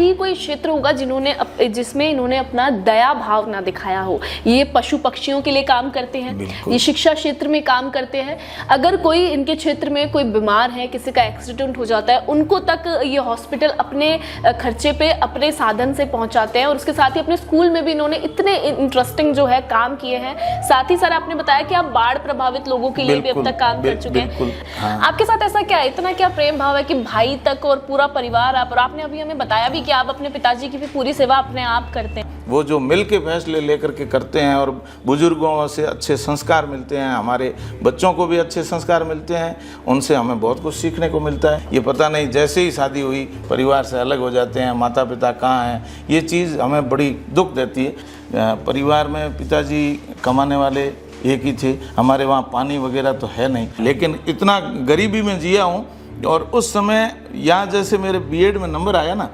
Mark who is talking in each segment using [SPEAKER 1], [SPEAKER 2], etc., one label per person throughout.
[SPEAKER 1] ही कोई क्षेत्र होगा जिसमें इन्होंने अपना दया भाव ना दिखाया हो। ये पशु पक्षियों के लिए काम करते हैं, ये शिक्षा क्षेत्र में काम करते हैं। अगर कोई इनके क्षेत्र में कोई बीमार है, किसी का एक्सीडेंट हो जाता है, उनको तक ये हॉस्पिटल अपने खर्चे पे अपने साधन से पहुंचाते हैं। और उसके साथ ही अपने स्कूल में भी इन्होंने इतने इंटरेस्टिंग जो है काम किए हैं। साथ ही साथ आपने बताया कि आप बाढ़ प्रभावित लोगों के लिए भी अब तक काम कर चुके हैं।
[SPEAKER 2] हाँ।
[SPEAKER 1] आपके साथ ऐसा क्या है, इतना क्या प्रेम भाव है कि भाई तक और पूरा परिवार आप, और आपने अभी हमें बताया भी कि आप अपने पिताजी की भी पूरी सेवा अपने आप करते हैं।
[SPEAKER 2] वो जो मिल के फैसले लेकर के करते हैं और बुजुर्गों से अच्छे संस्कार मिलते हैं, हमारे बच्चों को भी अच्छे संस्कार मिलते हैं, उनसे हमें बहुत कुछ सीखने को मिलता है। ये पता नहीं जैसे ही शादी हुई परिवार से अलग हो जाते हैं, माता पिता कहाँ हैं, ये चीज़ हमें बड़ी दुख देती है। परिवार में पिताजी कमाने वाले एक ही थे, हमारे वहाँ पानी वगैरह तो है नहीं, लेकिन इतना गरीबी में जिया हूँ। और उस समय यहाँ जैसे मेरे बीएड में नंबर आया ना,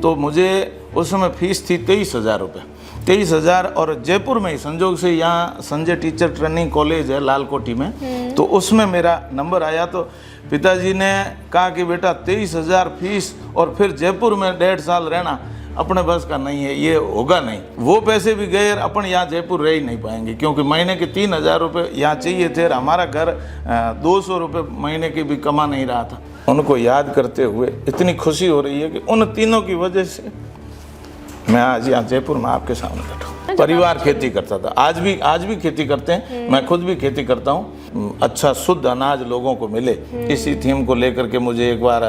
[SPEAKER 2] तो मुझे उस समय फीस थी 23,000 रुपये, 23,000। और जयपुर में ही संजोग से यहाँ संजय टीचर ट्रेनिंग कॉलेज है लालकोटी में, तो उसमें मेरा नंबर आया। तो पिताजी ने कहा कि बेटा 23,000 फीस और फिर जयपुर में 1.5 साल रहना अपने बस का नहीं है, ये होगा नहीं। वो पैसे भी गए, अपन यहाँ जयपुर रह ही नहीं पाएंगे, क्योंकि महीने के 3,000 रुपये यहाँ चाहिए थे। हमारा घर 200 रुपये महीने के भी कमा नहीं रहा था। उनको याद करते हुए इतनी खुशी हो रही है कि उन तीनों की वजह से मैं आज यहाँ जयपुर में आपके सामने बैठा हूँ। परिवार खेती करता था, आज भी खेती करते हैं, मैं खुद भी खेती करता हूँ। अच्छा शुद्ध अनाज लोगों को मिले, इसी थीम को लेकर के मुझे एक बार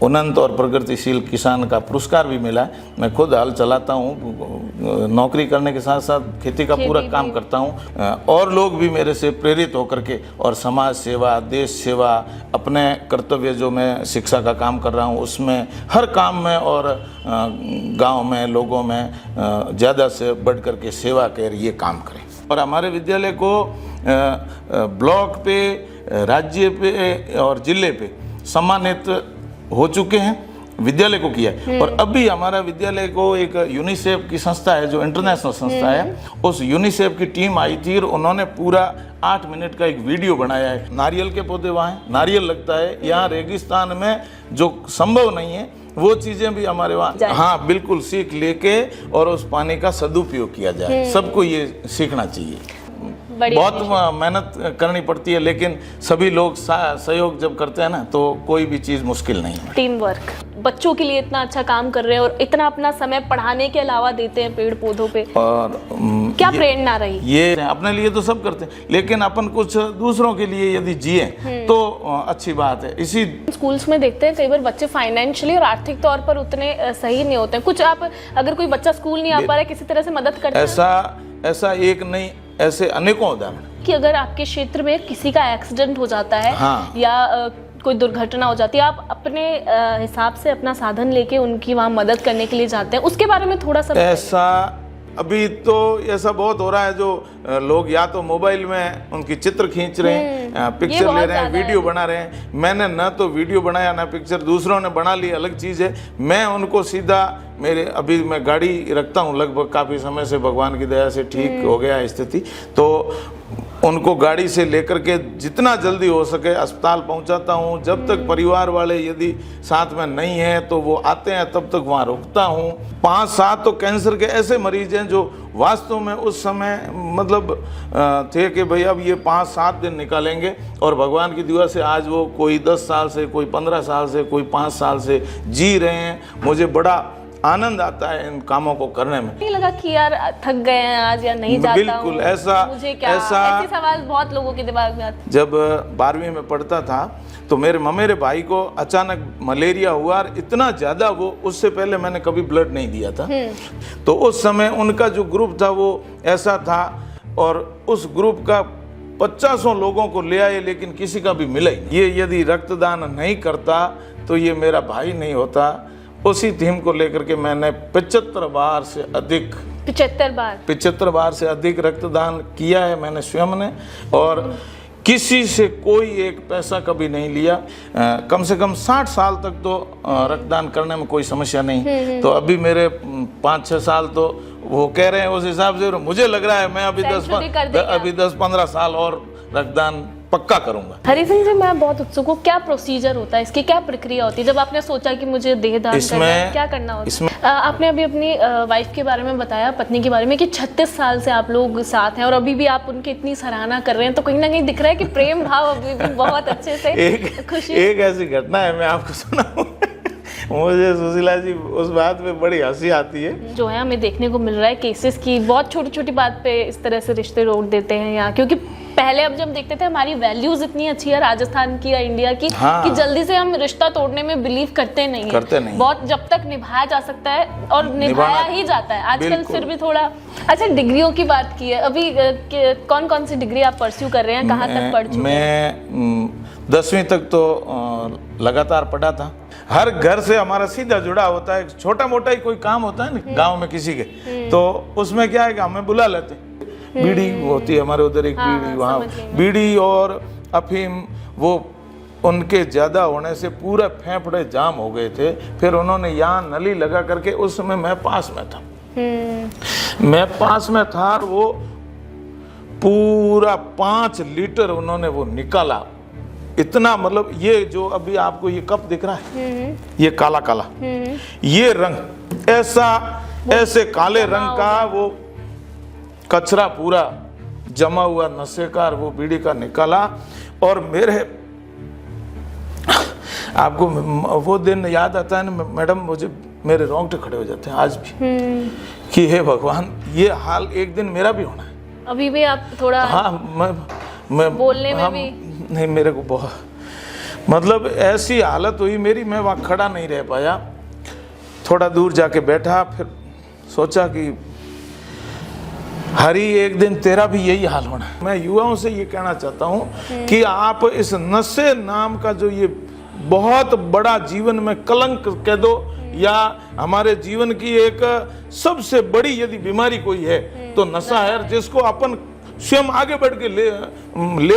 [SPEAKER 2] उन्नत और प्रगतिशील किसान का पुरस्कार भी मिला। मैं खुद हल चलाता हूँ, नौकरी करने के साथ साथ खेती का पूरा काम करता हूँ। और लोग भी मेरे से प्रेरित होकर के, और समाज सेवा, देश सेवा, अपने कर्तव्य जो मैं शिक्षा का काम कर रहा हूँ उसमें, हर काम में और गांव में लोगों में ज़्यादा से बढ़ कर के सेवा कर ये काम करें। और हमारे विद्यालय को ब्लॉक पे, राज्य पे और जिले पे सम्मानित हो चुके हैं, विद्यालय को किया है। और अभी हमारा विद्यालय को एक यूनिसेफ की संस्था है जो इंटरनेशनल संस्था है, उस यूनिसेफ की टीम आई थी और उन्होंने पूरा 8 मिनट का एक वीडियो बनाया है। नारियल के पौधे वहाँ हैं, नारियल लगता है यहाँ रेगिस्तान में, जो संभव नहीं है वो चीज़ें भी हमारे वहाँ, हाँ बिल्कुल, सीख लेके और उस पानी का सदुपयोग किया जाए। सबको ये सीखना चाहिए। बहुत मेहनत करनी पड़ती है, लेकिन सभी लोग सहयोग जब करते हैं ना, तो कोई भी चीज़ मुश्किल नहीं है।
[SPEAKER 1] टीम वर्क, बच्चों के लिए इतना अच्छा काम कर रहे हैं और इतना अपना समय पढ़ाने के अलावा देते हैं पेड़ पौधों पे।
[SPEAKER 2] और
[SPEAKER 1] क्या प्रेरणा रही? ये
[SPEAKER 2] अपने लिए तो सब करते हैं, लेकिन अपन कुछ दूसरों के लिए यदि जिए तो अच्छी बात है। इसी
[SPEAKER 1] स्कूल्स में देखते हैं कई बार बच्चे फाइनेंशियली और आर्थिक तौर पर उतने सही नहीं होते हैं। कुछ आप, अगर कोई बच्चा स्कूल नहीं आ पा रहा है, किसी तरह से मदद करते हैं?
[SPEAKER 2] ऐसा एक नहीं, ऐसे अनेकों उदाहरण
[SPEAKER 1] कि अगर आपके क्षेत्र में किसी का एक्सीडेंट हो जाता है,
[SPEAKER 2] हाँ,
[SPEAKER 1] या कोई दुर्घटना हो जाती है, आप अपने हिसाब से अपना साधन लेके उनकी वहाँ मदद करने के लिए जाते हैं, उसके बारे में थोड़ा सा?
[SPEAKER 2] ऐसा अभी तो ऐसा बहुत हो रहा है, जो लोग या तो मोबाइल में उनकी चित्र खींच रहे हैं, पिक्चर ले रहे हैं, वीडियो बना रहे हैं। मैंने ना तो वीडियो बनाया ना पिक्चर, दूसरों ने बना ली, अलग चीज़ है। मैं उनको सीधा, अभी मैं गाड़ी रखता हूँ लगभग काफ़ी समय से, भगवान की दया से ठीक हो गया स्थिति, तो उनको गाड़ी से लेकर के जितना जल्दी हो सके अस्पताल पहुंचाता हूं। जब तक परिवार वाले यदि साथ में नहीं है तो वो आते हैं, तब तक वहां रुकता हूं। 5-7 तो कैंसर के ऐसे मरीज हैं जो वास्तव में उस समय मतलब थे कि भाई अब ये 5-7 दिन निकालेंगे, और भगवान की दुआ से आज वो कोई 10 साल से, कोई 15 साल से, कोई 5 साल से जी रहे हैं। मुझे बड़ा आनंद आता है इन कामों को करने में। नहीं
[SPEAKER 1] लगा कि यार थक गए हैं आज या नहीं जाता?
[SPEAKER 2] बिल्कुल ऐसा,
[SPEAKER 1] मुझे क्या, ऐसे सवाल बहुत लोगों के दिमाग में आते।
[SPEAKER 2] जब 12वीं में पढ़ता था तो मेरे भाई को अचानक मलेरिया हुआ, और इतना ज़्यादा, वो उससे पहले मैंने कभी ब्लड नहीं दिया था। तो उस समय उनका जो ग्रुप था वो ऐसा था, और उस ग्रुप का 50 लोगों को ले आए, लेकिन किसी का भी मिला ही नहीं। ये यदि रक्तदान नहीं करता तो ये मेरा भाई नहीं होता। उसी थीम को लेकर के मैंने 75 बार से अधिक 75 बार से अधिक रक्तदान किया है मैंने स्वयं ने, और किसी से कोई एक पैसा कभी नहीं लिया। कम से कम 60 साल तक तो रक्तदान करने में कोई समस्या नहीं। तो अभी मेरे 5-6 साल तो वो कह रहे हैं, उस हिसाब से मुझे लग रहा है मैं अभी 10-15 साल और रक्तदान पक्का करूंगा।
[SPEAKER 1] हरी सिंह जी, मैं बहुत उत्सुक हूँ, क्या प्रोसीजर होता है इसकी, क्या प्रक्रिया होती है जब आपने सोचा कि मुझे देह दान करना है, क्या करना होता है? आपने अभी अपनी वाइफ के बारे में बताया, पत्नी के बारे में, कि 36 साल से आप लोग साथ हैं और अभी भी आप उनकी इतनी सराहना कर रहे हैं, तो कहीं ना कहीं दिख रहा है कि प्रेम भाव अभी भी बहुत अच्छे से खुशी।
[SPEAKER 2] एक ऐसी घटना है, मैं आपको सुनाऊं। मुझे सुशीला जी उस बात पे बड़ी हंसी आती है।
[SPEAKER 1] जो है हमें देखने को मिल रहा है केसेस की, बहुत छोटी छोटी बात पे इस तरह से रिश्ते रोक देते हैं यहाँ, क्योंकि पहले अब जब देखते थे हमारी वैल्यूज इतनी अच्छी है राजस्थान की या इंडिया की,
[SPEAKER 2] हाँ।
[SPEAKER 1] कि जल्दी से हम रिश्ता तोड़ने में बिलीव करते नहीं है। बहुत जब तक निभाया जा सकता है और निभाया ही जाता है आजकल। फिर भी थोड़ा अच्छा, डिग्रियों की बात की है, अभी कौन कौन सी डिग्री आप परस्यू कर रहे हैं, कहाँ तक पढ़ चुके हैं?
[SPEAKER 2] मैं 10वीं तक तो लगातार पढ़ा था। हर घर से हमारा सीधा जुड़ा होता है, छोटा मोटा ही कोई काम होता है ना गांव में किसी के, तो उसमें क्या है कि हमें बुला लेते हैं। बीड़ी होती है हमारे उधर एक बीड़ी, वहाँ बीड़ी और अफीम, वो उनके ज़्यादा होने से पूरे फेफड़े जाम हो गए थे। फिर उन्होंने यहाँ नली लगा करके, उस समय मैं पास में था, मैं पास में था, और वो पूरा 5 लीटर उन्होंने वो निकाला। इतना, मतलब ये जो अभी आपको ये कप दिख रहा है, ये काला काला, ये रंग ऐसे काले रंग का वो कचरा पूरा जमा हुआ नशे का, वो बीड़ी का निकाला। और मेरे आपको वो दिन याद आता है ना मैडम, मुझे मेरे रोंगटे खड़े हो जाते हैं आज भी, कि हे भगवान, ये हाल एक दिन मेरा भी होना है।
[SPEAKER 1] अभी भी आप थोड़ा,
[SPEAKER 2] हाँ, मैं बोलने में भी नहीं, मेरे को बहुत, मतलब ऐसी हालत हुई मेरी, मैं वहाँ खड़ा नहीं रह पाया, थोड़ा दूर जाके बैठा, फिर सोचा कि हरी, एक दिन तेरा भी यही हाल होना है। मैं युवाओं से ये कहना चाहता हूँ कि आप इस नशे नाम का जो ये बहुत बड़ा जीवन में कलंक कह दो, या हमारे जीवन की एक सबसे बड़ी यदि बीमारी कोई है तो नशा है, जिसको अपन स्वयं आगे बढ़ के ले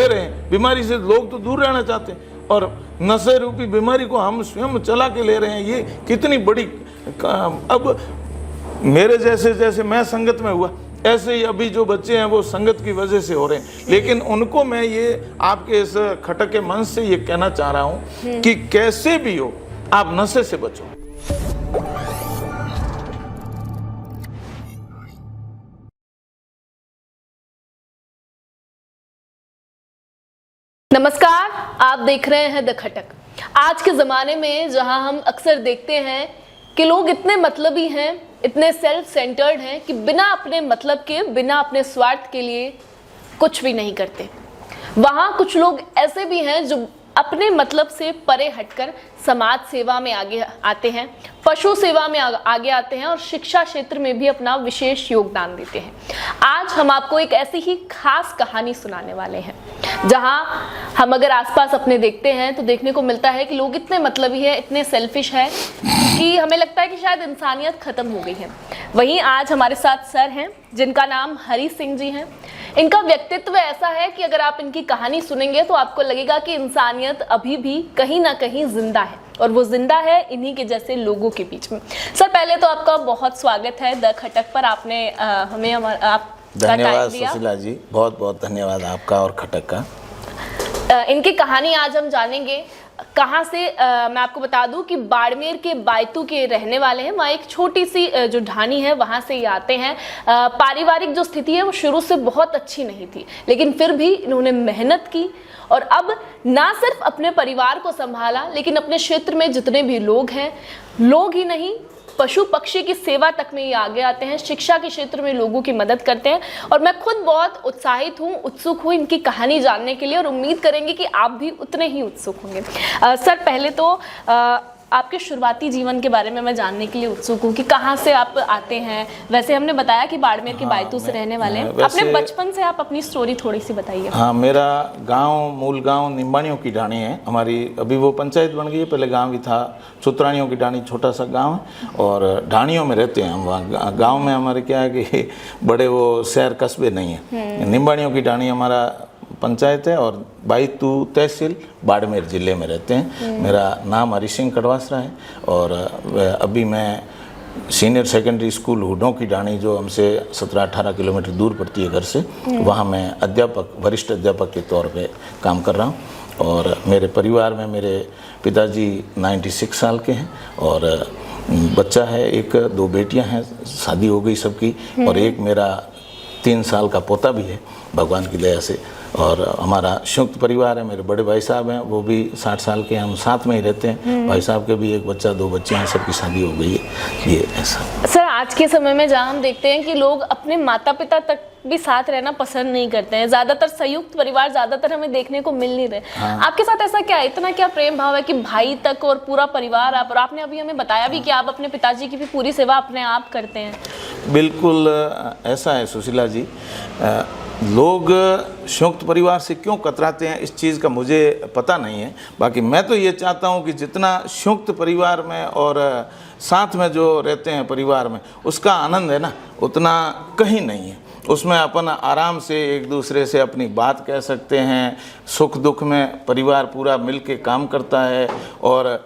[SPEAKER 2] रहे हैं। बीमारी से लोग तो दूर रहना चाहते हैं, और नशे रूपी बीमारी को हम स्वयं चला के ले रहे हैं। ये कितनी बड़ी, अब मेरे जैसे मैं संगत में हुआ, ऐसे ही अभी जो बच्चे हैं वो संगत की वजह से हो रहे हैं। लेकिन उनको मैं ये आपके इस खटक के मंच से ये कहना चाह रहा हूँ कि कैसे भी हो, आप नशे से बचो।
[SPEAKER 1] नमस्कार, आप देख रहे हैं द खटक। आज के ज़माने में जहां हम अक्सर देखते हैं कि लोग इतने मतलबी हैं, इतने सेल्फ सेंटर्ड हैं कि बिना अपने मतलब के, बिना अपने स्वार्थ के लिए कुछ भी नहीं करते, वहां कुछ लोग ऐसे भी हैं जो अपने मतलब से परे हटकर समाज सेवा में आगे आते हैं, पशु सेवा में आगे आते हैं और शिक्षा क्षेत्र में भी अपना विशेष योगदान देते हैं। आज हम आपको एक ऐसी ही खास कहानी सुनाने वाले हैं, जहां हम अगर आसपास अपने देखते हैं तो देखने को मिलता है कि लोग इतने मतलबी हैं, इतने सेल्फिश हैं कि हमें लगता है कि शायद इंसानियत खत्म हो गई है। वहीं आज हमारे साथ सर हैं जिनका नाम हरी सिंह जी हैं। इनका व्यक्तित्व ऐसा है कि अगर आप इनकी कहानी सुनेंगे तो आपको लगेगा कि इंसानियत अभी भी कहीं ना कहीं जिंदा है, और वो जिंदा है इन्हीं के जैसे लोगों के बीच में। सर, पहले तो आपका बहुत स्वागत है द खटक पर, आपने हमें आप
[SPEAKER 2] धन्यवाद सुशीला जी, बहुत बहुत धन्यवाद आपका और खटक का।
[SPEAKER 1] इनकी कहानी आज हम जानेंगे। कहाँ से मैं आपको बता दूं कि बाड़मेर के बायतू के रहने वाले हैं। वहाँ एक छोटी सी जो ढानी है, वहाँ से ये आते हैं। पारिवारिक जो स्थिति है वो शुरू से बहुत अच्छी नहीं थी, लेकिन फिर भी इन्होंने मेहनत की और अब ना सिर्फ अपने परिवार को संभाला, लेकिन अपने क्षेत्र में जितने भी लोग हैं, लोग ही नहीं, पशु पक्षी की सेवा तक में ये आगे आते हैं, शिक्षा के क्षेत्र में लोगों की मदद करते हैं। और मैं खुद बहुत उत्साहित हूँ, उत्सुक हूँ इनकी कहानी जानने के लिए, और उम्मीद करेंगे कि आप भी उतने ही उत्सुक होंगे। सर, पहले तो आपके शुरुआती जीवन के बारे में मैं जानने के लिए उत्सुक हूँ कि कहाँ से आप आते हैं। वैसे हमने बताया कि बाड़मेर के बायतू से रहने वाले हैं, अपने बचपन से आप अपनी स्टोरी थोड़ी सी बताइए।
[SPEAKER 2] हाँ, मेरा गांव, मूल गांव निम्बाणियों की ढाणी है हमारी। अभी वो पंचायत बन गई है, पहले गांव भी था। सुतरानियों की ढाणी छोटा सा गांव है, और ढाणियों में रहते हैं हम। वहाँ गाँव में हमारे क्या है कि बड़े वो शहर कस्बे नहीं है। निम्बाणियों की ढाणी हमारा पंचायत है, और बायतू तहसील बाड़मेर जिले में रहते हैं। मेरा नाम हरी सिंह कड़वासरा है, और अभी मैं सीनियर सेकेंडरी स्कूल हुडों की डाणी, जो हमसे 17-18 किलोमीटर दूर पड़ती है घर से, वहाँ मैं अध्यापक, वरिष्ठ अध्यापक के तौर पे काम कर रहा हूँ। और मेरे परिवार में मेरे पिताजी 96 साल के हैं और बच्चा है एक, 2 बेटियां हैं, शादी हो गई सबकी, और एक मेरा 3 साल का पोता भी है भगवान की दया से। और हमारा संयुक्त परिवार है, मेरे बड़े भाई साहब हैं, वो भी 60 साल के हैं, हम साथ में ही रहते हैं। भाई साहब के भी एक बच्चा, 2 बच्चे हैं, सबकी शादी हो गई है। ये ऐसा
[SPEAKER 1] सर, आज के समय में जहाँ हम देखते हैं कि लोग अपने माता पिता तक भी साथ रहना पसंद नहीं करते हैं, ज्यादातर संयुक्त परिवार ज्यादातर हमें देखने को मिल नहीं रहे। आपके साथ ऐसा क्या है, इतना क्या प्रेम भाव है कि भाई तक और पूरा परिवार आप, और आपने अभी हमें बताया भी कि आप अपने पिताजी की भी पूरी सेवा अपने आप करते हैं।
[SPEAKER 2] बिल्कुल ऐसा है सुशीला जी। लोग संयुक्त परिवार से क्यों कतराते हैं, इस चीज़ का मुझे पता नहीं है। बाकी मैं तो ये चाहता हूँ कि जितना संयुक्त परिवार में और साथ में जो रहते हैं परिवार में, उसका आनंद है ना, उतना कहीं नहीं है। उसमें अपन आराम से एक दूसरे से अपनी बात कह सकते हैं, सुख दुख में परिवार पूरा मिल के काम करता है। और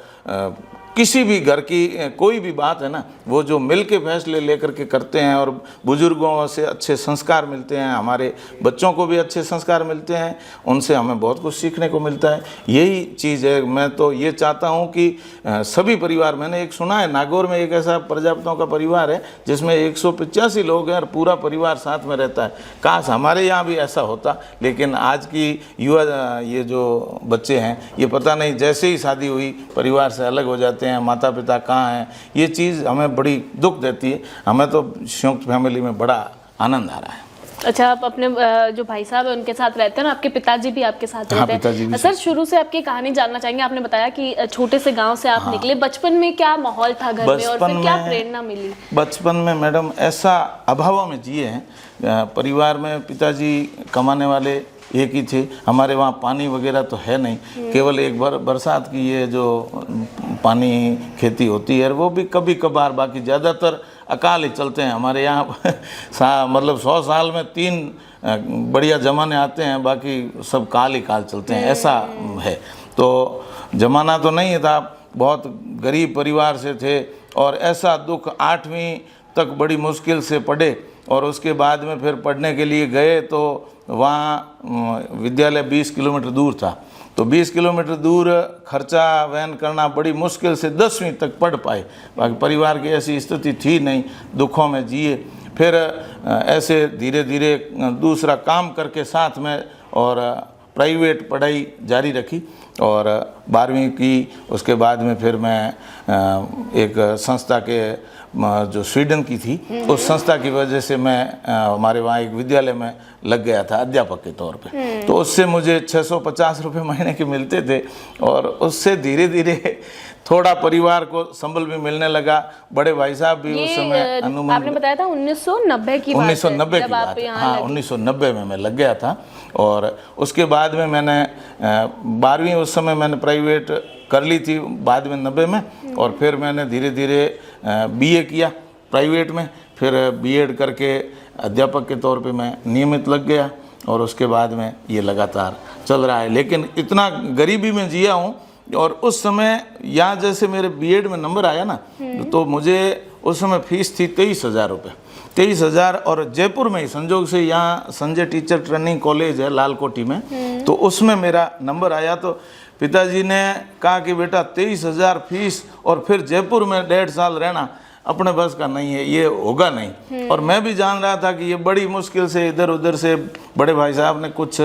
[SPEAKER 2] किसी भी घर की कोई भी बात है ना, वो जो मिल के फैसले लेकर के करते हैं, और बुजुर्गों से अच्छे संस्कार मिलते हैं, हमारे बच्चों को भी अच्छे संस्कार मिलते हैं, उनसे हमें बहुत कुछ सीखने को मिलता है। यही चीज़ है। मैं तो ये चाहता हूँ कि सभी परिवार, मैंने एक सुना है नागौर में एक ऐसा प्रजापिताओं का परिवार है जिसमें 185 लोग हैं और पूरा परिवार साथ में रहता है। काश हमारे यहाँ भी ऐसा होता, लेकिन आज की युवा, ये जो बच्चे हैं, ये पता नहीं, जैसे ही शादी हुई परिवार से अलग हो जाते हैं, माता पिता कहाँ हैं। ये चीज़ हमें बड़ी दुख देती है। हमें तो संयुक्त फैमिली में बड़ा आनंद आ रहा है।
[SPEAKER 1] अच्छा, आप अपने जो भाई साहब है उनके साथ रहते हैं ना, आपके पिताजी भी आपके साथ रहते हैं। सर, शुरू से आपकी कहानी जानना चाहेंगे। आपने बताया कि छोटे से गांव से आप निकले, बचपन में क्या माहौल था घर में और फिर क्या प्रेरणा मिली?
[SPEAKER 2] बचपन में मैडम ऐसा अभावों में जिए हैं। परिवार में पिताजी कमाने वाले एक ही थे। हमारे वहाँ पानी वगैरह तो है नहीं, केवल एक बार बरसात की ये जो पानी खेती होती है वो भी कभी कभार, बाकी ज़्यादातर अकाल ही चलते हैं हमारे यहाँ। मतलब 100 साल में 3 बढ़िया ज़माने आते हैं, बाकी सब काल ही काल चलते हैं, ऐसा है। तो ज़माना तो नहीं था, बहुत गरीब परिवार से थे, और ऐसा दुख 8वीं तक बड़ी मुश्किल से पढ़े, और उसके बाद में फिर पढ़ने के लिए गए तो वहाँ विद्यालय 20 किलोमीटर दूर था। तो 20 किलोमीटर दूर खर्चा वहन करना बड़ी मुश्किल से 10वीं तक पढ़ पाए। बाकी परिवार की ऐसी स्थिति थी नहीं, दुखों में जिए। फिर ऐसे धीरे धीरे दूसरा काम करके साथ में और प्राइवेट पढ़ाई जारी रखी और 12वीं की। उसके बाद में फिर मैं एक संस्था के जो स्वीडन की थी, उस संस्था की वजह से मैं हमारे वहाँ एक विद्यालय में लग गया था अध्यापक के तौर पे। तो उससे मुझे 650 रुपये महीने के मिलते थे, और उससे धीरे धीरे थोड़ा परिवार को संबल भी मिलने लगा। बड़े भाई साहब भी उस समय अनुमान,
[SPEAKER 1] आपने बताया था 1990 की बात है,
[SPEAKER 2] 1990 की बात है। हाँ, 1990 में मैं लग गया था। और उसके बाद में मैंने 12वीं उस समय मैंने प्राइवेट कर ली थी, बाद में 90 में। और फिर मैंने धीरे धीरे बीए किया प्राइवेट में, फिर बीएड करके अध्यापक के तौर पे मैं नियमित लग गया, और उसके बाद में ये लगातार चल रहा है। लेकिन इतना गरीबी में जिया हूँ, और उस समय यहाँ जैसे मेरे बीएड में नंबर आया ना, तो मुझे उस समय फीस थी 23,000 रुपये, 23,000। और जयपुर में ही संजोग से यहाँ संजय टीचर ट्रेनिंग कॉलेज है लालकोटी में, तो उसमें मेरा नंबर आया। तो पिताजी ने कहा कि बेटा 23,000 फीस और फिर जयपुर में 1.5 साल रहना अपने बस का नहीं है, ये होगा नहीं। और मैं भी जान रहा था कि ये बड़ी मुश्किल से इधर उधर से, बड़े भाई साहब ने कुछ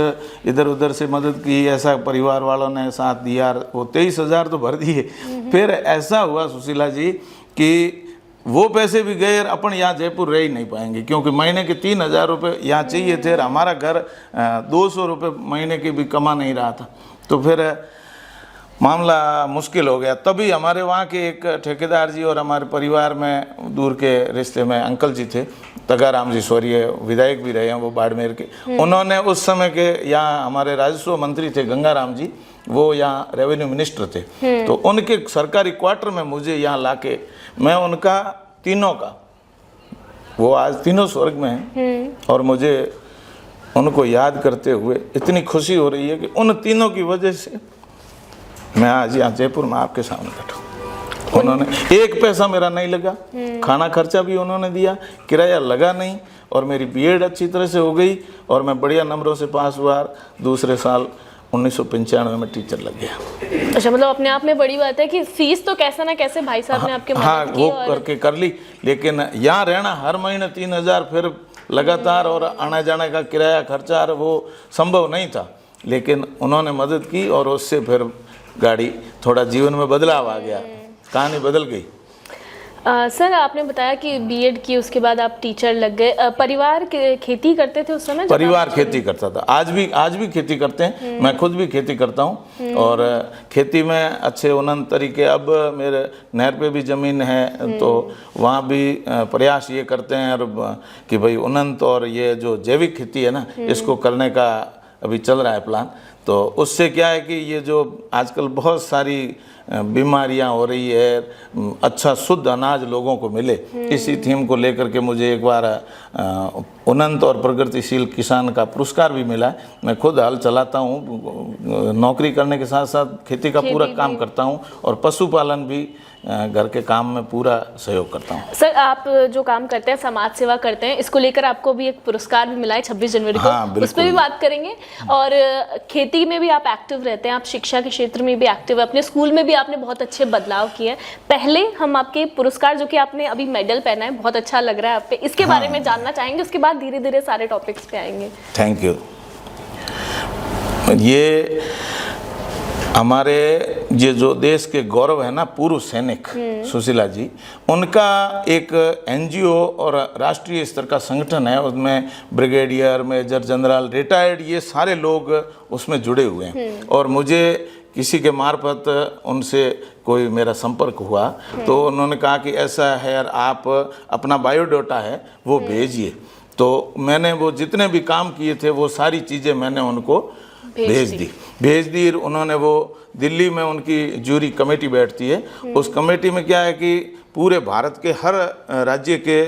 [SPEAKER 2] इधर उधर से मदद की, ऐसा परिवार वालों ने साथ दिया, वो 23,000 तो भर दिए। फिर ऐसा हुआ सुशीला जी कि वो पैसे भी गए, अपन यहाँ जयपुर रह ही नहीं पाएंगे, क्योंकि महीने के 3,000 रुपये यहाँ चाहिए थे, और हमारा घर 200 रुपये महीने के भी कमा नहीं रहा था। तो फिर मामला मुश्किल हो गया। तभी हमारे वहाँ के एक ठेकेदार जी और हमारे परिवार में दूर के रिश्ते में अंकल जी थे, तगाराम जी स्वर्गीय विधायक भी रहे हैं वो बाड़मेर के, उन्होंने उस समय के यहाँ हमारे राजस्व मंत्री थे गंगाराम जी, वो यहाँ रेवेन्यू मिनिस्टर थे। तो उनके सरकारी क्वार्टर में मुझे यहाँ लाके मैं उनका तीनों का, वो आज तीनों स्वर्ग में हैं, और मुझे उनको याद करते हुए इतनी खुशी हो रही है कि उन तीनों की वजह से मैं आज यहाँ जयपुर में आपके सामने बैठा हूँ। उन्होंने एक पैसा मेरा नहीं लगा, खाना खर्चा भी उन्होंने दिया, किराया लगा नहीं, और मेरी बीएड अच्छी तरह से हो गई और मैं बढ़िया नंबरों से पास हुआ। दूसरे साल 1995 में टीचर लग गया।
[SPEAKER 1] अच्छा, मतलब अपने आप में बड़ी बात है कि फीस तो कैसा ना कैसे भाई साहब ने आपके
[SPEAKER 2] हाँ,
[SPEAKER 1] मदद की
[SPEAKER 2] वो
[SPEAKER 1] और
[SPEAKER 2] करके कर ली, लेकिन यहाँ रहना हर महीने 3000 फिर लगातार और आने जाने का किराया खर्चा वो संभव नहीं था, लेकिन उन्होंने मदद की और उससे फिर गाड़ी थोड़ा जीवन में बदलाव आ गया, कहानी बदल गई।
[SPEAKER 1] सर, आपने बताया कि बीएड की, उसके बाद आप टीचर लग गए। परिवार खेती करते थे उस समय?
[SPEAKER 2] परिवार खेती करता था, आज भी खेती करते हैं, मैं खुद भी खेती करता हूँ और खेती में अच्छे उन्नत तरीके। अब मेरे नहर पे भी ज़मीन है तो वहाँ भी प्रयास ये करते हैं कि भाई उन्नत और ये जो जैविक खेती है ना, इसको करने का अभी चल रहा है प्लान। तो उससे क्या है कि ये जो आजकल बहुत सारी बीमारियां हो रही है, अच्छा शुद्ध अनाज लोगों को मिले, इसी थीम को लेकर के मुझे एक बार उन्नत और प्रगतिशील किसान का पुरस्कार भी मिला है। मैं खुद हल चलाता हूँ, नौकरी करने के साथ साथ खेती का पूरा काम करता हूँ और पशुपालन भी घर के काम में पूरा सहयोग करता हूँ।
[SPEAKER 1] सर, आप जो काम करते हैं, समाज सेवा करते हैं, इसको लेकर आपको भी एक पुरस्कार भी मिला है 26 जनवरी को।
[SPEAKER 2] हाँ,
[SPEAKER 1] उस पर भी बात करेंगे। और खेती में भी आप एक्टिव रहते हैं, आप शिक्षा के क्षेत्र में भी एक्टिव है, अपने स्कूल में भी आपने बहुत अच्छे बदलाव किए हैं। पहले हम आपके पुरस्कार, जो कि आपने अभी मेडल पहना है, बहुत अच्छा लग रहा है आप पे, इसके बारे में जानना चाहेंगे, उसके बाद धीरे धीरे सारे टॉपिक्स पे आएंगे।
[SPEAKER 2] Thank you. ये हमारे ये जो देश के गौरव है ना, पूर्व सैनिक सुशीला जी, उनका एक एनजीओ और राष्ट्रीय स्तर का संगठन है, उसमें ब्रिगेडियर, मेजर जनरल, रिटायर्ड, ये सारे लोग उसमें जुड़े हुए हैं। और मुझे किसी के मार्फत उनसे कोई मेरा संपर्क हुआ तो उन्होंने कहा कि ऐसा है यार, आप अपना बायोडाटा है वो भेजिए। तो मैंने वो जितने भी काम किए थे वो सारी चीज़ें मैंने उनको भेज दी। उन्होंने वो दिल्ली में उनकी जूरी कमेटी बैठती है, उस कमेटी में क्या है कि पूरे भारत के हर राज्य के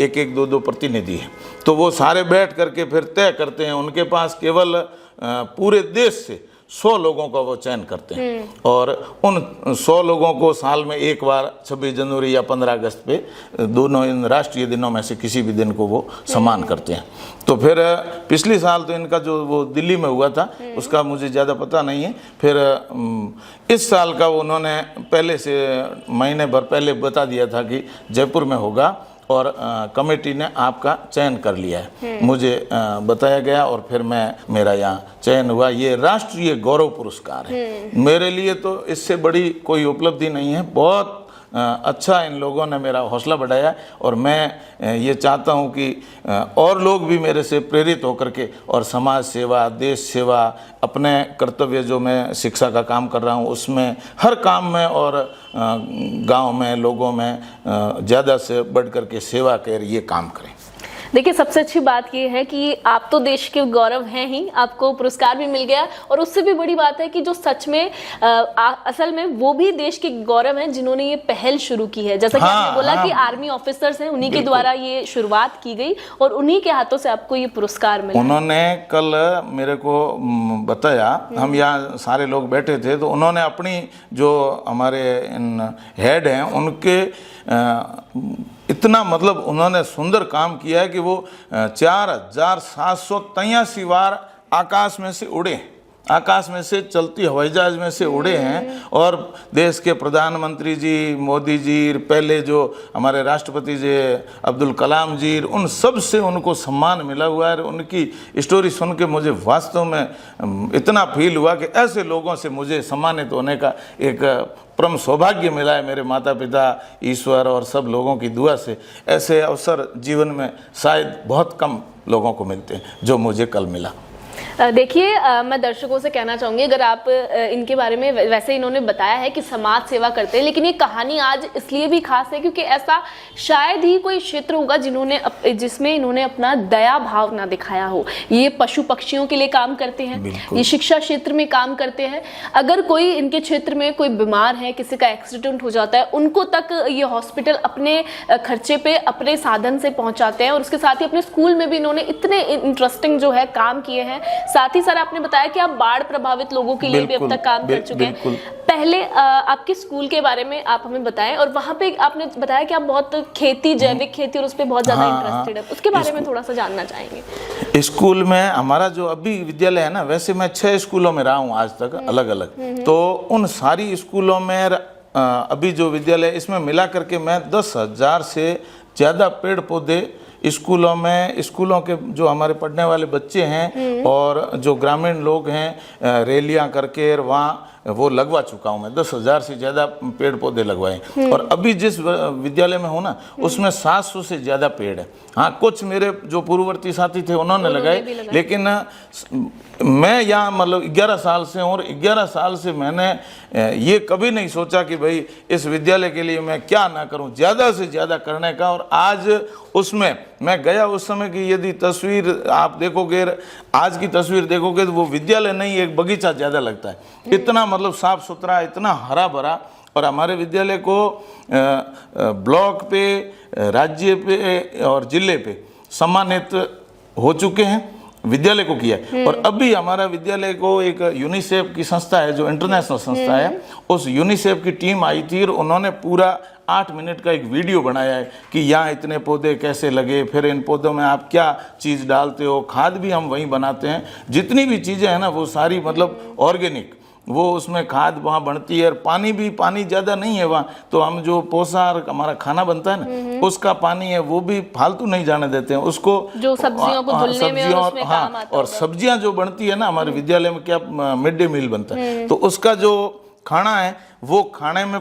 [SPEAKER 2] एक एक दो दो प्रतिनिधि हैं, तो वो सारे बैठ करके फिर तय करते हैं। उनके पास केवल पूरे देश से 100 लोगों का वो चयन करते हैं और उन 100 लोगों को साल में एक बार 26 जनवरी या 15 अगस्त पे, दोनों इन राष्ट्रीय दिनों में से किसी भी दिन को वो सम्मान करते हैं। तो फिर पिछले साल तो इनका जो वो दिल्ली में हुआ था उसका मुझे ज़्यादा पता नहीं है। फिर इस साल का उन्होंने पहले से महीने भर पहले बता दिया था कि जयपुर में होगा और कमेटी ने आपका चयन कर लिया है, मुझे बताया गया और फिर मेरा यहाँ चयन हुआ। ये राष्ट्रीय गौरव पुरस्कार है, मेरे लिए तो इससे बड़ी कोई उपलब्धि नहीं है। बहुत अच्छा इन लोगों ने मेरा हौसला बढ़ाया और मैं ये चाहता हूँ कि और लोग भी मेरे से प्रेरित होकर के और समाज सेवा, देश सेवा, अपने कर्तव्य जो मैं शिक्षा का काम कर रहा हूँ उसमें, हर काम में और गांव में लोगों में ज़्यादा से बढ़ कर के सेवा कर ये काम करें।
[SPEAKER 1] देखिए, सबसे अच्छी बात ये है कि आप तो देश के गौरव हैं ही, आपको पुरस्कार भी मिल गया और उससे भी बड़ी बात है कि जो सच में असल में वो भी देश के गौरव हैं जिन्होंने ये पहल शुरू की है। जैसा कि आपने बोला कि आर्मी ऑफिसर्स हैं, उन्हीं के द्वारा ये शुरुआत की गई और उन्हीं के हाथों से आपको ये पुरस्कार मिला।
[SPEAKER 2] उन्होंने कल मेरे को बताया, हम यहाँ सारे लोग बैठे थे, तो उन्होंने अपनी जो हमारे हेड हैं उनके इतना मतलब उन्होंने सुंदर काम किया है कि वो 4783 बार आकाश में से उड़े, आकाश में से चलती हवाई जहाज में से उड़े हैं। और देश के प्रधानमंत्री जी, मोदी जी, पहले जो हमारे राष्ट्रपति जी अब्दुल कलाम जी, उन सब से उनको सम्मान मिला हुआ है। उनकी स्टोरी सुन के मुझे वास्तव में इतना फील हुआ कि ऐसे लोगों से मुझे सम्मानित होने का एक परम सौभाग्य मिला है। मेरे माता पिता, ईश्वर और सब लोगों की दुआ से ऐसे अवसर जीवन में शायद बहुत कम लोगों को मिलते हैं जो मुझे कल मिला।
[SPEAKER 1] देखिए, मैं दर्शकों से कहना चाहूँगी, अगर आप इनके बारे में, वैसे इन्होंने बताया है कि समाज सेवा करते हैं, लेकिन ये कहानी आज इसलिए भी खास है क्योंकि ऐसा शायद ही कोई क्षेत्र होगा जिसमें इन्होंने अपना दया भाव ना दिखाया हो। ये पशु पक्षियों के लिए काम करते हैं, ये शिक्षा क्षेत्र में काम करते हैं। अगर कोई इनके क्षेत्र में कोई बीमार है, किसी का एक्सीडेंट हो जाता है, उनको तक ये हॉस्पिटल अपने खर्चे पे, अपने साधन से पहुँचाते हैं। और उसके साथ ही अपने स्कूल में भी इन्होंने इतने इंटरेस्टिंग जो है काम किए हैं। साथ ही सर आपने बताया कि आप बाढ़ प्रभावित लोगों के लिए भी अब तक काम कर चुके हैं। पहले आपके स्कूल के बारे में आप हमें बताएं, और वहाँ पे आपने बताया कि आप बहुत खेती, जैविक खेती और उस पर बहुत ज्यादा इंटरेस्टेड है, उसके बारे में थोड़ा सा जानना चाहेंगे।
[SPEAKER 2] स्कूल में हमारा जो अभी विद्यालय है ना, वैसे मैं 6 स्कूलों में रहा हूँ आज तक अलग अलग, तो उन सारी स्कूलों में अभी जो विद्यालय इसमें मिला करके मैं 10,000 से ज़्यादा पेड़ पौधे स्कूलों में, स्कूलों के जो हमारे पढ़ने वाले बच्चे हैं और जो ग्रामीण लोग हैं रैलियां करके वहाँ वो लगवा चुका हूँ मैं। 10,000 से ज़्यादा पेड़ पौधे लगवाए। और अभी जिस विद्यालय में हूँ ना, उसमें 700 से ज़्यादा पेड़ है। हाँ, कुछ मेरे जो पूर्ववर्ती साथी थे उन्होंने लगाए, लेकिन मैं यहाँ मतलब 11 साल से हूँ, और 11 साल से मैंने ये कभी नहीं सोचा कि भाई इस विद्यालय के लिए मैं क्या ना करूँ, ज़्यादा से ज़्यादा करने का। और आज उसमें मैं गया, उस समय की यदि तस्वीर आप देखोगे, आज की तस्वीर देखोगे, तो वो विद्यालय नहीं, एक बगीचा ज़्यादा लगता है। इतना मतलब साफ सुथरा, इतना हरा भरा। और हमारे विद्यालय को ब्लॉक पे, राज्य पे और जिले पे सम्मानित हो चुके हैं, विद्यालय को किया। और अभी हमारा विद्यालय को एक यूनिसेफ की संस्था है, जो इंटरनेशनल संस्था है, उस यूनिसेफ की टीम आई थी और उन्होंने पूरा 8 मिनट का एक वीडियो बनाया है कि यहाँ इतने पौधे कैसे लगे, फिर इन पौधों में आप क्या चीज़ डालते हो, खाद भी हम वहीं बनाते हैं, जितनी भी चीज़ें हैं ना वो सारी मतलब ऑर्गेनिक, वो उसमें खाद वहाँ बनती है। और पानी भी, पानी ज़्यादा नहीं है वहाँ, तो हम जो पोषाहार हमारा खाना बनता है ना, उसका पानी है वो भी फालतू नहीं जाने देते हैं उसको,
[SPEAKER 1] जो सब्जियों को धुलने में और उसमें काम आता है।
[SPEAKER 2] और सब्जियां जो बनती है ना, हमारे विद्यालय में क्या मिड डे मील बनता है, तो उसका जो खाना है वो खाने में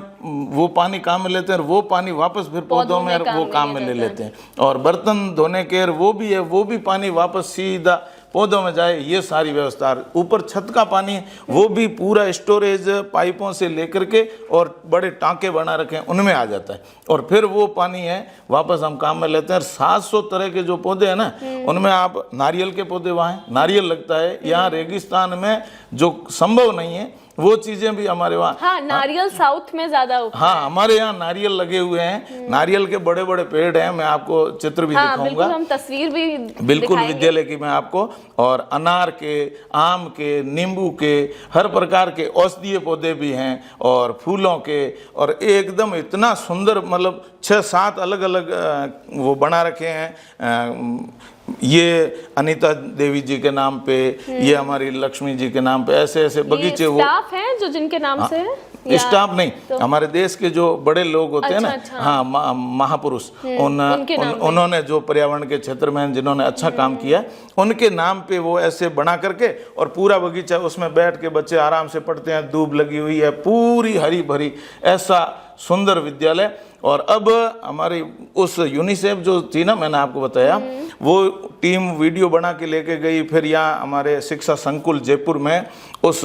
[SPEAKER 2] वो पानी काम में लेते हैं, और वो पानी वापस फिर पौधों में वो काम में ले लेते हैं। और बर्तन धोने के वो भी है, वो भी पानी वापस सीधा पौधों में जाए, ये सारी व्यवस्था। ऊपर छत का पानी है वो भी पूरा स्टोरेज पाइपों से लेकर के और बड़े टांके बना रखे हैं, उनमें आ जाता है, और फिर वो पानी है वापस हम काम में लेते हैं। 700 तरह के जो पौधे हैं ना, उनमें आप नारियल के पौधे, वहाँ नारियल लगता है, यहाँ रेगिस्तान में जो संभव नहीं है वो चीजें भी हमारे वहाँ।
[SPEAKER 1] हाँ, नारियल साउथ में ज्यादा होता है।
[SPEAKER 2] हाँ, हमारे यहाँ नारियल लगे हुए हैं, नारियल के बड़े बड़े पेड़ हैं, मैं आपको चित्र भी दिखाऊंगा।
[SPEAKER 1] बिल्कुल, हम तस्वीर भी
[SPEAKER 2] बिल्कुल विद्यालय की मैं आपको, और अनार के, आम के, नींबू के, हर प्रकार के औषधीय पौधे भी हैं, और फूलों के, और एकदम इतना सुंदर मतलब 6-7 अलग अलग वो बना रखे हैं। ये अनीता देवी जी के नाम पे, ये हमारी लक्ष्मी जी के नाम पे, ऐसे ऐसे बगीचे। वो
[SPEAKER 1] स्टाफ हैं जो जिनके नाम से है?
[SPEAKER 2] स्टाफ नहीं, तो हमारे देश के जो बड़े लोग होते हैं ना, हाँ, महापुरुष, उन्होंने जो पर्यावरण के क्षेत्र में जिन्होंने अच्छा काम किया, उनके नाम पे वो ऐसे बना करके, और पूरा बगीचा, उसमें बैठ के बच्चे आराम से पढ़ते हैं, धूप लगी हुई है, पूरी हरी भरी, ऐसा सुंदर विद्यालय। और अब हमारी उस यूनिसेफ जो थी ना, मैंने आपको बताया, वो टीम वीडियो बना के लेके गई, फिर यहाँ हमारे शिक्षा संकुल जयपुर में उस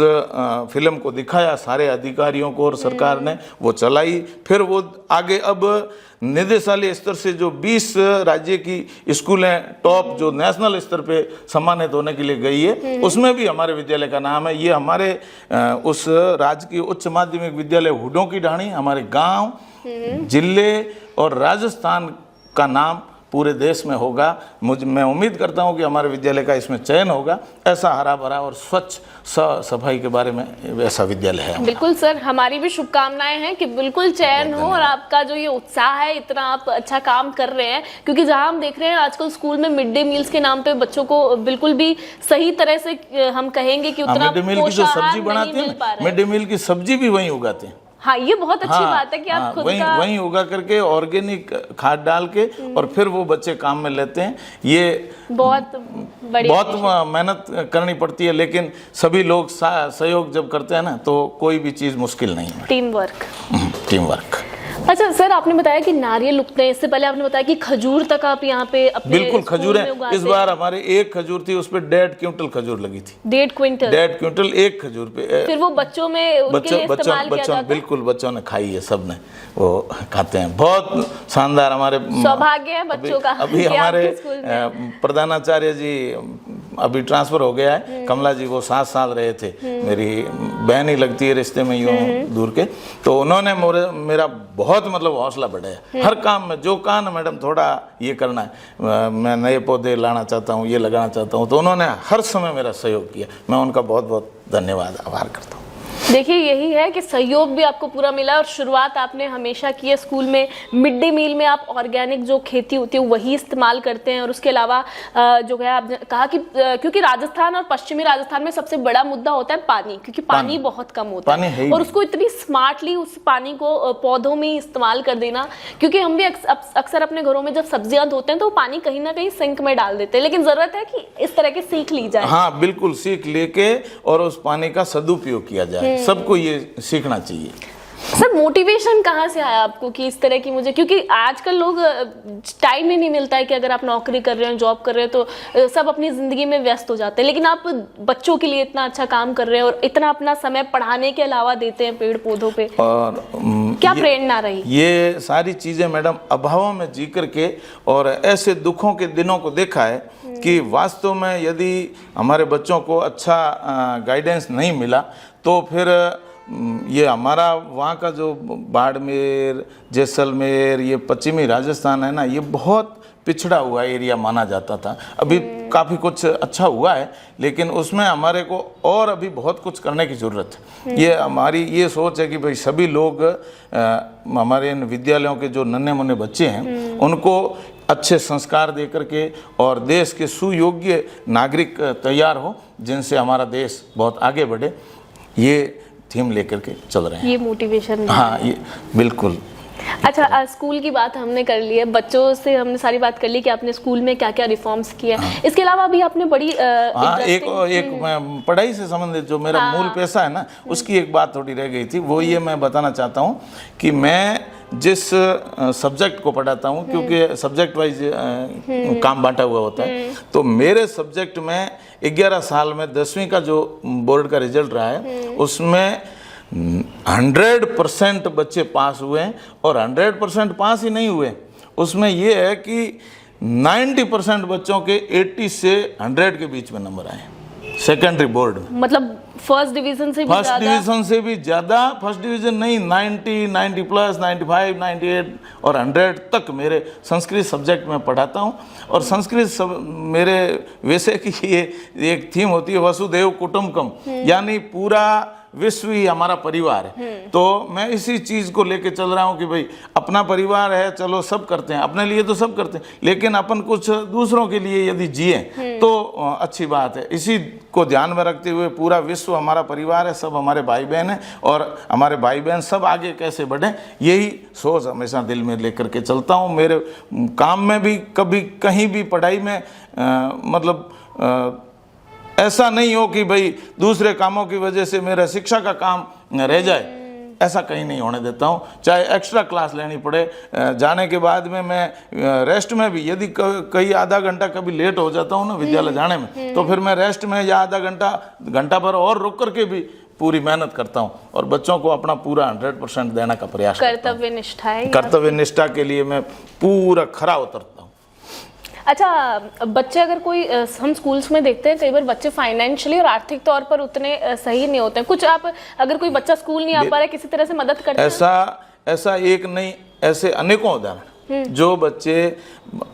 [SPEAKER 2] फिल्म को दिखाया सारे अधिकारियों को, और सरकार ने वो चलाई। फिर वो आगे अब निदेशालय स्तर से जो 20 राज्य की स्कूलें टॉप जो नेशनल स्तर पे सम्मानित होने के लिए गई है, उसमें भी हमारे विद्यालय का नाम है। ये हमारे उस राजकीय उच्च माध्यमिक विद्यालय हुडों की ढाणी, हमारे गांव, जिले और राजस्थान का नाम पूरे देश में होगा। मैं उम्मीद करता हूं कि हमारे विद्यालय का इसमें चयन होगा। ऐसा हरा भरा और स्वच्छ सफाई के बारे में ऐसा विद्यालय है।
[SPEAKER 1] बिल्कुल सर, हमारी भी शुभकामनाएं हैं कि बिल्कुल चयन हो, और आपका जो ये उत्साह है, इतना आप अच्छा काम कर रहे हैं, क्योंकि जहां हम देख रहे हैं आजकल स्कूल में मिड डे मील्स के नाम पे बच्चों को बिल्कुल भी सही तरह से हम कहेंगे कि उतना
[SPEAKER 2] मिड डे मील की जो सब्जी बनाते हैं, मिड डे मील की सब्जी भी वहीं उगाते हैं।
[SPEAKER 1] हाँ, ये बहुत अच्छी बात है कि आप खुद
[SPEAKER 2] वहीं उगा करके ऑर्गेनिक खाद डाल के, और फिर वो बच्चे काम में लेते हैं। ये
[SPEAKER 1] बहुत
[SPEAKER 2] मेहनत करनी पड़ती है, लेकिन सभी लोग सहयोग जब करते हैं ना, तो कोई भी चीज मुश्किल नहीं है।
[SPEAKER 1] Team work.
[SPEAKER 3] अच्छा सर, आपने बताया कि नारियल उगते हैं, इससे पहले आपने बताया कि खजूर तक आप यहाँ पे अपने
[SPEAKER 2] बिल्कुल खजूर है। इस बार हमारे 1 खजूर थी, उस पे 1.5 क्विंटल खजूर लगी थी।
[SPEAKER 3] 1.5 क्विंटल?
[SPEAKER 2] 1.5 क्विंटल 1 खजूर पे।
[SPEAKER 3] फिर वो बच्चों में उनके लिए इस्तेमाल किया जाता है?
[SPEAKER 2] बिल्कुल, बच्चों ने खाई है, सब ने वो खाते हैं। बहुत शानदार, हमारे
[SPEAKER 3] सौभाग्य है बच्चों का।
[SPEAKER 2] अभी हमारे प्रधानाचार्य जी अभी ट्रांसफ़र हो गया है। कमला जी वो 7 साल रहे थे, मेरी बहन ही लगती है रिश्ते में, यूँ दूर के। तो उन्होंने मेरा बहुत मतलब हौसला बढ़ाया हर काम में। जो कहा ना मैडम थोड़ा ये करना है, मैं नए पौधे लाना चाहता हूँ, ये लगाना चाहता हूँ, तो उन्होंने हर समय मेरा सहयोग किया। मैं उनका बहुत बहुत धन्यवाद, आभार करता हूँ।
[SPEAKER 3] देखिए यही है कि सहयोग भी आपको पूरा मिला और शुरुआत आपने हमेशा की है स्कूल में। मिड डे मील में आप ऑर्गेनिक जो खेती होती है वही इस्तेमाल करते हैं, और उसके अलावा जो है आपने कहा कि क्योंकि राजस्थान और पश्चिमी राजस्थान में सबसे बड़ा मुद्दा होता है पानी, क्योंकि पानी बहुत कम होता है, और उसको इतनी स्मार्टली उस पानी को पौधों में इस्तेमाल कर देना। क्योंकि हम भी अक्सर अपने घरों में जब सब्जियां धोते हैं तो पानी कहीं ना कहीं सिंक में डाल देते हैं, लेकिन जरूरत है कि इस तरह की सीख ली जाए।
[SPEAKER 2] हाँ बिल्कुल, सीख लेके और उस पानी का सदुपयोग किया जाए, सबको ये सीखना चाहिए।
[SPEAKER 3] सर मोटिवेशन कहाँ से आया आपको कि इस तरह की मुझे, क्योंकि आजकल लोग टाइम ही नहीं मिलता है कि अगर आप नौकरी कर रहे हो, जॉब कर रहे हो, तो सब अपनी जिंदगी में व्यस्त हो जाते हैं, लेकिन आप बच्चों के लिए इतना अच्छा काम कर रहे हैं और इतना अपना समय पढ़ाने के अलावा देते हैं पेड़ पौधों पे,
[SPEAKER 2] और
[SPEAKER 3] क्या प्रेरणा रही?
[SPEAKER 2] ये सारी चीजें मैडम अभावों में जी करके और ऐसे दुखों के दिनों को देखा है कि वास्तव में यदि हमारे बच्चों को अच्छा गाइडेंस नहीं मिला तो फिर ये हमारा वहाँ का जो बाड़मेर, जैसलमेर, ये पश्चिमी राजस्थान है ना, ये बहुत पिछड़ा हुआ एरिया माना जाता था। अभी काफ़ी कुछ अच्छा हुआ है, लेकिन उसमें हमारे को और अभी बहुत कुछ करने की ज़रूरत है। ये हमारी ये सोच है कि भाई सभी लोग हमारे इन विद्यालयों के जो नन्हे मुन्ने बच्चे हैं उनको अच्छे संस्कार दे करके और देश के सुयोग्य नागरिक तैयार हो, जिनसे हमारा देश बहुत आगे बढ़े। ये थीम लेकर के चल रहे हैं,
[SPEAKER 3] ये मोटिवेशन।
[SPEAKER 2] हाँ ये बिल्कुल।
[SPEAKER 3] अच्छा स्कूल की बात हमने कर ली है, बच्चों से हमने सारी बात कर ली कि आपने स्कूल में क्या क्या रिफॉर्म्स किए हैं। इसके अलावा भी आपने बड़ी
[SPEAKER 2] हाँ एक पढ़ाई से संबंधित जो मेरा मूल पेशा है ना, उसकी एक बात थोड़ी रह गई थी। वो ये मैं बताना चाहता हूँ कि मैं जिस सब्जेक्ट को पढ़ाता हूँ, क्योंकि सब्जेक्ट वाइज काम बांटा हुआ होता है, तो मेरे सब्जेक्ट में 11 साल में 10वीं का जो बोर्ड का रिजल्ट रहा है उसमें 100% बच्चे पास हुए हैं। और 100% पास ही नहीं हुए, उसमें ये है कि 90% बच्चों के 80 से 100 के बीच में नंबर आए सेकेंडरी बोर्ड में।
[SPEAKER 3] मतलब फर्स्ट डिवीजन से भी ज्यादा?
[SPEAKER 2] फर्स्ट डिवीजन नहीं, 90, 90 प्लस, 95, 98 और 100 तक मेरे संस्कृत सब्जेक्ट में पढ़ाता हूँ। और संस्कृत मेरे वैसे की ये एक थीम होती है वसुधैव कुटुंबकम, यानी पूरा विश्व ही हमारा परिवार है। तो मैं इसी चीज़ को लेके चल रहा हूँ कि भाई अपना परिवार है, चलो सब करते हैं, अपने लिए तो सब करते हैं, लेकिन अपन कुछ दूसरों के लिए यदि जिए तो अच्छी बात है। इसी को ध्यान में रखते हुए पूरा विश्व हमारा परिवार है, सब हमारे भाई बहन हैं, और हमारे भाई बहन सब आगे कैसे बढ़ें, यही सोच हमेशा दिल में लेकर के चलता हूँ। मेरे काम में भी कभी कहीं भी पढ़ाई में मतलब ऐसा नहीं हो कि भाई दूसरे कामों की वजह से मेरा शिक्षा का काम रह जाए, ऐसा कहीं नहीं होने देता हूँ। चाहे एक्स्ट्रा क्लास लेनी पड़े, जाने के बाद में मैं रेस्ट में भी यदि कहीं आधा घंटा कभी लेट हो जाता हूँ ना विद्यालय जाने में, तो फिर मैं रेस्ट में या आधा घंटा भर और रुक करके भी पूरी मेहनत करता हूँ और बच्चों को अपना पूरा 100% देने का प्रयास करता हूँ।
[SPEAKER 3] कर्तव्य निष्ठा है,
[SPEAKER 2] कर्तव्य निष्ठा के लिए मैं पूरा खरा उतरता हूँ।
[SPEAKER 3] अच्छा बच्चे अगर कोई हम स्कूल्स में देखते हैं कई बार बच्चे फाइनेंशियली और आर्थिक तौर पर उतने सही नहीं होते हैं। कुछ आप अगर कोई बच्चा स्कूल नहीं आ पा रहा है, किसी तरह से मदद करते हैं?
[SPEAKER 2] ऐसा एक नहीं, ऐसे अनेकों उदाहरण जो बच्चे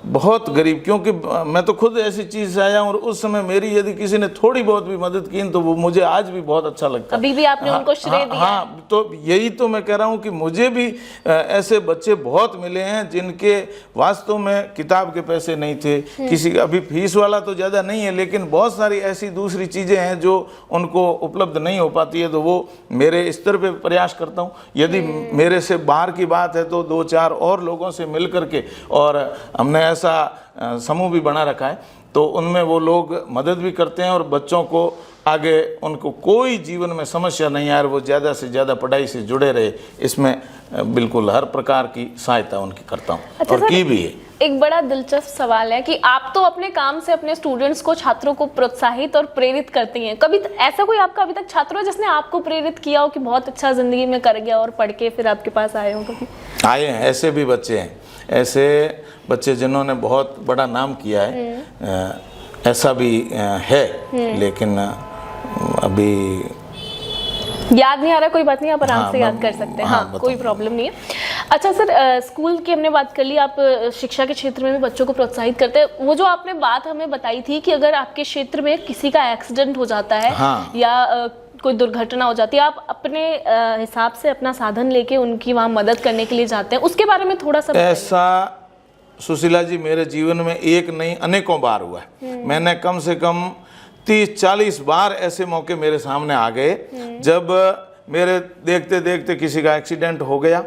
[SPEAKER 2] बहुत गरीब, क्योंकि मैं तो खुद ऐसी चीज से आया हूँ और उस समय मेरी यदि किसी ने थोड़ी बहुत भी मदद की तो वो मुझे आज भी बहुत अच्छा लगता है।
[SPEAKER 3] अभी भी आपने उनको श्रेय दिया।
[SPEAKER 2] हाँ, तो यही तो मैं कह रहा हूँ कि मुझे भी ऐसे बच्चे बहुत मिले हैं जिनके वास्तव में किताब के पैसे नहीं थे, किसी अभी फीस वाला तो ज़्यादा नहीं है, लेकिन बहुत सारी ऐसी दूसरी चीज़ें हैं जो उनको उपलब्ध नहीं हो पाती है, तो वो मेरे स्तर पे प्रयास करता हूँ। यदि मेरे से बाहर की बात है तो 2-4 और लोगों से मिल करके, और हमने ऐसा समूह भी बना रखा है, तो उनमें वो लोग मदद भी करते हैं और बच्चों को आगे उनको कोई जीवन में समस्या नहीं आए, वो ज़्यादा से ज़्यादा पढ़ाई से जुड़े रहे, इसमें बिल्कुल हर प्रकार की सहायता उनकी करता हूँ। अच्छा, और की भी है।
[SPEAKER 3] एक बड़ा दिलचस्प सवाल है कि आप तो अपने काम से अपने स्टूडेंट्स को, छात्रों को प्रोत्साहित और प्रेरित करती हैं। कभी ऐसा कोई आपका अभी तक छात्र हो जिसने आपको प्रेरित किया हो कि बहुत अच्छा जिंदगी में कर गया और पढ़ के फिर आपके पास आए हो? कभी
[SPEAKER 2] आए हैं, ऐसे भी बच्चे हैं, ऐसे बच्चे जिन्होंने बहुत बड़ा नाम किया है। ऐसा भी है, लेकिन अभी
[SPEAKER 3] याद नहीं आ रहा, कोई बात नहीं, आप आराम
[SPEAKER 2] हाँ,
[SPEAKER 3] से याद कर सकते हैं। हाँ, कोई प्रॉब्लम नहीं है। अच्छा सर, स्कूल की हमने बात कर ली, आप शिक्षा के क्षेत्र में भी बच्चों को प्रोत्साहित करते हैं। वो जो आपने बात हमें बताई थी कि अगर आपके क्षेत्र में किसी का एक्सीडेंट हो जाता है,
[SPEAKER 2] हाँ,
[SPEAKER 3] या कोई दुर्घटना हो जाती है, आप अपने हिसाब से अपना साधन लेके उनकी वहाँ मदद करने के लिए जाते हैं, उसके बारे में थोड़ा सा बताइए।
[SPEAKER 2] ऐसा सुशीला जी मेरे जीवन में एक नहीं अनेकों बार हुआ है। मैंने कम से कम 30-40 बार ऐसे मौके मेरे सामने आ गए जब मेरे देखते देखते किसी का एक्सीडेंट हो गया,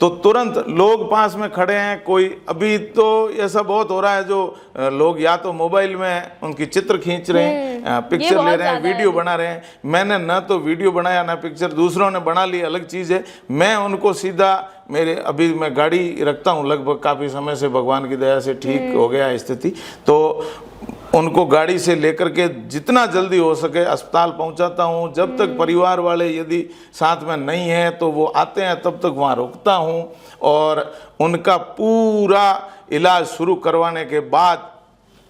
[SPEAKER 2] तो तुरंत लोग पास में खड़े हैं। कोई अभी तो ऐसा बहुत हो रहा है, जो लोग या तो मोबाइल में उनकी चित्र खींच रहे हैं, पिक्चर ले रहे हैं, वीडियो बना रहे हैं। मैंने न तो वीडियो बनाया ना पिक्चर, दूसरों ने बना ली अलग चीज़ है। मैं उनको सीधा अभी मैं गाड़ी रखता हूँ लगभग काफ़ी समय से, भगवान की दया से ठीक हो गया स्थिति, तो उनको गाड़ी से लेकर के जितना जल्दी हो सके अस्पताल पहुंचाता हूं। जब तक परिवार वाले यदि साथ में नहीं है तो वो आते हैं, तब तक वहां रुकता हूं और उनका पूरा इलाज शुरू करवाने के बाद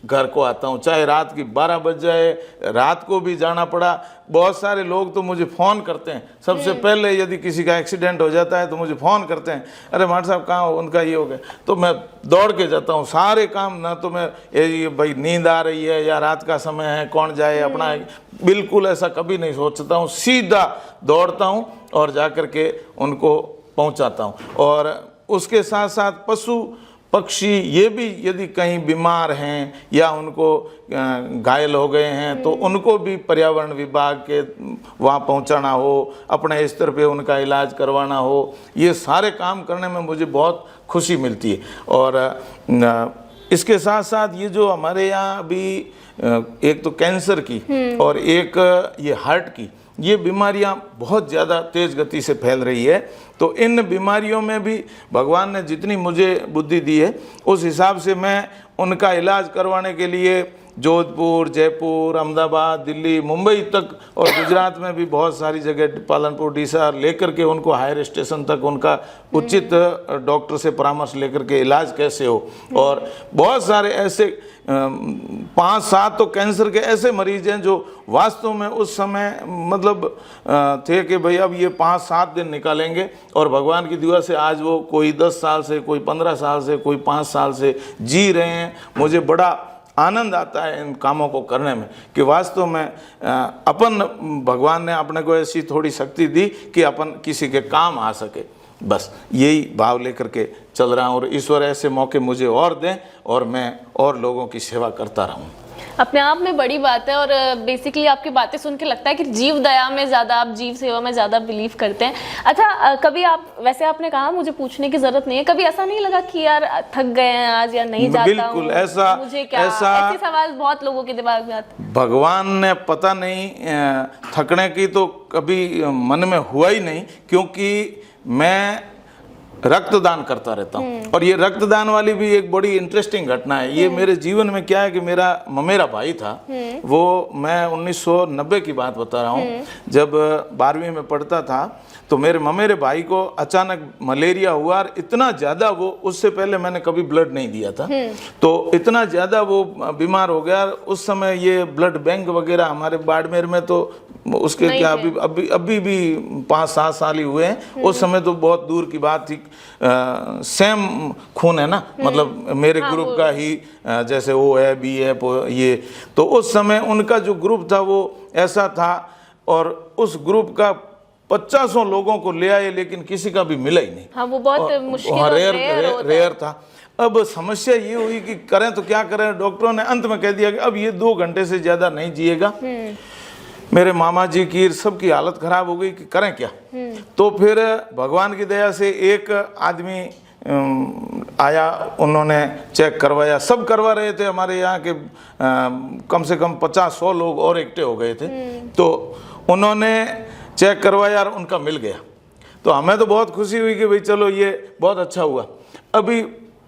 [SPEAKER 2] घर को आता हूं। चाहे रात की 12 बज जाए, रात को भी जाना पड़ा। बहुत सारे लोग तो मुझे फ़ोन करते हैं, सबसे पहले यदि किसी का एक्सीडेंट हो जाता है तो मुझे फ़ोन करते हैं, अरे मार साहब कहाँ हो, उनका ये हो गया। तो मैं दौड़ के जाता हूँ सारे काम। ना तो मैं ये भाई नींद आ रही है या रात का समय है, कौन जाए अपना, बिल्कुल ऐसा कभी नहीं सोचता हूँ। सीधा दौड़ता हूँ और जा कर के उनको पहुँचाता हूँ। और उसके साथ साथ पशु पक्षी ये भी यदि कहीं बीमार हैं या उनको घायल हो गए हैं तो उनको भी पर्यावरण विभाग के वहाँ पहुँचाना हो, अपने स्तर पे उनका इलाज करवाना हो, ये सारे काम करने में मुझे बहुत खुशी मिलती है। और इसके साथ साथ ये जो हमारे यहाँ अभी एक तो कैंसर की और एक ये हार्ट की, ये बीमारियां बहुत ज़्यादा तेज़ गति से फैल रही है। तो इन बीमारियों में भी भगवान ने जितनी मुझे बुद्धि दी है उस हिसाब से मैं उनका इलाज करवाने के लिए जोधपुर, जयपुर, अहमदाबाद, दिल्ली, मुंबई तक और गुजरात में भी बहुत सारी जगह, पालनपुर, डीसा लेकर के उनको हायर स्टेशन तक उनका उचित डॉक्टर से परामर्श लेकर के इलाज कैसे हो। और बहुत सारे ऐसे 5-7 तो कैंसर के ऐसे मरीज हैं जो वास्तव में उस समय मतलब थे कि भाई अब ये 5-7 दिन निकालेंगे, और भगवान की दुआ से आज वो कोई 10 साल से, कोई 15 साल से, कोई 5 साल से जी रहे हैं। मुझे बड़ा आनंद आता है इन कामों को करने में कि वास्तव में अपन भगवान ने अपने को ऐसी थोड़ी शक्ति दी कि अपन किसी के काम आ सके। बस यही भाव लेकर के चल रहा हूँ और ईश्वर ऐसे मौके मुझे और दें और मैं और लोगों की सेवा करता रहूँ।
[SPEAKER 3] अपने आप में बड़ी बात है। और बेसिकली आपकी बातें सुन के लगता है कि जीव दया में ज़्यादा, आप जीव सेवा में ज़्यादा बिलीव करते हैं। अच्छा, कभी आप, वैसे आपने कहा मुझे पूछने की ज़रूरत नहीं है, कभी ऐसा नहीं लगा कि यार थक गए हैं आज या नहीं जाता
[SPEAKER 2] बिल्कुल
[SPEAKER 3] हूं,
[SPEAKER 2] ऐसा,
[SPEAKER 3] मुझे क्या, ऐसे सवाल बहुत लोगों के दिमाग में आते हैं।
[SPEAKER 2] भगवान ने पता नहीं थकने की तो कभी मन में हुआ ही नहीं, क्योंकि मैं रक्तदान करता रहता हूँ। और ये रक्तदान वाली भी एक बड़ी इंटरेस्टिंग घटना है। ये मेरे जीवन में क्या है कि मेरा भाई था, वो मैं 1990 की बात बता रहा हूँ, जब 12वीं में पढ़ता था तो मेरे भाई को अचानक मलेरिया हुआ और इतना ज़्यादा वो, उससे पहले मैंने कभी ब्लड नहीं दिया था, तो इतना ज़्यादा वो बीमार हो गया। उस समय ये ब्लड बैंक वगैरह हमारे बाड़मेर में तो उसके क्या अभी भी 5-7 साल ही हुए हैं। उस समय तो बहुत दूर की बात थी। सेम खून है ना, मतलब मेरे ग्रुप का ही, जैसे ओ है, बी है, ये, तो उस समय उनका जो ग्रुप था वो ऐसा था और उस ग्रुप का 50 लोगों को ले आए लेकिन किसी का भी मिला ही नहीं।
[SPEAKER 3] हाँ, वो बहुत मुश्किल,
[SPEAKER 2] रेयर था। अब समस्या ये हुई कि करें तो क्या करें। डॉक्टरों ने अंत में कह दिया कि अब ये 2 घंटे से ज्यादा नहीं जिएगा। मेरे मामा जी की सबकी हालत खराब हो गई कि करें क्या। तो फिर भगवान की दया से एक आदमी आया, उन्होंने चेक करवाया, सब करवा रहे थे हमारे यहाँ के कम से कम 50-100 लोग और इकट्ठे हो गए थे। तो उन्होंने चेक करवाया और उनका मिल गया। तो हमें तो बहुत खुशी हुई कि भाई चलो ये बहुत अच्छा हुआ। अभी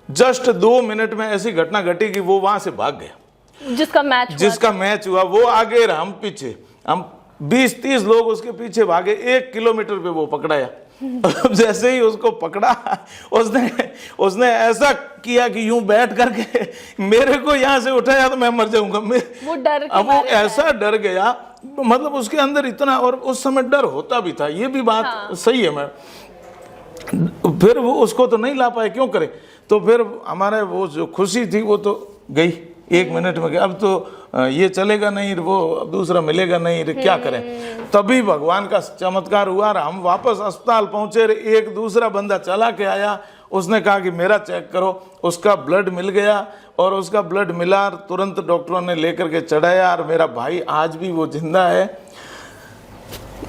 [SPEAKER 2] जस्ट 2 मिनट में ऐसी घटना घटी कि वो वहां से भाग गया। जिसका मैच हुआ वो आगे और हम पीछे, हम 20-30 लोग उसके पीछे भागे। 1 किलोमीटर पे वो पकड़ाया अब जैसे ही उसको पकड़ा, उसने ऐसा किया कि यूं बैठ करके मेरे को यहाँ से उठाया तो मैं मर जाऊंगा।
[SPEAKER 3] वो डर के
[SPEAKER 2] अब वो
[SPEAKER 3] मारे
[SPEAKER 2] ऐसा डर गया, मतलब उसके अंदर इतना, और उस समय डर होता भी था, ये भी बात सही है। मैं फिर वो उसको तो नहीं ला पाए, क्यों करे, तो फिर हमारे वो जो खुशी थी वो तो गई 1 मिनट में। अब तो ये चलेगा नहीं, वो दूसरा मिलेगा नहीं, क्या करें। तभी भगवान का चमत्कार हुआ, हम वापस अस्पताल पहुंचे, एक दूसरा बंदा चला के आया, उसने कहा कि मेरा चेक करो, उसका ब्लड मिल गया, और उसका ब्लड मिला, तुरंत डॉक्टरों ने लेकर के चढ़ाया, और मेरा भाई आज भी वो जिंदा है।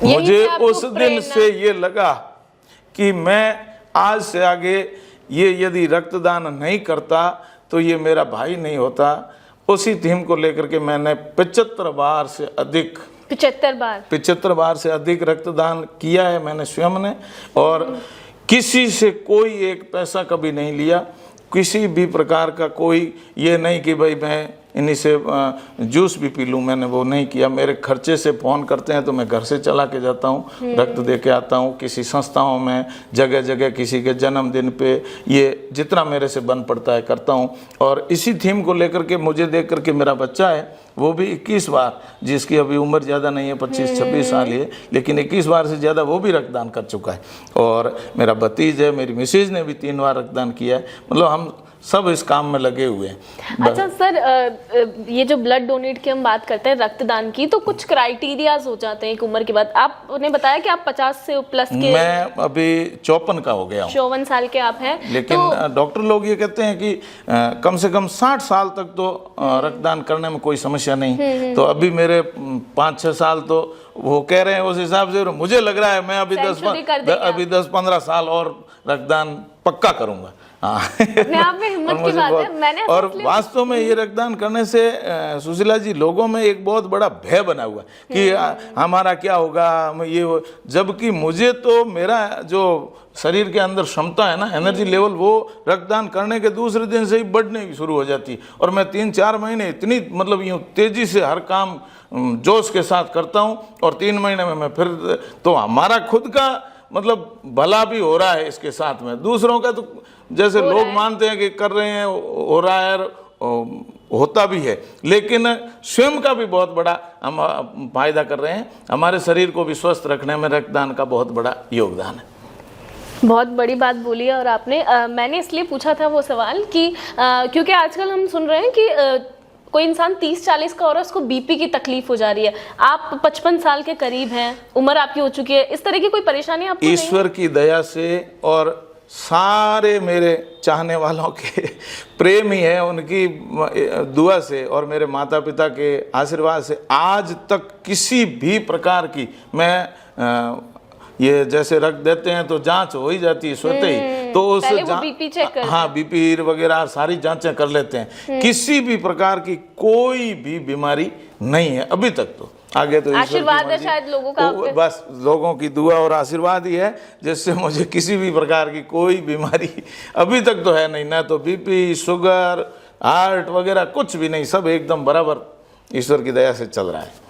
[SPEAKER 2] मुझे उस दिन से ये लगा कि मैं आज से आगे ये यदि रक्तदान नहीं करता तो ये मेरा भाई नहीं होता। उसी थीम को लेकर के मैंने 75 बार से अधिक 75 बार से अधिक रक्तदान किया है मैंने स्वयं ने, और किसी से कोई एक पैसा कभी नहीं लिया, किसी भी प्रकार का कोई ये नहीं कि भाई मैं इन्हीं से जूस भी पी लूँ, मैंने वो नहीं किया। मेरे खर्चे से फ़ोन करते हैं तो मैं घर से चला के जाता हूँ, रक्त दे के आता हूँ। किसी संस्थाओं में जगह जगह किसी के जन्मदिन पे ये जितना मेरे से बन पड़ता है करता हूँ। और इसी थीम को लेकर के मुझे देख करके मेरा बच्चा है, वो भी 21 बार, जिसकी अभी उम्र ज़्यादा नहीं है, 25-26 साल है, लेकिन 21 बार से ज़्यादा वो भी रक्तदान कर चुका है। और मेरा भतीज है, मेरी मिसेज ने भी 3 बार रक्तदान किया है। मतलब हम सब इस काम में लगे हुए हैं।
[SPEAKER 3] अच्छा सर, ये जो ब्लड डोनेट की हम बात करते हैं रक्तदान की, तो कुछ क्राइटेरियाज हो जाते हैं एक उम्र के बाद। आपने बताया कि आप 50 से प्लस के,
[SPEAKER 2] मैं अभी 54 का हो गया हूँ,
[SPEAKER 3] 54 साल के आप हैं,
[SPEAKER 2] लेकिन डॉक्टर लोग ये कहते हैं कि कम से कम 60 साल तक तो रक्तदान करने में कोई समस्या नहीं। तो अभी मेरे 5-6 साल तो वो कह रहे हैं, उस हिसाब से मुझे लग रहा है मैं अभी 10-15 साल और रक्तदान पक्का करूंगा।
[SPEAKER 3] अपने आप में हिम्मत की बात है। मैंने
[SPEAKER 2] और वास्तव में ये रक्तदान करने से सुशीला जी, लोगों में एक बहुत बड़ा भय बना हुआ है कि हमारा क्या होगा, ये हो, जबकि मुझे तो मेरा जो शरीर के अंदर क्षमता है ना, एनर्जी लेवल, वो रक्तदान करने के दूसरे दिन से ही बढ़ने शुरू हो जाती है। और मैं 3-4 महीने इतनी मतलब यूँ तेजी से हर काम जोश के साथ करता हूँ, और 3 महीने में मैं फिर, तो हमारा खुद का मतलब भला भी हो रहा है इसके साथ में, दूसरों का तो जैसे लोग मानते हैं कि कर रहे हैं, हो रहा है, होता भी है, लेकिन स्वयं का भी बहुत बड़ा हम फायदा कर रहे हैं। हमारे शरीर को भी स्वस्थ रखने में रक्तदान का बहुत बड़ा योगदान है।
[SPEAKER 3] बहुत बड़ी बात बोली है। और आपने मैंने इसलिए पूछा था वो सवाल कि क्योंकि आजकल हम सुन रहे हैं कि कोई इंसान 30-40 का हो रहा है, उसको बीपी की तकलीफ हो जा रही है। आप 55 साल के करीब हैं, उम्र आपकी हो चुकी है, इस तरह की कोई परेशानी आपको नहीं?
[SPEAKER 2] ईश्वर की दया से और सारे मेरे चाहने वालों के प्रेम ही है, उनकी दुआ से और मेरे माता पिता के आशीर्वाद से आज तक किसी भी प्रकार की, मैं ये जैसे रख देते हैं तो जांच हो ही जाती है स्वतः ही, तो उस
[SPEAKER 3] बीपी चेक करते हैं।
[SPEAKER 2] हाँ, बीपी वगैरह सारी जांचें कर लेते हैं। किसी भी प्रकार की कोई भी बीमारी नहीं है अभी तक। तो आगे तो
[SPEAKER 3] आशीर्वाद है शायद लोगों का,
[SPEAKER 2] बस लोगों की दुआ और आशीर्वाद ही है जिससे मुझे किसी भी प्रकार की कोई बीमारी अभी तक तो है नहीं, ना तो बीपी, शुगर, हार्ट वगैरह कुछ भी नहीं, सब एकदम बराबर ईश्वर की दया से चल रहा है।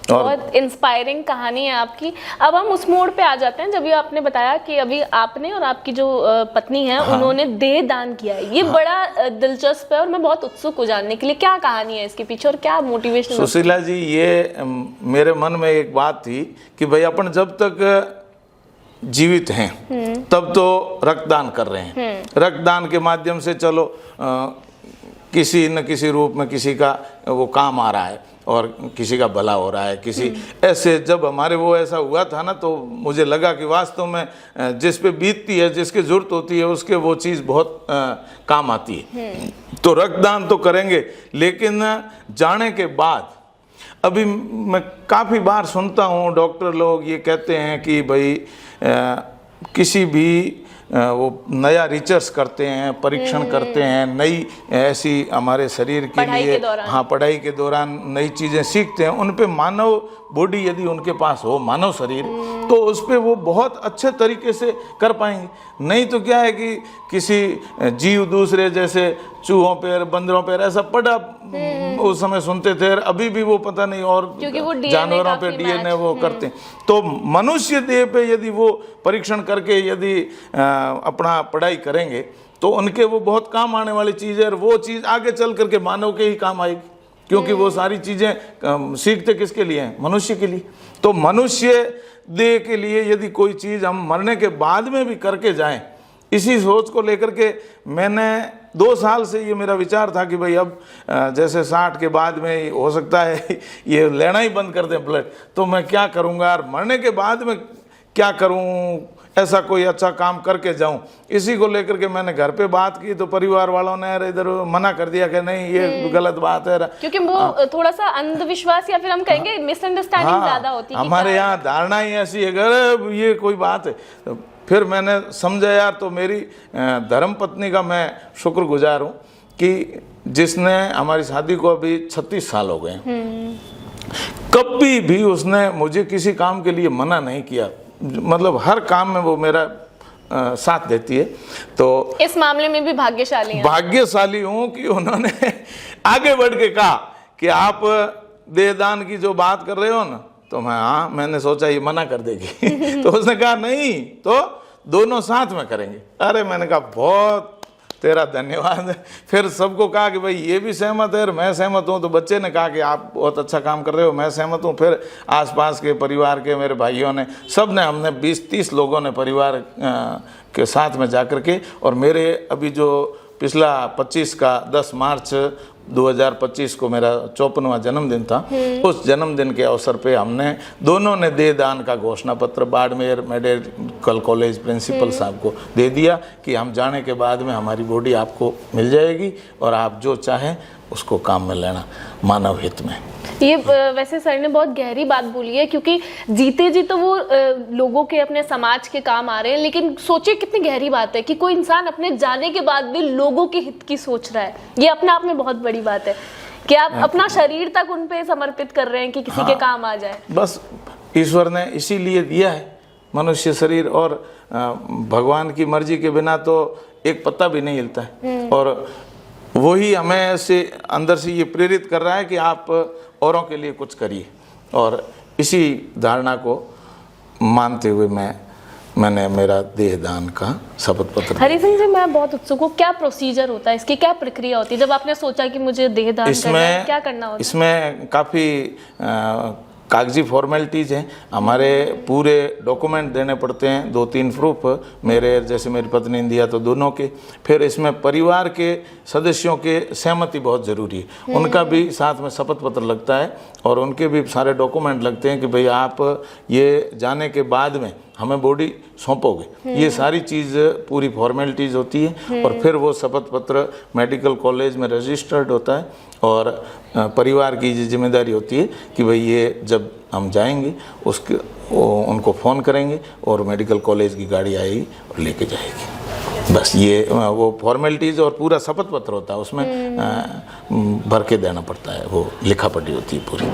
[SPEAKER 3] बहुत इंस्पायरिंग कहानी है आपकी। अब हम उस मोड़ पे आ जाते हैं जब ये आपने बताया कि अभी आपने और आपकी जो पत्नी है, हाँ, उन्होंने देह दान किया है। ये बड़ा दिलचस्प है और मैं बहुत उत्सुक हूँ जानने के लिए क्या कहानी है इसके पीछे और क्या मोटिवेशन।
[SPEAKER 2] सुशीला जी, ये मेरे मन में एक बात थी कि भाई अपन जब तक जीवित हैं तब तो रक्तदान कर रहे हैं, रक्तदान के माध्यम से चलो किसी न किसी रूप में किसी का वो काम आ रहा है और किसी का भला हो रहा है। किसी ऐसे जब हमारे वो ऐसा हुआ था ना, तो मुझे लगा कि वास्तव में जिस पे बीतती है, जिसकी जरूरत होती है, उसके वो चीज़ बहुत काम आती है। तो रक्तदान तो करेंगे, लेकिन जाने के बाद अभी मैं काफ़ी बार सुनता हूँ डॉक्टर लोग ये कहते हैं कि भाई किसी भी वो नया रिसर्च करते हैं, परीक्षण करते हैं, नई ऐसी हमारे शरीर के लिए, हाँ पढ़ाई के दौरान नई चीज़ें सीखते हैं, उन पे मानव बॉडी यदि उनके पास हो, मानव शरीर, तो उस पे वो बहुत अच्छे तरीके से कर पाएंगे। नहीं तो क्या है कि किसी जीव दूसरे जैसे चूहों पे, बंदरों पे ऐसा पड़ा उस समय सुनते थे, अभी भी वो पता नहीं, और जानवरों पे डीएनए वो करते हैं। तो मनुष्य देह पे यदि वो परीक्षण करके यदि अपना पढ़ाई करेंगे तो उनके वो बहुत काम आने वाली चीज़ है, और वो चीज़ आगे चल करके मानव के ही काम आएगी, क्योंकि वो सारी चीज़ें सीखते किसके लिए हैं? मनुष्य के लिए। तो मनुष्य देह के लिए यदि कोई चीज़ हम मरने के बाद में भी करके जाएं, इसी सोच को लेकर के मैंने 2 साल से ये मेरा विचार था कि भाई अब जैसे 60 के बाद में हो सकता है ये लेना ही बंद कर दें ब्लड, तो मैं क्या करूँगा और मरने के बाद में क्या करूँ, ऐसा कोई अच्छा काम करके जाऊं। इसी को लेकर के मैंने घर पे बात की तो परिवार वालों ने इधर मना कर दिया कि नहीं ये गलत बात है,
[SPEAKER 3] क्योंकि वो थोड़ा सा अंधविश्वास या फिर हम कहेंगे मिसअंडरस्टैंडिंग ज्यादा होती है।
[SPEAKER 2] हमारे यहाँ धारणा ही ऐसी है, अगर ये कोई बात है। तो फिर मैंने समझा यार, तो मेरी धर्म पत्नी का मैं शुक्रगुजार हूँ कि जिसने हमारी शादी को अभी 36 साल हो गए, कभी भी उसने मुझे किसी काम के लिए मना नहीं किया, मतलब हर काम में वो मेरा साथ देती है। तो
[SPEAKER 3] इस मामले में भी
[SPEAKER 2] भाग्यशाली हूँ कि उन्होंने आगे बढ़ के कहा कि आप देहदान की जो बात कर रहे हो ना, तो मैंने सोचा ये मना कर देगी तो उसने कहा नहीं, तो दोनों साथ में करेंगे। अरे मैंने कहा बहुत तेरा धन्यवाद। फिर सबको कहा कि भाई ये भी सहमत है और मैं सहमत हूँ, तो बच्चे ने कहा कि आप बहुत अच्छा काम कर रहे हो, मैं सहमत हूँ। फिर आसपास के परिवार के मेरे भाइयों ने, सब ने, हमने 20-30 लोगों ने परिवार के साथ में जाकर के, और मेरे अभी जो पिछला 25 का 10 मार्च 2025 को मेरा 54वां जन्मदिन था, उस जन्मदिन के अवसर पे हमने दोनों ने देहदान का घोषणा पत्र बाड़मेर मेडिकल कॉलेज प्रिंसिपल साहब को दे दिया कि हम जाने के बाद में हमारी बॉडी आपको मिल जाएगी और आप जो चाहें उसको काम में लेना, मानव हित में।
[SPEAKER 3] ये वैसे सर ने बहुत गहरी बात बोली है, क्योंकि जीते जी तो वो लोगों के, अपने समाज के काम आ रहे हैं, लेकिन सोचिए कितनी गहरी बात है कि कोई इंसान अपने जाने के बाद भी लोगों के हित की सोच रहा है। ये अपने आप में बहुत बड़ी बात है कि आप अपना शरीर तक उन पे समर्पित कर रहे हैं कि किसी के काम आ जाए।
[SPEAKER 2] बस ईश्वर ने इसीलिए दिया है मनुष्य शरीर, और भगवान की मर्जी के बिना तो एक पत्ता भी नहीं हिलता है। और वही हमें ऐसे अंदर से ये प्रेरित कर रहा है कि आप औरों के लिए कुछ करिए, और इसी धारणा को मानते हुए मैंने मेरा देहदान का शपथ पत्र।
[SPEAKER 3] हरि सिंह जी, मैं बहुत उत्सुक हूँ, क्या प्रोसीजर होता है इसकी, क्या प्रक्रिया होती है जब आपने सोचा कि मुझे देहदान करना है, क्या करना होता है?
[SPEAKER 2] इसमें काफ़ी कागजी फॉर्मेलिटीज़ हैं, हमारे पूरे डॉक्यूमेंट देने पड़ते हैं, 2-3 प्रूफ, मेरे जैसे मेरी पत्नी ने दिया तो दोनों के। फिर इसमें परिवार के सदस्यों के सहमति बहुत ज़रूरी है, उनका भी साथ में शपथ पत्र लगता है, और उनके भी सारे डॉक्यूमेंट लगते हैं कि भाई आप ये जाने के बाद में हमें बॉडी सौंपोगे। ये सारी चीज़ पूरी फॉर्मेलिटीज़ होती है, और फिर वो शपथ पत्र मेडिकल कॉलेज में रजिस्टर्ड होता है, और परिवार की जिम्मेदारी होती है कि भाई ये जब हम जाएंगे उनको फ़ोन करेंगे और मेडिकल कॉलेज की गाड़ी आएगी और लेके जाएगी। बस ये वो फॉर्मेलिटीज़ और पूरा शपथ पत्र होता है, उसमें भर के देना पड़ता है, वो लिखा पढ़ी होती है पूरी।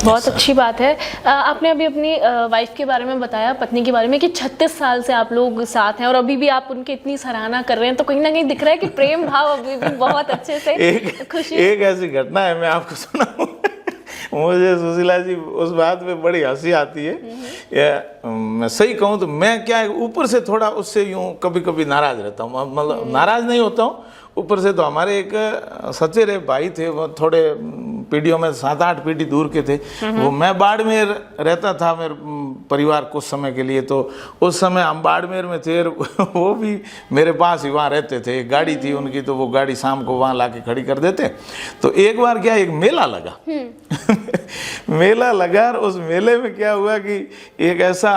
[SPEAKER 3] बहुत अच्छी बात है। आपने अभी अपनी वाइफ के बारे में बताया, पत्नी के बारे में, कि 36 साल से आप लोग साथ हैं और अभी भी आप उनकी इतनी सराहना कर रहे हैं, तो कहीं ना कहीं दिख रहा है कि प्रेम भाव अभी भी बहुत अच्छे से खुशी।
[SPEAKER 2] एक ऐसी घटना है, मैं आपको सुनाऊं। मुझे सुशीला जी उस बात पे बड़ी हंसी आती है, या मैं सही कहूँ तो मैं क्या ऊपर से थोड़ा उससे यूँ कभी कभी नाराज़ रहता हूँ, मतलब नाराज़ नहीं होता हूँ, ऊपर से तो हमारे एक सचेरे भाई थे, वो थोड़े पीढ़ियों में 7-8 पीढ़ी दूर के थे, वो मैं बाड़मेर रहता था मेरे परिवार कुछ समय के लिए, तो उस समय हम बाड़मेर में थे, वो भी मेरे पास ही वहाँ रहते थे, एक गाड़ी थी उनकी, तो वो गाड़ी शाम को वहाँ लाके खड़ी कर देते। तो एक बार क्या, एक मेला लगा मेला लगा, और उस मेले में क्या हुआ कि एक ऐसा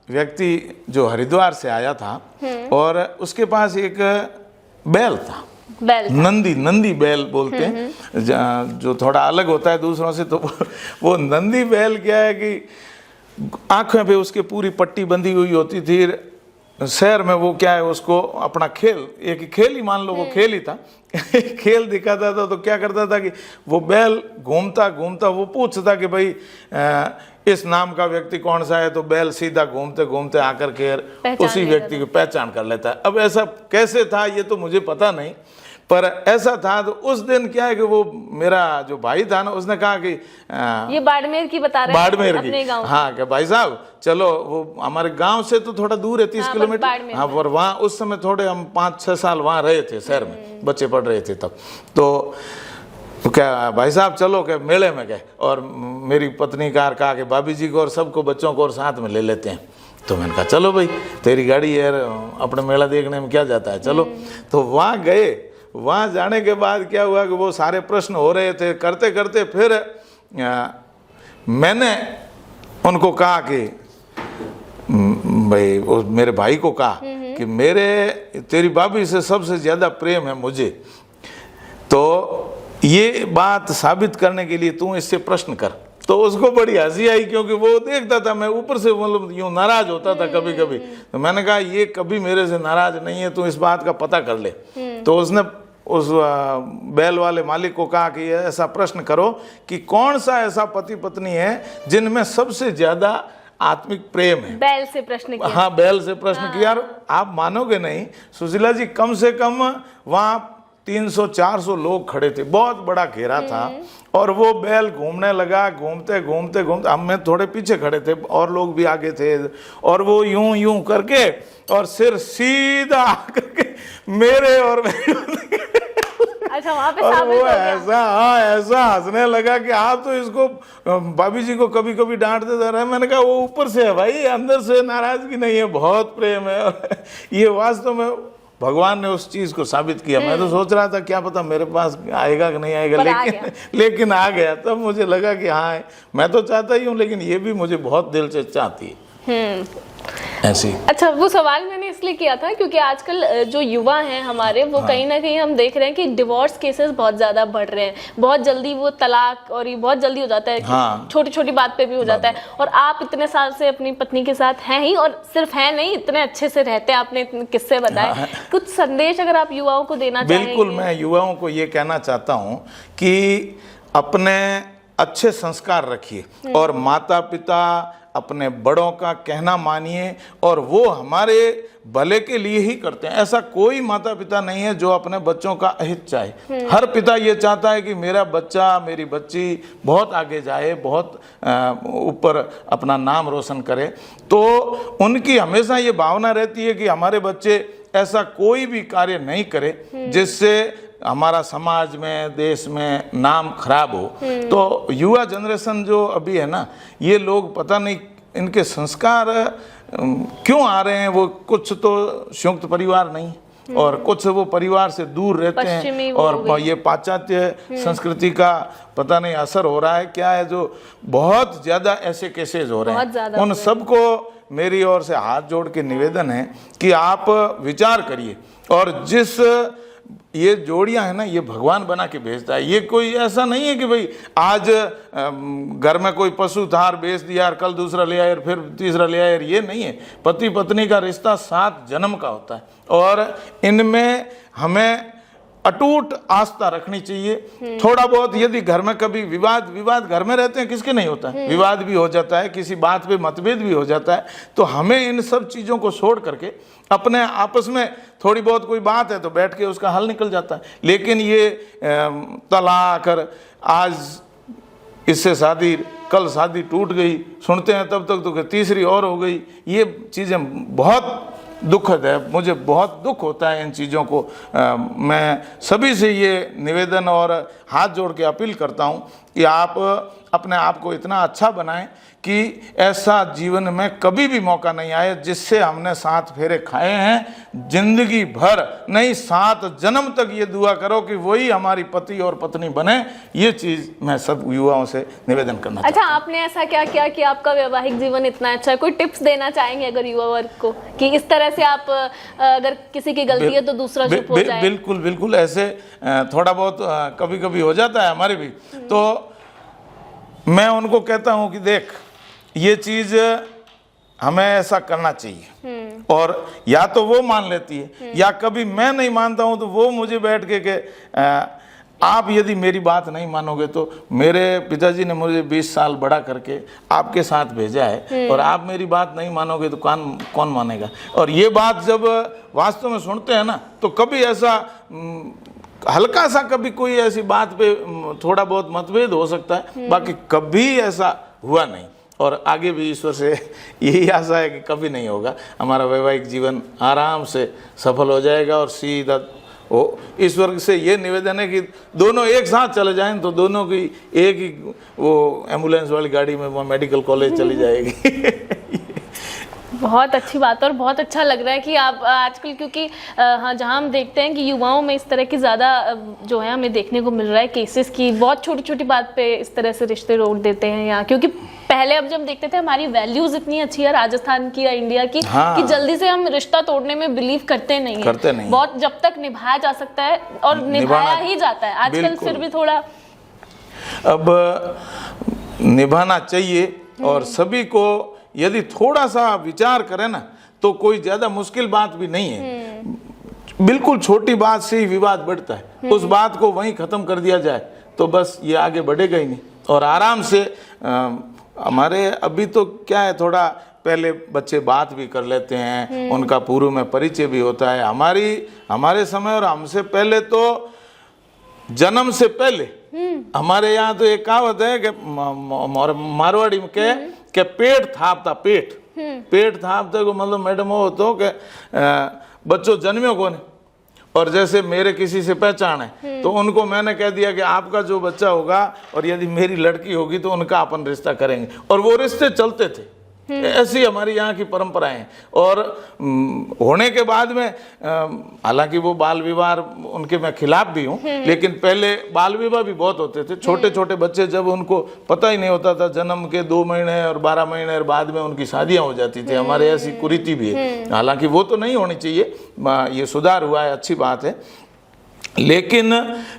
[SPEAKER 2] व्यक्ति जो हरिद्वार से आया था, और उसके पास एक बैल था, नंदी बैल बोलते हैं, जो थोड़ा अलग होता है दूसरों से। तो वो नंदी बैल क्या है कि आंखों पे उसके पूरी पट्टी बंधी हुई होती थी, शहर में वो क्या है, उसको अपना खेल, एक खेल ही मान लो, वो खेल ही था खेल दिखाता था। तो क्या करता था कि वो बैल घूमता घूमता वो पूछता कि भाई इस नाम का व्यक्ति कौन सा है, तो बैल सीधा घूमते घूमते आकर के उसी व्यक्ति की पहचान कर लेता है। अब ऐसा कैसे था ये तो मुझे पता नहीं, पर ऐसा था। तो उस दिन क्या है कि वो मेरा जो भाई था ना, उसने कहा कि
[SPEAKER 3] ये बाड़मेर की बता रहे हैं,
[SPEAKER 2] बाड़मेर
[SPEAKER 3] अपने
[SPEAKER 2] की,
[SPEAKER 3] गांव
[SPEAKER 2] हाँ, क्या भाई साहब चलो, वो हमारे गांव से तो थोड़ा दूर है 30 किलोमीटर, हाँ, पर वहाँ उस समय थोड़े हम 5-6 साल वहाँ रहे थे, शहर में बच्चे पढ़ रहे थे तब। तो क्या भाई साहब चलो क्या मेले में गए, और मेरी पत्नी का कहा कि भाभी जी को और सबको बच्चों को और साथ में ले लेते हैं। तो मैंने कहा चलो भाई, तेरी गाड़ी है, अपने मेला देखने में क्या जाता है, चलो। तो वहाँ गए। वहाँ जाने के बाद क्या हुआ कि वो सारे प्रश्न हो रहे थे, करते करते फिर मैंने उनको कहा कि भाई, मेरे भाई को कहा कि तेरी भाभी से सबसे ज़्यादा प्रेम है मुझे, तो ये बात साबित करने के लिए तू इससे प्रश्न कर। तो उसको बड़ी हंसी आई, क्योंकि वो देखता था मैं ऊपर से मतलब यूँ नाराज होता था कभी कभी। तो मैंने कहा ये कभी मेरे से नाराज नहीं है, तू इस बात का पता कर ले। तो उसने उस बैल वाले मालिक को कहा कि ऐसा प्रश्न करो कि कौन सा ऐसा पति पत्नी है जिनमें सबसे ज्यादा आत्मिक प्रेम है।
[SPEAKER 3] बैल से प्रश्न किया।
[SPEAKER 2] हाँ, बैल से प्रश्न किया। आप मानोगे नहीं सुशीला जी, कम से कम वहाँ 300-400 लोग खड़े थे, बहुत बड़ा घेरा था, और वो बैल घूमने लगा, घूमते घूमते घूमते, हम में थोड़े पीछे खड़े थे और लोग भी आगे थे, और वो यूं यूं करके और सिर सीधा करके मेरे और
[SPEAKER 3] अच्छा, वहाँ पे
[SPEAKER 2] और वो
[SPEAKER 3] हो गया।
[SPEAKER 2] ऐसा हंसने लगा कि आप तो इसको भाभी जी को कभी कभी डांटते रहे। मैंने कहा वो ऊपर से है भाई, अंदर से नाराजगी नहीं है, बहुत प्रेम है। ये वास्तव में भगवान ने उस चीज को साबित किया। मैं तो सोच रहा था क्या पता मेरे पास आएगा कि नहीं आएगा, लेकिन आ गया। तब मुझे लगा कि हाँ, मैं तो चाहता ही हूँ, लेकिन ये भी मुझे बहुत दिल से चाहती है ऐसी।
[SPEAKER 3] अच्छा, वो सवाल मैंने इसलिए किया था क्योंकि आजकल जो युवा हैं हमारे, वो कहीं ना कहीं हम देख रहे हैं कि डिवोर्स केसेस बहुत ज्यादा बढ़ रहे हैं। बहुत जल्दी वो तलाक और ये बहुत जल्दी हो जाता है, छोटी छोटी बात पे भी हो जाता है। और आप इतने साल से अपनी पत्नी के साथ हैं ही, और सिर्फ हैं नहीं, इतने अच्छे से रहते हैं, आपने इतने किस्से बताए। कुछ संदेश अगर आप युवाओं को देना चाहेंगे?
[SPEAKER 2] बिल्कुल, मैं युवाओं को ये कहना चाहता हूँ कि अपने अच्छे संस्कार रखिए और माता पिता अपने बड़ों का कहना मानिए, और वो हमारे भले के लिए ही करते हैं। ऐसा कोई माता पिता नहीं है जो अपने बच्चों का अहित चाहे। हर पिता ये चाहता है कि मेरा बच्चा, मेरी बच्ची बहुत आगे जाए, बहुत ऊपर अपना नाम रोशन करे। तो उनकी हमेशा ये भावना रहती है कि हमारे बच्चे ऐसा कोई भी कार्य नहीं करे जिससे हमारा समाज में, देश में नाम खराब हो। तो युवा जनरेशन जो अभी है ना, ये लोग पता नहीं इनके संस्कार क्यों आ रहे हैं। वो कुछ तो संयुक्त परिवार नहीं, और कुछ वो परिवार से दूर रहते हैं, और ये पाश्चात्य संस्कृति का पता नहीं असर हो रहा है क्या है, जो बहुत ज्यादा ऐसे केसेस हो रहे हैं। उन सबको मेरी ओर से हाथ जोड़ के निवेदन है कि आप विचार करिए, और जिस ये जोड़ियां है ना, ये भगवान बना के भेजता है। ये कोई ऐसा नहीं है कि भाई आज घर में कोई पशु था, बेच दिया और कल दूसरा ले आया और फिर तीसरा ले आया, ये नहीं है। पति पत्नी का रिश्ता 7 जन्म का होता है, और इनमें हमें अटूट आस्था रखनी चाहिए। थोड़ा बहुत यदि घर में कभी विवाद घर में रहते हैं, किसके नहीं होता है, विवाद भी हो जाता है, किसी बात पे मतभेद भी हो जाता है। तो हमें इन सब चीज़ों को छोड़ करके अपने आपस में थोड़ी बहुत कोई बात है तो बैठ के उसका हल निकल जाता है। लेकिन ये तलाक कर, आज इससे शादी, कल शादी टूट गई, सुनते हैं तब तक तो तीसरी और हो गई। ये चीज़ें बहुत दुखद है, मुझे बहुत दुख होता है इन चीज़ों को। मैं सभी से ये निवेदन और हाथ जोड़ के अपील करता हूँ कि आप अपने आप को इतना अच्छा बनाएं कि ऐसा जीवन में कभी भी मौका नहीं आए जिससे हमने 7 फेरे खाए हैं, जिंदगी भर नहीं 7 जन्म तक ये दुआ करो कि वही हमारी पति और पत्नी बने। ये चीज़ मैं सब युवाओं से निवेदन करना
[SPEAKER 3] अच्छा, आपने ऐसा क्या किया कि आपका वैवाहिक जीवन इतना अच्छा है? कोई टिप्स देना चाहेंगे अगर युवा वर्ग को कि इस तरह से आप अगर किसी की गलती है तो दूसरा चुप हो जाए?
[SPEAKER 2] बिल्कुल ऐसे थोड़ा बहुत कभी कभी हो जाता है हमारे भी। तो मैं उनको कहता हूँ कि देख, ये चीज़ हमें ऐसा करना चाहिए, और या तो वो मान लेती है या कभी मैं नहीं मानता हूं तो वो मुझे बैठ के आप यदि मेरी बात नहीं मानोगे तो मेरे पिताजी ने मुझे 20 साल बड़ा करके आपके साथ भेजा है और आप मेरी बात नहीं मानोगे तो कौन मानेगा। और ये बात जब वास्तव में सुनते हैं ना तो कभी ऐसा हल्का सा कभी कोई ऐसी बात पे थोड़ा बहुत मतभेद हो सकता है, बाकी कभी ऐसा हुआ नहीं। और आगे भी ईश्वर से यही आशा है कि कभी नहीं होगा। हमारा वैवाहिक जीवन आराम से सफल हो जाएगा और सीधा वो ईश्वर से ये निवेदन है कि दोनों एक साथ चले जाएं तो दोनों की एक ही वो एम्बुलेंस वाली गाड़ी में वो मेडिकल कॉलेज चली जाएगी।
[SPEAKER 3] बहुत अच्छी बात है और बहुत अच्छा लग रहा है कि आप आजकल, क्योंकि हाँ जहाँ हम देखते हैं कि युवाओं में इस तरह की ज़्यादा जो है हमें देखने को मिल रहा है केसेस की, बहुत छोटी छोटी बात पे इस तरह से रिश्ते रोक देते हैं यहाँ। क्योंकि पहले अब जब देखते थे हमारी वैल्यूज इतनी अच्छी है राजस्थान की या इंडिया की,
[SPEAKER 2] हाँ। कि
[SPEAKER 3] जल्दी से हम रिश्ता तोड़ने में बिलीव करते नहीं है। बहुत जब तक निभाया जा सकता है और निभाया ही जाता है। आजकल फिर भी थोड़ा
[SPEAKER 2] अब निभाना चाहिए और सभी को यदि थोड़ा सा विचार करें ना तो कोई ज्यादा मुश्किल बात भी नहीं है। बिल्कुल छोटी बात से ही विवाद बढ़ता है, उस बात को वहीं खत्म कर दिया जाए तो बस ये आगे बढ़ेगा ही नहीं। और आराम से हमारे अभी तो क्या है, थोड़ा पहले बच्चे बात भी कर लेते हैं, उनका पूर्व में परिचय भी होता है। हमारे समय और हमसे पहले तो जन्म से पहले हमारे यहाँ तो एक कहावत है कि मारवाड़ी में के पेट थापता पेट थापते को मतलब मैडम हो तो कि बच्चों जन्मियों को नहीं। और जैसे मेरे किसी से पहचान है तो उनको मैंने कह दिया कि आपका जो बच्चा होगा और यदि मेरी लड़की होगी तो उनका अपन रिश्ता करेंगे, और वो रिश्ते चलते थे। ऐसी हमारी यहाँ की परंपराएं हैं। और होने के बाद में हालांकि वो बाल विवाह उनके मैं खिलाफ भी हूँ, लेकिन पहले बाल विवाह भी बहुत होते थे। छोटे छोटे बच्चे जब उनको पता ही नहीं होता था, जन्म के 2 महीने और 12 महीने और बाद में उनकी शादियाँ हो जाती थी। हमारे ऐसी कुरीति भी है, हालांकि वो तो नहीं होनी चाहिए, ये सुधार हुआ है, अच्छी बात है। लेकिन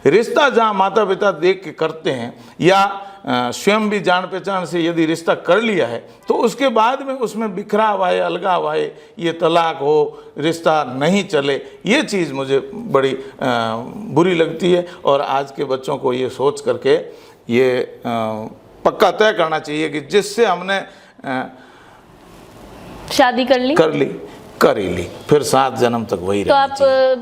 [SPEAKER 2] रिश्ता जहाँ माता पिता देख के करते हैं या स्वयं भी जान पहचान से यदि रिश्ता कर लिया है तो उसके बाद में उसमें बिखराव आए, अलगाव आए, ये तलाक हो, रिश्ता नहीं चले, ये चीज़ मुझे बड़ी बुरी लगती है। और आज के बच्चों को ये सोच करके ये पक्का तय करना चाहिए कि जिससे हमने
[SPEAKER 3] शादी
[SPEAKER 2] कर ही ली फिर 7 जन्म तक वही
[SPEAKER 3] तो आप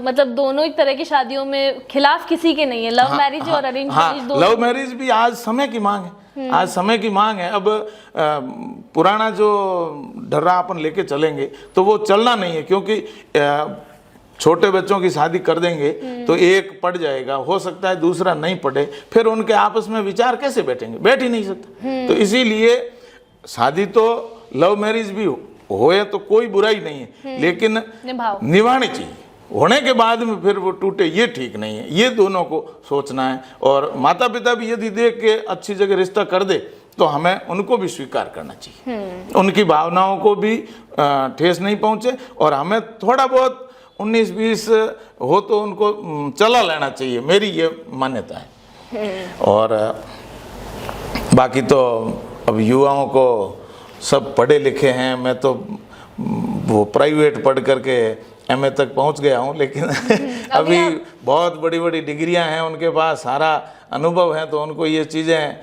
[SPEAKER 3] मतलब दोनों एक तरह की शादियों में खिलाफ किसी के नहीं है, लव मैरिज और अरेंज मैरिज दोनों।
[SPEAKER 2] लव मैरिज भी आज समय की मांग है, आज समय की मांग है। अब पुराना जो ढर्रा अपन लेके चलेंगे तो वो चलना नहीं है, क्योंकि छोटे बच्चों की शादी कर देंगे तो एक पढ़ जाएगा, हो सकता है दूसरा नहीं पढ़े, फिर उनके आपस में विचार कैसे बैठेंगे, बैठ ही नहीं सकते। तो इसीलिए शादी तो लव मैरिज भी होए तो कोई बुराई नहीं है, लेकिन निभानी चाहिए। होने के बाद में फिर वो टूटे ये ठीक नहीं है, ये दोनों को सोचना है। और माता पिता भी यदि देख के अच्छी जगह रिश्ता कर दे तो हमें उनको भी स्वीकार करना चाहिए, उनकी भावनाओं को भी ठेस नहीं पहुंचे, और हमें थोड़ा बहुत 19-20 हो तो उनको चला लेना चाहिए, मेरी ये मान्यता है। और बाकी तो अब युवाओं को सब पढ़े लिखे हैं, मैं तो वो प्राइवेट पढ़ करके MA तक पहुंच गया हूं, लेकिन अभी बहुत बड़ी बड़ी डिग्रियां हैं उनके पास, सारा अनुभव है, तो उनको ये चीज़ें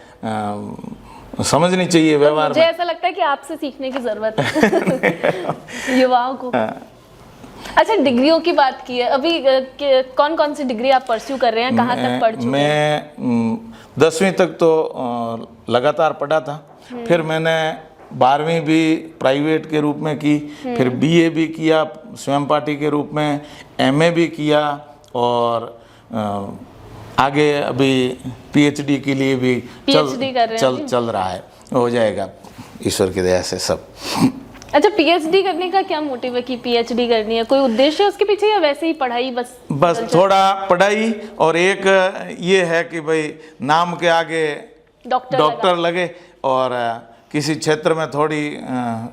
[SPEAKER 2] समझनी चाहिए व्यवहार में।
[SPEAKER 3] मुझे ऐसा लगता है कि आपसे सीखने की ज़रूरत है युवाओं को। अच्छा, डिग्रियों की बात की है, अभी कौन कौन सी डिग्री आप परस्यू कर रहे हैं, कहाँ तक पढ़ चुके हैं?
[SPEAKER 2] मैं 10वीं तक तो लगातार पढ़ा था, फिर मैंने 12वीं भी प्राइवेट के रूप में की, फिर BA भी किया स्वयं पार्टी के रूप में, MA भी किया, और आगे अभी PhD के लिए भी चल रहा है, हो जाएगा ईश्वर की दया से सब।
[SPEAKER 3] अच्छा, PhD करने का क्या मोटिव है कि PhD करनी है? कोई उद्देश्य है उसके पीछे या वैसे ही पढ़ाई बस
[SPEAKER 2] थोड़ा पढ़ाई, और एक ये है कि भाई नाम के आगे डॉक्टर लगे, और किसी क्षेत्र में थोड़ी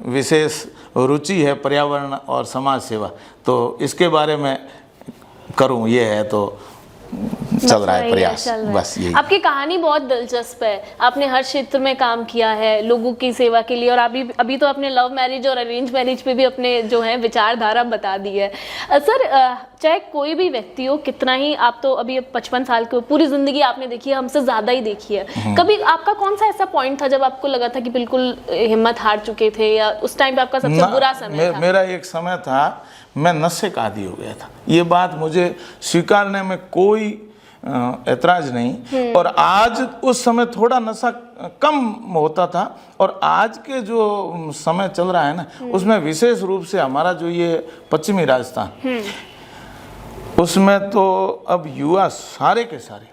[SPEAKER 2] विशेष रुचि है, पर्यावरण और समाज सेवा, तो इसके बारे में करूं, ये है। तो चल रहा है प्रयास,
[SPEAKER 3] चल रहा है।
[SPEAKER 2] बस यही।
[SPEAKER 3] आपकी कहानी बहुत दिलचस्प है, आपने हर क्षेत्र में काम किया है लोगों की सेवा के लिए, और अभी तो अपने लव मैरिज और अरेंज मैरिज पे भी अपने जो है विचारधारा बता दी है। सर, चाहे कोई भी व्यक्ति हो, कितना ही आप तो अभी 55 साल के हो, पूरी जिंदगी आपने देखी है, हमसे ज्यादा ही देखी है, कभी आपका कौन सा ऐसा पॉइंट था जब आपको लगा था कि बिल्कुल हिम्मत हार चुके थे, या उस टाइम पे आपका सबसे बुरा समय था?
[SPEAKER 2] मेरा एक समय था, मैं नशे का आदी हो गया था। ये बात मुझे स्वीकारने में कोई ऐतराज नहीं। और आज उस समय थोड़ा नशा कम होता था, और आज के जो समय चल रहा है ना, उसमें विशेष रूप से हमारा जो ये पश्चिमी राजस्थान, उसमें तो अब युवा सारे के सारे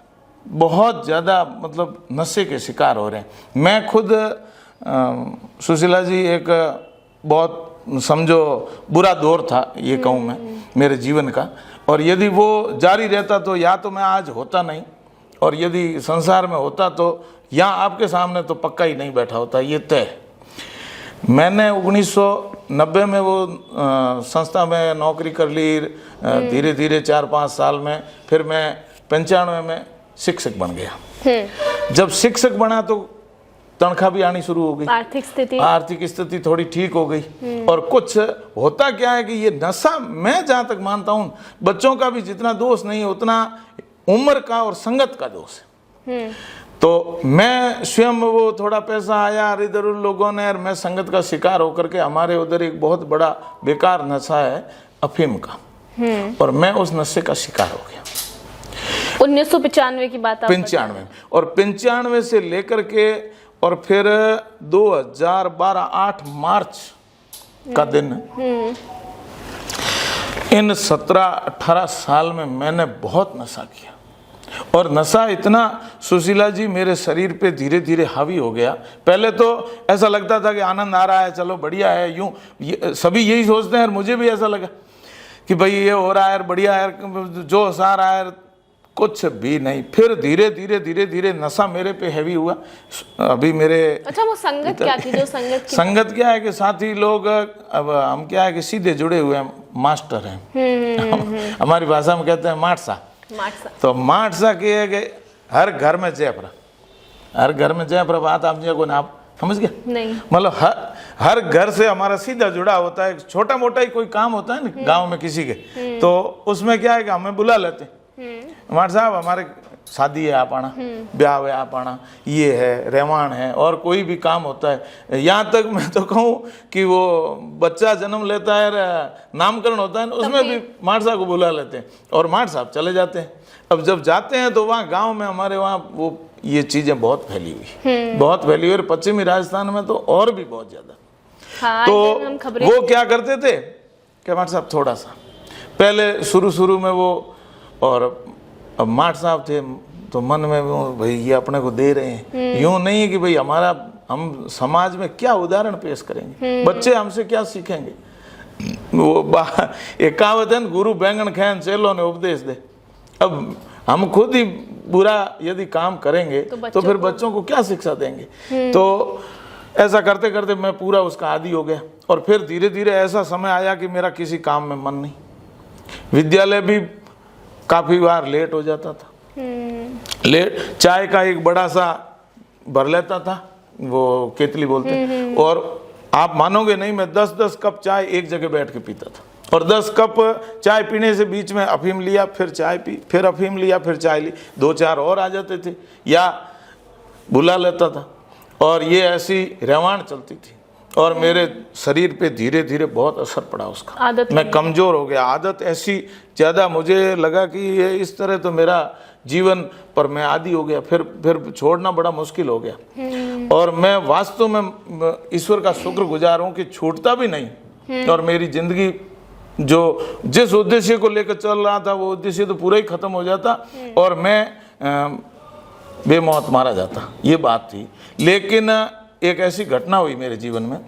[SPEAKER 2] बहुत ज़्यादा मतलब नशे के शिकार हो रहे हैं। मैं खुद सुशीला जी एक बहुत समझो बुरा दौर था, ये कहूँ मैं, मेरे जीवन का, और यदि वो जारी रहता तो या तो मैं आज होता नहीं, और यदि संसार में होता तो यहाँ आपके सामने तो पक्का ही नहीं बैठा होता, ये तय। मैंने 1990 में वो संस्था में नौकरी कर ली, धीरे धीरे 4-5 साल में, फिर मैं 95 में शिक्षक बन गया। जब शिक्षक बना तो तनख्वाह भी आनी शुरू हो गई, आर्थिक स्थिति थोड़ी ठीक हो गई। और कुछ होता क्या है कि ये नशा, मैं जहाँ तक मानता हूँ, बच्चों का भी जितना दोष नहीं है उतना उम्र का और संगत का दोष है। तो मैं स्वयं, वो थोड़ा पैसा आया इधर उन लोगों ने, और मैं संगत का शिकार होकर के, हमारे उधर एक बहुत बड़ा बेकार नशा है अफीम का, और मैं उस नशे का शिकार हो गया।
[SPEAKER 3] 1995 की बात,
[SPEAKER 2] 95, और 95 से लेकर के, और फिर 2012 8 मार्च का दिन, इन 17-18 साल में मैंने बहुत नशा किया। और नशा इतना, सुशीला जी, मेरे शरीर पे धीरे धीरे हावी हो गया। पहले तो ऐसा लगता था कि आनंद आ रहा है, चलो बढ़िया है, यूं सभी यही सोचते हैं, और मुझे भी ऐसा लगा कि भाई ये हो रहा है, बढ़िया है, जो आ रहा है, कुछ भी नहीं। फिर धीरे धीरे नशा मेरे पे हैवी हुआ। अभी मेरे,
[SPEAKER 3] अच्छा, वो संगत क्या थी जो
[SPEAKER 2] संगत क्या है कि साथी लोग, अब हम क्या है कि सीधे जुड़े हुए हैं, मास्टर हैं, हमारी भाषा में कहते हैं माटसा। तो माटसा की है कि हर घर में जयपुरा, हर घर में जयपुरा, बात आप को ना, आप समझ गए?
[SPEAKER 3] नहीं,
[SPEAKER 2] मतलब हर घर से हमारा सीधा जुड़ा होता है। छोटा मोटा ही कोई काम होता है ना गांव में किसी के, तो उसमें क्या है कि हमें बुला लेते हैं, हमारे साहब हमारे शादी है आप आना, ब्याह है आप आना, ये है रेवान है, और कोई भी काम होता है। यहाँ तक मैं तो कहूँ कि वो बच्चा जन्म लेता है, नामकरण होता है ना, उसमें भी माट साहब को बुला लेते हैं, और माट साहब चले जाते हैं। अब जब जाते हैं तो वहाँ गांव में हमारे वहाँ वो ये चीज़ें बहुत फैली हुई, बहुत फैली हुई, और पश्चिमी राजस्थान में तो और भी बहुत ज़्यादा।
[SPEAKER 3] हाँ,
[SPEAKER 2] तो वो क्या करते थे कि माट साहब थोड़ा सा पहले शुरू में वो, और अब माट साहब थे तो मन में वो, भाई ये अपने को दे रहे हैं, यूं नहीं है कि भाई हमारा, हम समाज में क्या उदाहरण पेश करेंगे, बच्चे हमसे क्या सीखेंगे। वो एक कहावत है, गुरु बैंगन खैन चेलों ने उपदेश दे। अब हम खुद ही बुरा यदि काम करेंगे तो फिर बच्चों को क्या शिक्षा देंगे। तो ऐसा करते करते मैं पूरा उसका आदी हो गया, और फिर धीरे धीरे ऐसा समय आया कि मेरा किसी काम में मन नहीं, विद्यालय भी काफी बार लेट हो जाता था, लेट, चाय का एक बड़ा सा भर लेता था, वो केतली बोलते, और आप मानोगे नहीं, मैं 10-10 कप चाय एक जगह बैठ के पीता था, और 10 कप चाय पीने से बीच में अफीम लिया, फिर चाय पी, फिर अफीम लिया, फिर चाय ली, 2-4 और आ जाते थे या बुला लेता था, और ये ऐसी रेवान चलती थी। और मेरे शरीर पे धीरे धीरे बहुत असर पड़ा उसका, मैं कमज़ोर हो गया। आदत ऐसी ज़्यादा, मुझे लगा कि ये इस तरह तो मेरा जीवन पर मैं आदी हो गया, फिर छोड़ना बड़ा मुश्किल हो गया। और मैं वास्तव में ईश्वर का शुक्रगुजार हूँ कि छूटता भी नहीं, और मेरी ज़िंदगी जो जिस उद्देश्य को लेकर चल रहा था वो उद्देश्य तो पूरा ही ख़त्म हो जाता, और मैं बेमौत मारा जाता, ये बात थी। लेकिन एक ऐसी घटना हुई मेरे जीवन में,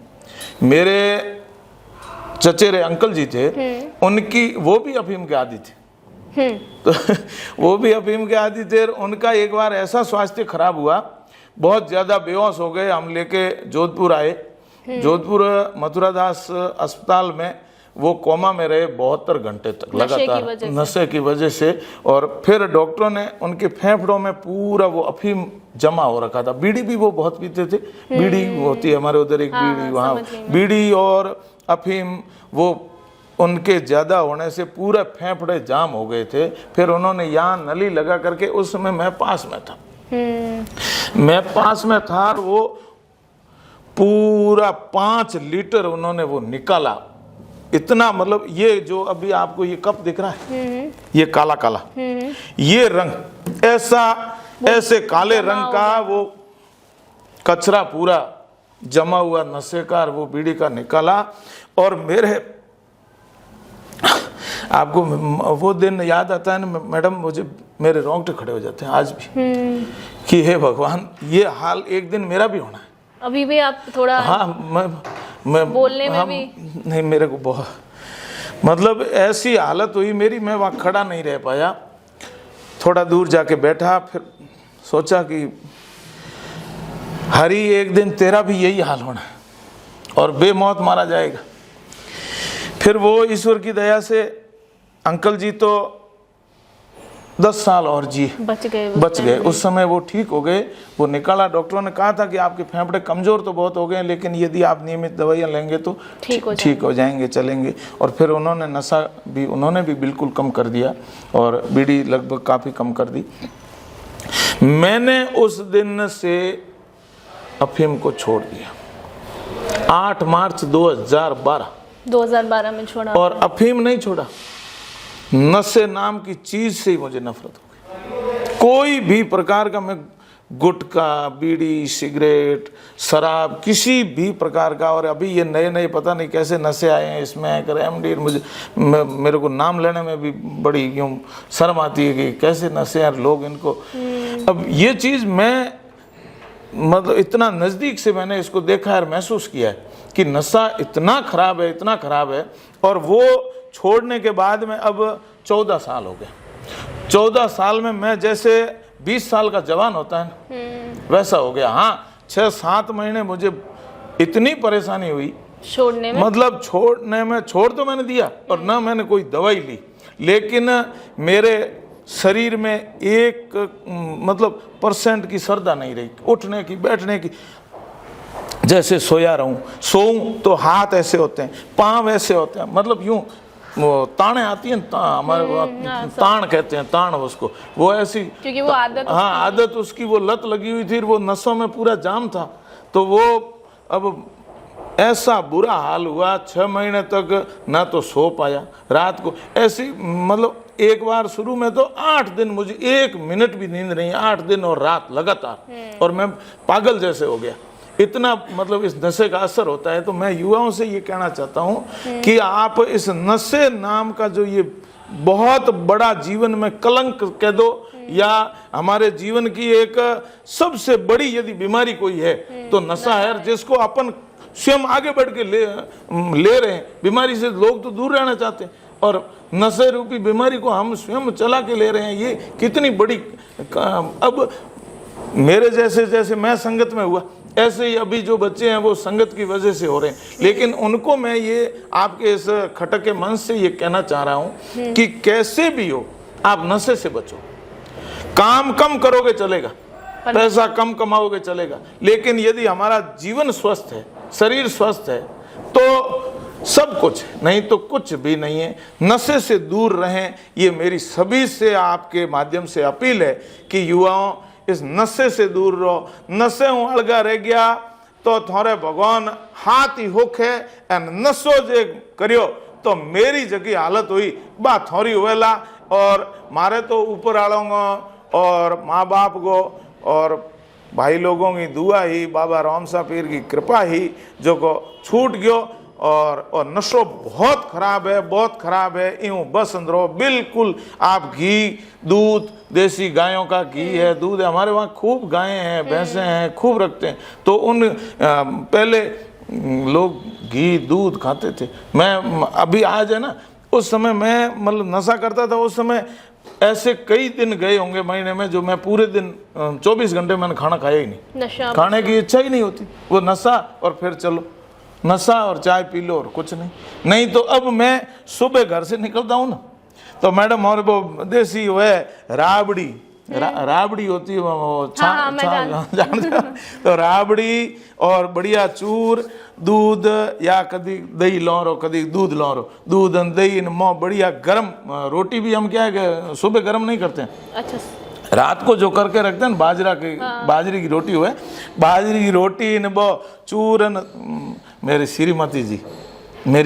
[SPEAKER 2] मेरे चचेरे अंकल जी थे, उनकी, वो भी अफीम के आदी थे, तो वो भी अफीम के आदी थे। उनका एक बार ऐसा स्वास्थ्य खराब हुआ, बहुत ज़्यादा बेहोश हो गए, हम लेके जोधपुर आए, जोधपुर मथुरादास अस्पताल में वो कोमा में रहे 72 घंटे तक लगातार नशे की वजह से। और फिर डॉक्टरों ने उनके फेफड़ों में पूरा वो अफीम जमा हो रखा था। बीड़ी भी वो बहुत पीते थे, बीड़ी होती है हमारे उधर एक बीड़ी, वहाँ बीड़ी और अफीम वो उनके ज़्यादा होने से पूरे फेफड़े जाम हो गए थे। फिर उन्होंने यहाँ नली लगा करके, उस समय मैं पास में था, मैं पास में था, और वो पूरा 5 लीटर उन्होंने वो निकाला। इतना मतलब ये जो अभी आपको ये कप दिख रहा है, ये काला काला, ये रंग ऐसे काले रंग का वो कचरा पूरा जमा हुआ नशे का, वो बीड़ी का निकाला। और मेरे आपको वो दिन याद आता है ना मैडम, मुझे मेरे रोंगटे खड़े हो जाते हैं आज भी कि हे भगवान, ये हाल एक दिन मेरा भी होना है।
[SPEAKER 3] अभी भी आप थोड़ा,
[SPEAKER 2] हाँ, मैं
[SPEAKER 3] बोलने में भी
[SPEAKER 2] नहीं, मेरे को बहुत मतलब ऐसी हालत हुई मेरी, मैं वहाँ खड़ा नहीं रह पाया, थोड़ा दूर जाके बैठा, फिर सोचा कि हरी एक दिन तेरा भी यही हाल होना है और बेमौत मारा जाएगा। फिर वो ईश्वर की दया से अंकल जी तो 10 साल और जी
[SPEAKER 3] बच गए।
[SPEAKER 2] उस समय वो ठीक हो गए। वो निकाला, डॉक्टरों ने कहा था कि आपके फेफड़े कमज़ोर तो बहुत हो गए, लेकिन यदि आप नियमित दवाइयाँ लेंगे तो ठीक हो जाएंगे, चलेंगे। और फिर उन्होंने नशा भी उन्होंने भी बिल्कुल कम कर दिया और बीड़ी लगभग काफ़ी कम कर दी। मैंने उस दिन से अफीम को छोड़ दिया, 8 मार्च 2012
[SPEAKER 3] में छोड़ा।
[SPEAKER 2] और अफीम नहीं छोड़ा, नशे नाम की चीज से ही मुझे नफरत हो गई। कोई भी प्रकार का, मैं गुटखा, बीड़ी, सिगरेट, शराब, किसी भी प्रकार का, और अभी ये नए नए पता नहीं कैसे नशे आए हैं, इसमें कर एमडी, मेरे को नाम लेने में भी बड़ी यूँ शर्म आती है कि कैसे नशे हैं लोग इनको। अब ये चीज़ मैं मतलब इतना नज़दीक से मैंने इसको देखा और महसूस किया है कि नशा इतना खराब है, इतना खराब है। और वो छोड़ने के बाद में अब 14 साल हो गए। 14 साल में मैं जैसे 20 साल का जवान होता है वैसा हो गया। हाँ, 6-7 महीने मुझे इतनी परेशानी हुई
[SPEAKER 3] छोड़ने में,
[SPEAKER 2] मतलब छोड़ने में, छोड़ तो मैंने दिया और ना मैंने कोई दवाई ली, लेकिन मेरे शरीर में एक मतलब % की श्रद्धा नहीं रही, उठने की, बैठने की। जैसे सोया रहूं, सोऊं तो हाथ ऐसे होते हैं, पांव ऐसे होते हैं, मतलब यूं वो ताने आती हैं, हमारे तान कहते हैं, तान उसको, वो ऐसी,
[SPEAKER 3] क्योंकि वो आदत,
[SPEAKER 2] हाँ आदत उसकी, वो लत लगी हुई थी, वो नसों में पूरा जाम था। तो वो अब ऐसा बुरा हाल हुआ, 6 महीने तक ना तो सो पाया रात को, ऐसी मतलब एक बार शुरू में तो 8 दिन मुझे 1 मिनट भी नींद नहीं, 8 दिन और रात लगातार, और मैं पागल जैसे हो गया। इतना मतलब इस नशे का असर होता है। तो मैं युवाओं से ये कहना चाहता हूँ कि आप इस नशे नाम का जो ये बहुत बड़ा जीवन में कलंक कह दो, या हमारे जीवन की एक सबसे बड़ी यदि बीमारी कोई है तो नशा है, जिसको अपन स्वयं आगे बढ़ के ले रहे हैं। बीमारी से लोग तो दूर रहना चाहते हैं और नशे रूपी बीमारी को हम स्वयं चला के ले रहे हैं। ये कितनी बड़ी, अब मेरे जैसे मैं संगत में हुआ, ऐसे ही अभी जो बच्चे हैं वो संगत की वजह से हो रहे हैं। लेकिन उनको मैं ये आपके इस खटके मंच से ये कहना चाह रहा हूं कि कैसे भी हो आप नशे से बचो। काम कम करोगे चलेगा, पैसा कम कमाओगे चलेगा, लेकिन यदि हमारा जीवन स्वस्थ है, शरीर स्वस्थ है, तो सब कुछ, नहीं तो कुछ भी नहीं है। नशे से दूर रहें, ये मेरी सभी से आपके माध्यम से अपील है कि युवाओं इस नशे से दूर रहो। नशे अलगा रह गया तो थारे भगवान हाथ ही हुक है, एन नशो जे करियो तो मेरी जगी हालत हुई बा थोड़ी हुएला। और मारे तो ऊपर वालों को और माँ बाप को और भाई लोगों की दुआ ही, बाबा रामसा पीर की कृपा ही जो को छूट गयो। और नशो बहुत खराब है, बहुत खराब है। यूँ बस अंदरो बिल्कुल आप घी, दूध, देसी गायों का घी है, दूध है, हमारे वहाँ खूब गायें हैं, भैंसें हैं, खूब रखते हैं। तो उन पहले लोग घी दूध खाते थे। मैं अभी आज है ना, उस समय मैं मतलब नशा करता था, उस समय ऐसे कई दिन गए होंगे महीने में जो मैं पूरे दिन 24 घंटे मैंने खाना खाया ही नहीं, खाने की इच्छा ही नहीं होती। वो नशा और फिर चलो नशा और चाय पी लो और कुछ नहीं तो अब मैं सुबह घर से निकलता हूँ ना, तो मैडम और वो देसी वो है राबड़ी, राबड़ी होती है वो जानते हो? तो राबड़ी और बढ़िया चूर, दूध या कभी दही लौरो, कभी दूध लौरो, दूध दही मो बढ़िया गरम रोटी भी हम क्या है कि सुबह गरम नहीं करते हैं,
[SPEAKER 3] अच्छा,
[SPEAKER 2] रात को जो करके रखते हैं बाजरे की रोटी हुए, बाजरे की रोटी न वो चूरन, मेरी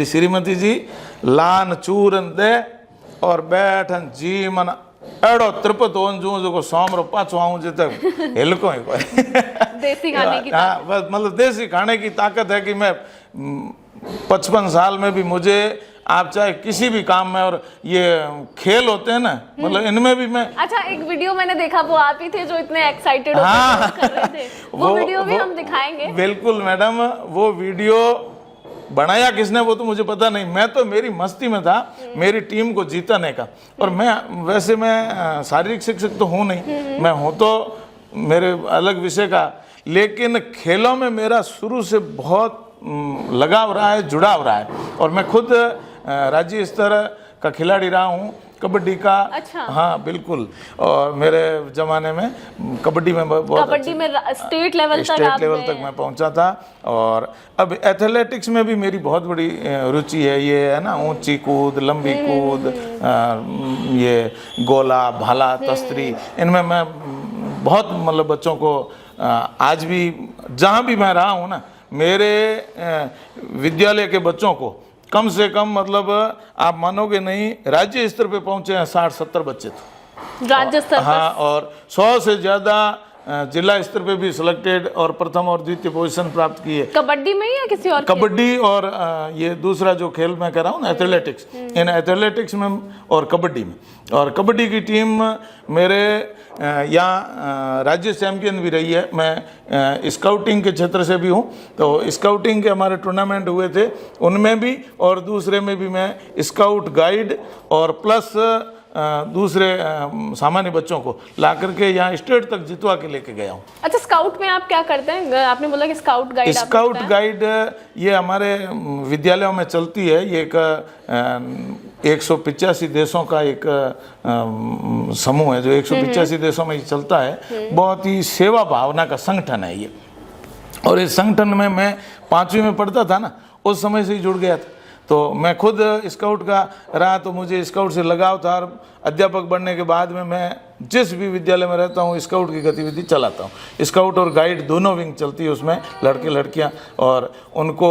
[SPEAKER 2] श्रीमती जी लान चूरन दे और बैठन जी मन एड़ो त्रिपत होन जो सोमरो पाछो आऊं जे तक हिलको ही कोई
[SPEAKER 3] देसी खाने की
[SPEAKER 2] हाँ, बस मतलब देसी खाने की ताकत है कि मैं 55 साल में भी मुझे आप चाहे किसी भी काम में, और ये खेल होते हैं ना, मतलब इनमें भी मैं,
[SPEAKER 3] अच्छा, एक वीडियो मैंने देखा, वो आप ही थे जो इतने एक्साइटेड
[SPEAKER 2] हाँ,
[SPEAKER 3] कर रहे थे, वो वीडियो भी हम दिखाएंगे।
[SPEAKER 2] बिल्कुल मैडम, वो वीडियो बनाया किसने वो तो मुझे पता नहीं, मैं तो मेरी मस्ती में था, मेरी टीम को जीतने का। और मैं शारीरिक शिक्षक तो हूँ नहीं, मैं हूँ तो मेरे अलग विषय का, लेकिन खेलों में मेरा शुरू से बहुत लगाव रहा है, जुड़ाव रहा है। और मैं खुद राज्य स्तर का खिलाड़ी रहा हूँ, कबड्डी का।
[SPEAKER 3] अच्छा।
[SPEAKER 2] हाँ बिल्कुल, और मेरे जमाने में कबड्डी में बहुत
[SPEAKER 3] कबड्डी में स्टेट लेवल
[SPEAKER 2] तक मैं पहुंचा था। और अब एथलेटिक्स में भी मेरी बहुत बड़ी रुचि है, ये है ना, ऊंची कूद, लंबी कूद, ये गोला भाला तस्तरी, इनमें मैं बहुत मतलब बच्चों को आज भी जहाँ भी मैं रहा हूँ ना, मेरे विद्यालय के बच्चों को कम से कम मतलब आप मानोगे नहीं, राज्य स्तर पे पहुंचे हैं 60-70 बच्चे तो
[SPEAKER 3] राज्य स्तर।
[SPEAKER 2] हाँ, और 100 से ज़्यादा जिला स्तर पे भी सिलेक्टेड और प्रथम और द्वितीय पोजीशन प्राप्त की है।
[SPEAKER 3] कबड्डी में या किसी और?
[SPEAKER 2] कबड्डी और ये दूसरा जो खेल मैं कह रहा हूँ ना, एथलेटिक्स, इन एथलेटिक्स में और कबड्डी में। और कबड्डी की टीम मेरे यहाँ राज्य चैंपियन भी रही है। मैं स्काउटिंग के क्षेत्र से भी हूँ, तो स्काउटिंग के हमारे टूर्नामेंट हुए थे, उनमें भी और दूसरे में भी मैं स्काउट गाइड और प्लस दूसरे सामान्य बच्चों को ला करके यहाँ स्टेट तक जितवा के लेके गया हूँ।
[SPEAKER 3] अच्छा, स्काउट में आप क्या करते हैं? आपने बोला कि स्काउट गाइड।
[SPEAKER 2] स्काउट गाइड ये हमारे विद्यालयों में चलती है, ये एक 185 देशों का एक समूह है जो 185 देशों में चलता है। बहुत ही सेवा भावना का संगठन है ये। और इस संगठन में मैं 5वीं में पढ़ता था ना, उस समय से ही जुड़ गया था। तो मैं खुद स्काउट का रहा, तो मुझे स्काउट से लगाव था। और अध्यापक बनने के बाद में मैं जिस भी विद्यालय में रहता हूँ स्काउट की गतिविधि चलाता हूँ। स्काउट और गाइड दोनों विंग चलती है उसमें, लड़के लड़कियाँ, और उनको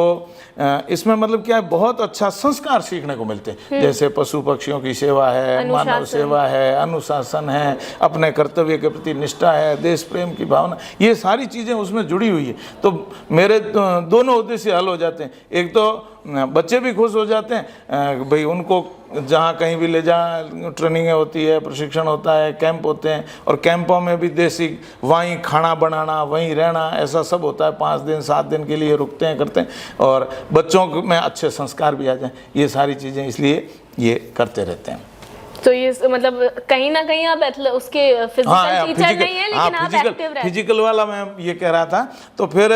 [SPEAKER 2] इसमें मतलब क्या है, बहुत अच्छा संस्कार सीखने को मिलते हैं। जैसे पशु पक्षियों की सेवा है, मानव सेवा है, अनुशासन है, अपने कर्तव्य के प्रति निष्ठा है, देश प्रेम की भावना, ये सारी चीज़ें उसमें जुड़ी हुई है। तो मेरे दोनों उद्देश्य हल हो जाते हैं। एक तो बच्चे भी खुश हो जाते हैं, भाई उनको जहाँ कहीं भी ले जा, ट्रेनिंग होती है, प्रशिक्षण होता है, कैंप होते हैं, और कैंपों में भी देसी वहीं खाना बनाना, वहीं रहना, ऐसा सब होता है। 5 दिन 7 दिन के लिए रुकते हैं, करते हैं, और बच्चों में अच्छे संस्कार भी आ जाएं, ये सारी चीज़ें इसलिए ये करते रहते हैं।
[SPEAKER 3] तो ये मतलब कहीं ना कहीं आप उसके फिजिकल टीचर नहीं है, लेकिन आप एक्टिव रहते हैं।
[SPEAKER 2] फिजिकल वाला मैं ये कह रहा था। तो फिर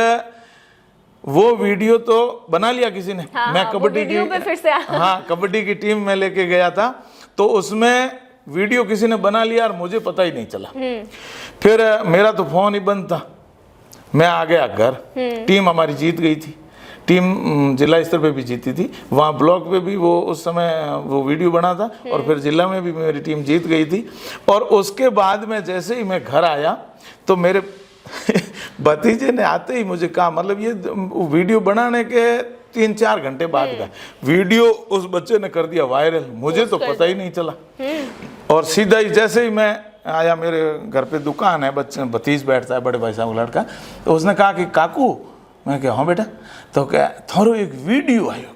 [SPEAKER 2] वो वीडियो तो बना लिया किसी ने।
[SPEAKER 3] हाँ,
[SPEAKER 2] मैं कबड्डी की
[SPEAKER 3] फिर से
[SPEAKER 2] हाँ कबड्डी की टीम में लेके गया था, तो उसमें वीडियो किसी ने बना लिया और मुझे पता ही नहीं चला। फिर मेरा तो फोन ही बंद था, मैं आ गया घर। टीम हमारी जीत गई थी, टीम जिला स्तर पे भी जीती थी, वहाँ ब्लॉक पे भी वो उस समय वो वीडियो बना था, और फिर जिला में भी मेरी टीम जीत गई थी। और उसके बाद में जैसे ही मैं घर आया तो मेरे भतीजे ने आते ही मुझे कहा, मतलब ये वीडियो बनाने के 3-4 घंटे बाद का वीडियो उस बच्चे ने कर दिया वायरल, मुझे तो पता ही नहीं चला। और सीधा ही जैसे ही मैं आया, मेरे घर पे दुकान है, बच्चे भतीज बैठता है, बड़े भाई साहब का लड़का, तो उसने कहा कि काकू, मैं क्या हाँ बेटा, तो क्या थारो एक वीडियो आयो।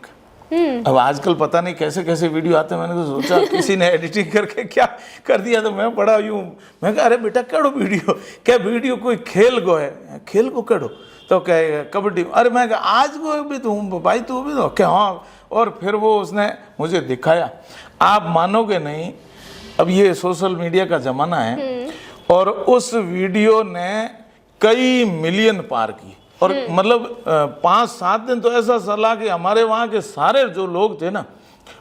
[SPEAKER 2] अब आजकल पता नहीं कैसे कैसे वीडियो आते हैं, मैंने तो सोचा किसी ने एडिटिंग करके क्या कर दिया, तो मैं पढ़ा यूँ, मैं कहा अरे बेटा कड़ो वीडियो, क्या वीडियो कोई खेल को है, खेल को कड़ो, तो क्या कबड्डी, अरे मैं कहा आज को भी तो हूँ भाई, तू भी तो क्या, हाँ। और फिर वो उसने मुझे दिखाया, आप मानोगे नहीं, अब ये सोशल मीडिया का ज़माना है, और उस वीडियो ने कई मिलियन पार की। और मतलब 5-7 दिन तो ऐसा चला कि हमारे वहाँ के सारे जो लोग थे ना,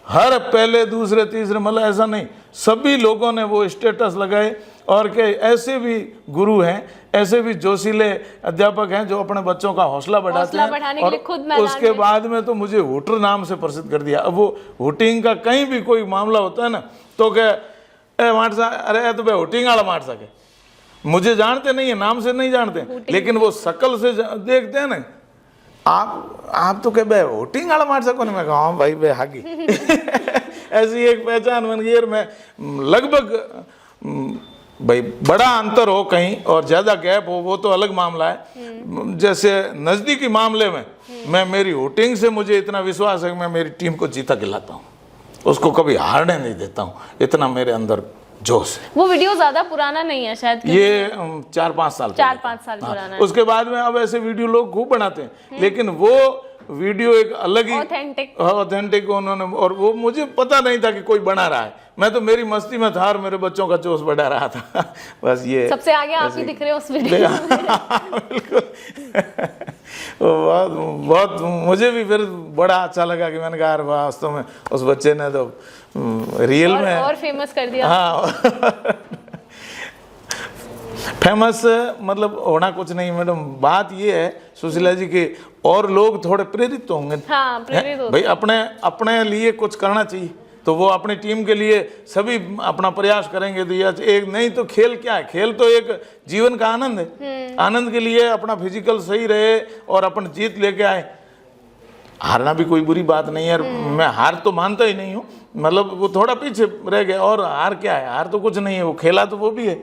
[SPEAKER 2] हर पहले दूसरे तीसरे, मतलब ऐसा नहीं, सभी लोगों ने वो स्टेटस लगाए। और के ऐसे भी गुरु हैं, ऐसे भी जोशीले अध्यापक हैं जो अपने बच्चों का हौसला बढ़ाते हैं। और उसके बाद में तो मुझे हूटर नाम से प्रसिद्ध कर दिया। अब वो हुटिंग का कहीं भी कोई मामला होता है ना, तो क्या मार सा, अरे तो भाई हुटिंग वाला मार सके, मुझे जानते नहीं है, नाम से नहीं जानते, लेकिन वो शकल से देखते हैं ना, आप तो कह भाई हुटिंग वाला मार सको ना। मैं कहा हाँ भाई भाई हागी ऐसी एक पहचान बन गई। और मैं लगभग भाई बड़ा अंतर हो कहीं और ज़्यादा गैप हो वो तो अलग मामला है। जैसे नज़दीकी मामले में मैं मेरी हुटिंग से मुझे इतना विश्वास है कि मैं मेरी टीम को जीता के लाता हूँ, उसको कभी हारने नहीं देता हूँ, इतना मेरे अंदर जोश है।
[SPEAKER 3] वो वीडियो ज्यादा पुराना नहीं है शायद,
[SPEAKER 2] ये 4-5 साल
[SPEAKER 3] पुराना है।
[SPEAKER 2] उसके बाद में अब ऐसे वीडियो लोग खूब बनाते हैं, लेकिन वो वीडियो एक अलग ही ऑथेंटिक उन्होंने, और वो मुझे पता नहीं था कि कोई बना रहा है, मैं तो मेरी मस्ती में था और मेरे बच्चों का जोश बढ़ा रहा था बस। ये
[SPEAKER 3] सबसे आगे आप ही दिख रहे हो उस वीडियो में।
[SPEAKER 2] बिल्कुल बहुत बहुत मुझे भी फिर बड़ा अच्छा लगा कि मैंने कहा वास्तव में उस बच्चे ने तो रियल में
[SPEAKER 3] और फेमस कर दिया।
[SPEAKER 2] हाँ फेमस मतलब होना कुछ नहीं मैडम, बात ये है सुशीला जी कि और लोग थोड़े प्रेरित तो होंगे।
[SPEAKER 3] हाँ, प्रेरित होते
[SPEAKER 2] भाई अपने लिए कुछ करना चाहिए, तो वो अपनी टीम के लिए सभी अपना प्रयास करेंगे। तो यह एक नहीं तो खेल क्या है, खेल तो एक जीवन का आनंद है। आनंद के लिए अपना फिजिकल सही रहे और अपन जीत लेके आए। हारना भी कोई बुरी बात नहीं है, मैं हार तो मानता ही नहीं हूँ, मतलब वो थोड़ा पीछे रह गया। और हार क्या है, हार तो कुछ नहीं है, वो खेला तो वो भी है।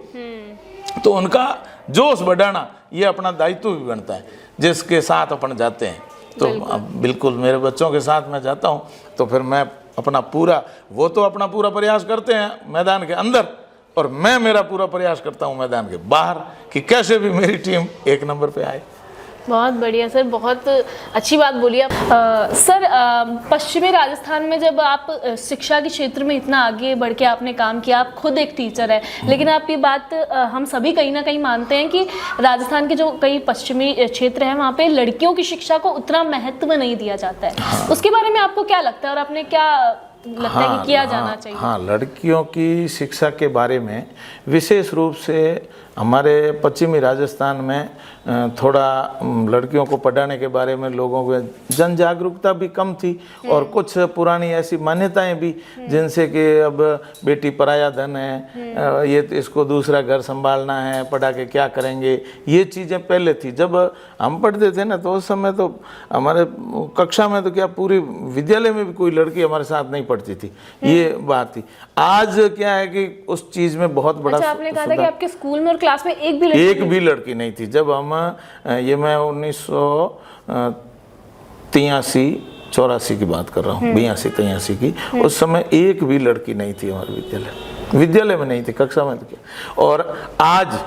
[SPEAKER 2] तो उनका जोश बढ़ाना ये अपना दायित्व भी बनता है जिसके साथ अपन जाते हैं। तो अब बिल्कुल मेरे बच्चों के साथ मैं जाता हूँ तो फिर मैं अपना पूरा, वो तो अपना पूरा प्रयास करते हैं मैदान के अंदर, और मैं मेरा पूरा प्रयास करता हूँ मैदान के बाहर कि कैसे भी मेरी टीम 1 नंबर पे आए।
[SPEAKER 3] बहुत बढ़िया सर, बहुत अच्छी बात बोली आप। सर पश्चिमी राजस्थान में जब आप शिक्षा के क्षेत्र में इतना आगे बढ़ के आपने काम किया, आप खुद एक टीचर है, लेकिन आप ये बात हम सभी कहीं ना कहीं मानते हैं कि राजस्थान के जो कई पश्चिमी क्षेत्र हैं वहाँ पे लड़कियों की शिक्षा को उतना महत्व नहीं दिया जाता है। हाँ। उसके बारे में आपको क्या लगता है और आपने क्या लगता है कि किया जाना चाहिए?
[SPEAKER 2] हाँ, लड़कियों की शिक्षा के बारे में विशेष रूप से हमारे पश्चिमी राजस्थान में थोड़ा लड़कियों को पढ़ाने के बारे में लोगों को जन जागरूकता भी कम थी, और कुछ पुरानी ऐसी मान्यताएं भी जिनसे कि अब बेटी पराया धन है, ये इसको दूसरा घर संभालना है, पढ़ा के क्या करेंगे, ये चीज़ें पहले थी। जब हम पढ़ते थे ना तो उस समय तो हमारे कक्षा में तो क्या पूरी विद्यालय में भी कोई लड़की हमारे साथ नहीं पढ़ती थी, ये बात थी। आज क्या है कि उस चीज़ में बहुत बड़ा
[SPEAKER 3] आपने कहा था कि आपके स्कूल में और क्लास में एक भी लड़की
[SPEAKER 2] नहीं थी। जब हम ये मैं 1983-84 की बात कर रहा हूँ, 82-83 की, उस समय एक भी लड़की नहीं थी हमारे विद्यालय में नहीं थी, कक्षा में थी। और आज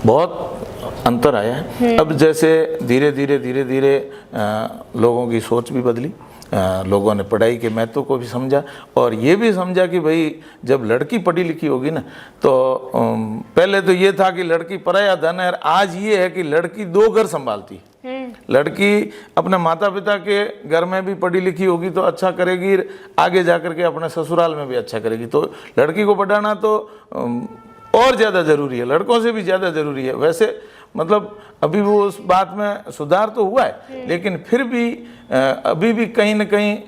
[SPEAKER 2] बहुत अंतर आया है। अब जैसे धीरे धीरे लोगों की सोच भी बदली, लोगों ने पढ़ाई के महत्व को भी समझा, और ये भी समझा कि भाई जब लड़की पढ़ी लिखी होगी ना तो पहले तो ये था कि लड़की पराया धन है, आज ये है कि लड़की 2 घर संभालती। लड़की अपने माता पिता के घर में भी पढ़ी लिखी होगी तो अच्छा करेगी, आगे जाकर के अपने ससुराल में भी अच्छा करेगी। तो लड़की को पढ़ाना तो और ज़्यादा ज़रूरी है, लड़कों से भी ज़्यादा ज़रूरी है। वैसे मतलब अभी वो उस बात में सुधार तो हुआ है, लेकिन फिर भी अभी भी कहीं न कहीं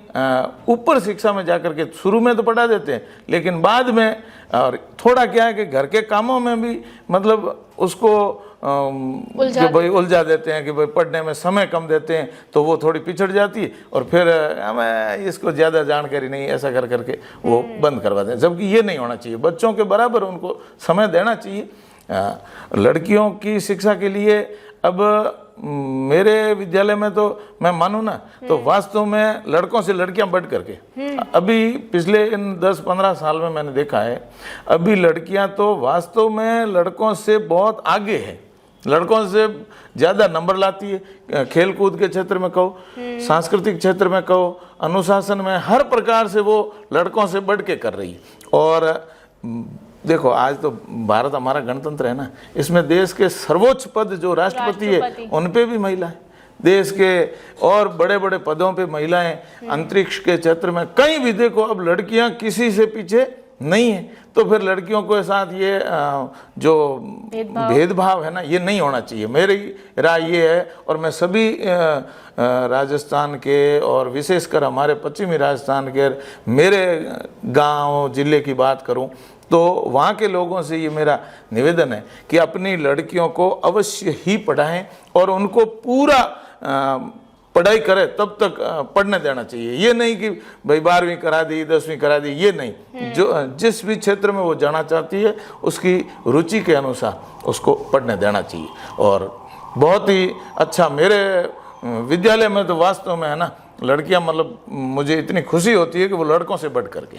[SPEAKER 2] ऊपर शिक्षा में जाकर के शुरू में तो पढ़ा देते हैं, लेकिन बाद में और थोड़ा क्या है कि घर के कामों में भी मतलब उसको उलझा देते हैं कि भाई पढ़ने में समय कम देते हैं, तो वो थोड़ी पिछड़ जाती है, और फिर हमें इसको ज़्यादा जानकारी नहीं, ऐसा कर करके वो बंद करवा दें। जबकि ये नहीं होना चाहिए, बच्चों के बराबर उनको समय देना चाहिए। लड़कियों की शिक्षा के लिए अब मेरे विद्यालय में तो मैं मानूं ना तो वास्तव में लड़कों से लड़कियां बढ़ करके अभी पिछले इन 10-15 साल में मैंने देखा है, अभी लड़कियां तो वास्तव में लड़कों से बहुत आगे है, लड़कों से ज़्यादा नंबर लाती है। खेल कूद के क्षेत्र में कहो, सांस्कृतिक क्षेत्र में कहो, अनुशासन में, हर प्रकार से वो लड़कों से बढ़ के कर रही है। और देखो आज तो भारत हमारा गणतंत्र है ना, इसमें देश के सर्वोच्च पद जो राष्ट्रपति है उन पे भी महिला है, देश के और बड़े बड़े पदों पे महिलाएं, अंतरिक्ष के क्षेत्र में कहीं भी देखो अब लड़कियां किसी से पीछे नहीं है। तो फिर लड़कियों के साथ ये जो भेदभाव है ना, ये नहीं होना चाहिए, मेरी राय ये है। और मैं सभी राजस्थान के और विशेषकर हमारे पश्चिमी राजस्थान के मेरे गांव जिले की बात करूं तो वहाँ के लोगों से ये मेरा निवेदन है कि अपनी लड़कियों को अवश्य ही पढ़ाएं और उनको पूरा पढ़ाई करे तब तक पढ़ने देना चाहिए। ये नहीं कि भाई 12वीं करा दी 10वीं करा दी, ये नहीं। जो जिस भी क्षेत्र में वो जाना चाहती है उसकी रुचि के अनुसार उसको पढ़ने देना चाहिए। और बहुत ही अच्छा मेरे विद्यालय में तो वास्तव में है ना, लड़कियां मतलब मुझे इतनी खुशी होती है कि वो लड़कों से बढ़ करके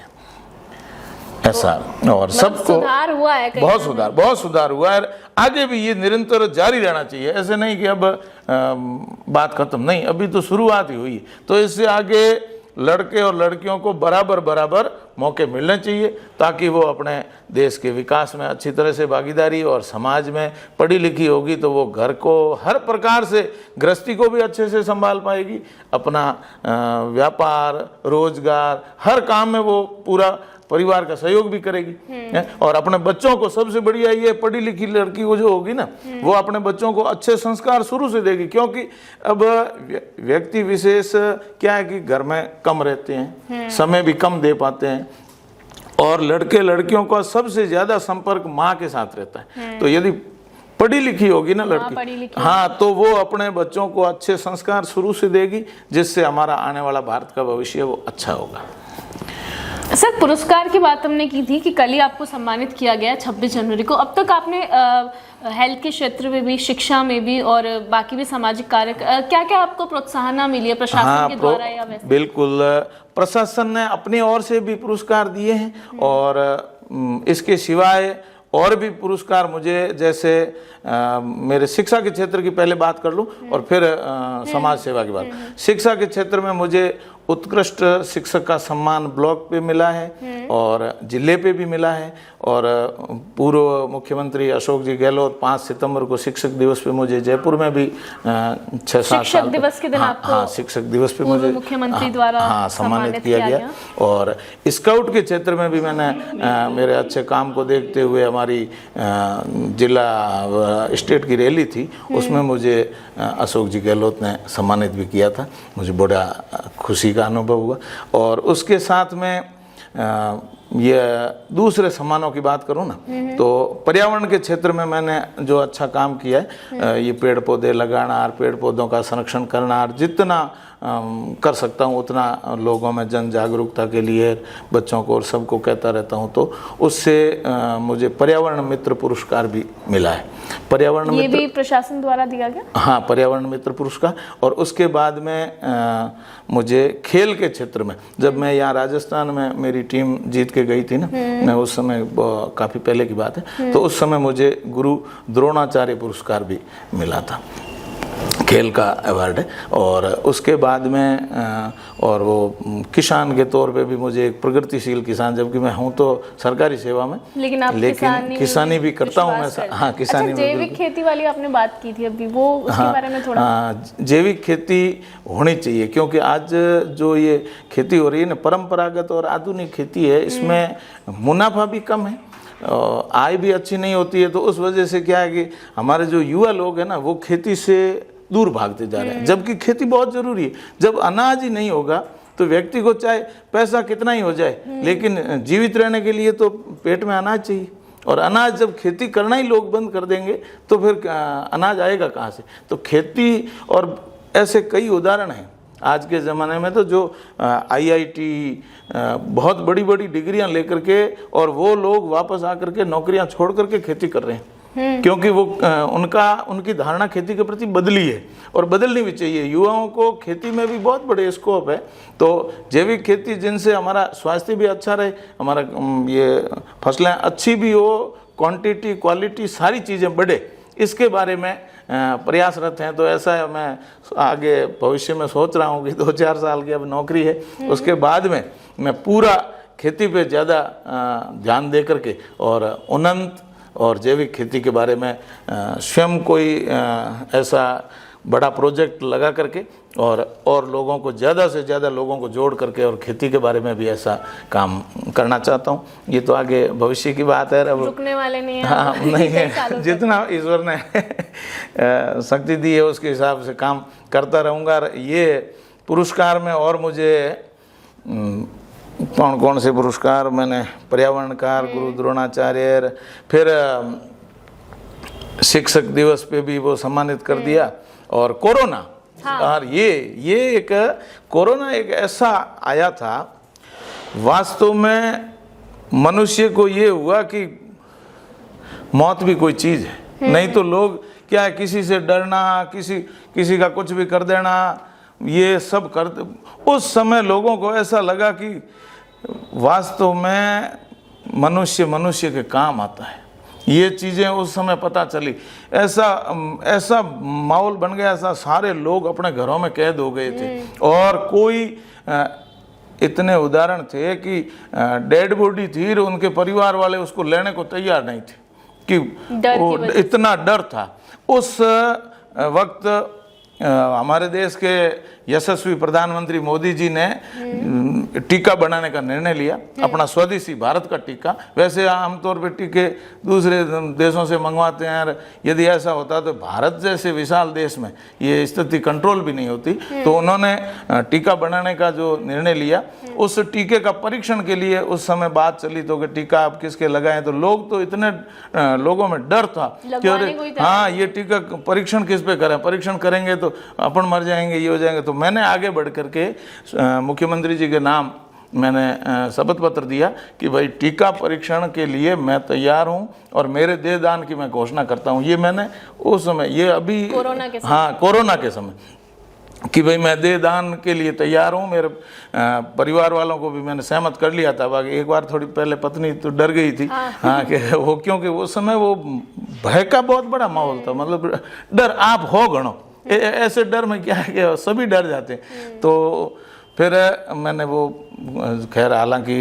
[SPEAKER 2] ऐसा। और सबको
[SPEAKER 3] सुधार हुआ है,
[SPEAKER 2] बहुत सुधार हुआ है। आगे भी ये निरंतर जारी रहना चाहिए, ऐसे नहीं कि अब बात खत्म, नहीं, अभी तो शुरुआत ही हुई। तो इससे आगे लड़के और लड़कियों को बराबर मौके मिलने चाहिए ताकि वो अपने देश के विकास में अच्छी तरह से भागीदारी, और समाज में पढ़ी लिखी होगी तो वो घर को हर प्रकार से, गृहस्थी को भी अच्छे से संभाल पाएगी, अपना व्यापार रोजगार हर काम में वो पूरा परिवार का सहयोग भी करेगी। और अपने बच्चों को सबसे बढ़िया ये पढ़ी लिखी लड़की को जो होगी ना, वो अपने बच्चों को अच्छे संस्कार शुरू से देगी। क्योंकि अब व्यक्ति विशेष क्या है कि घर में कम रहते हैं, समय भी कम दे पाते हैं, और लड़के लड़कियों का सबसे ज्यादा संपर्क माँ के साथ रहता है। तो यदि पढ़ी लिखी होगी ना लड़की, हाँ, तो वो अपने बच्चों को अच्छे संस्कार शुरू से देगी, जिससे हमारा आने वाला भारत का भविष्य वो अच्छा होगा।
[SPEAKER 3] सर, पुरस्कार की बात हमने की थी कि कल ही आपको सम्मानित किया गया 26 जनवरी को। अब तक आपने हेल्थ के क्षेत्र में भी, शिक्षा में भी और बाकी भी सामाजिक कार्य, क्या क्या आपको प्रोत्साहन मिली है प्रशासन के द्वारा या वैसे?
[SPEAKER 2] बिल्कुल, प्रशासन ने अपनी ओर से भी पुरस्कार दिए हैं, और इसके सिवाय और भी पुरस्कार मुझे, जैसे मेरे शिक्षा के क्षेत्र की पहले बात कर लूँ और फिर समाज सेवा की बात। शिक्षा के क्षेत्र में मुझे उत्कृष्ट शिक्षक का सम्मान ब्लॉक पे मिला है और जिले पे भी मिला है। और पूर्व मुख्यमंत्री अशोक जी गहलोत 5 सितंबर को शिक्षक दिवस पे मुझे जयपुर में भी 6-7 साल
[SPEAKER 3] शिक्षक दिवस के दिन आपको,
[SPEAKER 2] हाँ, शिक्षक दिवस पे मुझे
[SPEAKER 3] मुख्यमंत्री द्वारा
[SPEAKER 2] सम्मानित किया गया। और स्काउट के क्षेत्र में भी मैंने मेरे अच्छे काम को देखते हुए, हमारी जिला स्टेट की रैली थी, उसमें मुझे अशोक जी गहलोत ने सम्मानित भी किया था। मुझे बड़ा खुशी का अनुभव हुआ। और उसके साथ में ये दूसरे सम्मानों की बात करूं ना, तो पर्यावरण के क्षेत्र में मैंने जो अच्छा काम किया है, ये पेड़ पौधे लगाना और पेड़ पौधों का संरक्षण करना, और जितना कर सकता हूँ उतना लोगों में जन जागरूकता के लिए बच्चों को और सबको कहता रहता हूँ। तो उससे मुझे पर्यावरण मित्र पुरस्कार भी मिला है। पर्यावरण
[SPEAKER 3] ये भी प्रशासन द्वारा दिया गया?
[SPEAKER 2] हाँ, पर्यावरण मित्र पुरस्कार। और उसके बाद में मुझे खेल के क्षेत्र में, जब मैं यहाँ राजस्थान में मेरी टीम जीत के गई थी ना, मैं उस समय, काफ़ी पहले की बात है, तो उस समय मुझे गुरु द्रोणाचार्य पुरस्कार भी मिला था, खेल का अवार्ड है। और उसके बाद में और वो किसान के तौर पे भी मुझे एक प्रगतिशील किसान, जबकि मैं हूँ तो सरकारी सेवा में,
[SPEAKER 3] लेकिन आप
[SPEAKER 2] किसानी भी करता हूँ मैं। हाँ, किसानी।
[SPEAKER 3] अच्छा, जैविक खेती वाली आपने बात की थी अभी, वो उसके बारे में थोड़ा।
[SPEAKER 2] जैविक खेती होनी चाहिए, क्योंकि आज जो ये खेती हो रही है ना, परंपरागत और आधुनिक खेती है, इसमें मुनाफा भी कम है, आय भी अच्छी नहीं होती है। तो उस वजह से क्या है कि हमारे जो युवा लोग हैं ना, वो खेती से दूर भागते जा रहे हैं, जबकि खेती बहुत जरूरी है। जब अनाज ही नहीं होगा तो व्यक्ति को चाहे पैसा कितना ही हो जाए, लेकिन जीवित रहने के लिए तो पेट में अनाज चाहिए। और अनाज जब खेती करना ही लोग बंद कर देंगे तो फिर अनाज आएगा कहाँ से? तो खेती, और ऐसे कई उदाहरण हैं आज के ज़माने में, तो जो IIT बहुत बड़ी बड़ी डिग्रियां लेकर के, और वो लोग वापस आकर के नौकरियां छोड़ करके खेती कर रहे हैं, क्योंकि वो उनकी धारणा खेती के प्रति बदली है, और बदलनी भी चाहिए। युवाओं को खेती में भी बहुत बड़े स्कोप है। तो जैविक खेती, जिनसे हमारा स्वास्थ्य भी अच्छा रहे, हमारा ये फसलें अच्छी भी हो, क्वांटिटी क्वालिटी सारी चीज़ें बढ़े, इसके बारे में प्रयासरत हैं। तो ऐसा है, मैं आगे भविष्य में सोच रहा हूँ कि 2-4 साल की अब नौकरी है, उसके बाद में मैं पूरा खेती पे ज़्यादा ध्यान दे करके और उन्नत और जैविक खेती के बारे में स्वयं कोई ऐसा बड़ा प्रोजेक्ट लगा करके और लोगों को ज़्यादा से ज़्यादा लोगों को जोड़ करके और खेती के बारे में भी ऐसा काम करना चाहता हूँ। ये तो आगे भविष्य की बात है, अब
[SPEAKER 3] रुकने वाले नहीं हैं।
[SPEAKER 2] हाँ नहीं है, जितना ईश्वर ने शक्ति दी है उसके हिसाब से काम करता रहूँगा। ये पुरस्कार में और मुझे कौन कौन से पुरस्कार मैंने, पर्यावरणकार गुरु द्रोणाचार्य, फिर शिक्षक दिवस पे भी वो सम्मानित कर दिया, और कोरोना। हाँ। और ये एक कोरोना एक ऐसा आया था, वास्तव में मनुष्य को ये हुआ कि मौत भी कोई चीज़ है, नहीं तो लोग क्या है, किसी से डरना, किसी का कुछ भी कर देना, ये सब करते। उस समय लोगों को ऐसा लगा कि वास्तव में मनुष्य के काम आता है। ये चीज़ें उस समय पता चली, ऐसा माहौल बन गया, ऐसा सारे लोग अपने घरों में कैद हो गए थे। और कोई इतने उदाहरण थे कि डेड बॉडी थी, उनके परिवार वाले उसको लेने को तैयार नहीं थे कि इतना डर था। उस वक्त हमारे देश के यशस्वी प्रधानमंत्री मोदी जी ने टीका बनाने का निर्णय लिया, अपना स्वदेशी भारत का टीका। वैसे आमतौर पे टीके दूसरे देशों से मंगवाते हैं, यदि ऐसा होता तो भारत जैसे विशाल देश में ये स्थिति कंट्रोल भी नहीं होती। तो उन्होंने टीका बनाने का जो निर्णय लिया, उस टीके का परीक्षण के लिए उस समय बात चली तो कि टीका आप किसके लगाएं, तो लोग तो इतने लोगों में डर था कि अरे हाँ ये टीका परीक्षण किस पे करें, परीक्षण करेंगे तो अपन मर जाएंगे, ये हो जाएंगे। तो मैंने आगे बढ़ करके मुख्यमंत्री जी के नाम मैंने शपथ पत्र दिया कि भाई टीका परीक्षण के लिए मैं तैयार हूं और मेरे देह दान की मैं घोषणा करता हूं। ये मैंने उस समय, ये अभी कोरोना के समय कि भाई मैं देह दान के लिए तैयार हूँ। मेरे परिवार वालों को भी मैंने सहमत कर लिया था। बाकी एक बार थोड़ी पहले पत्नी तो डर गई थी, हाँ कि वो, क्योंकि उस समय वो भय का बहुत बड़ा माहौल था, मतलब डर आप हो गणो, ऐसे डर में क्या है कि सभी डर जाते हैं। तो फिर मैंने वो, खैर हालांकि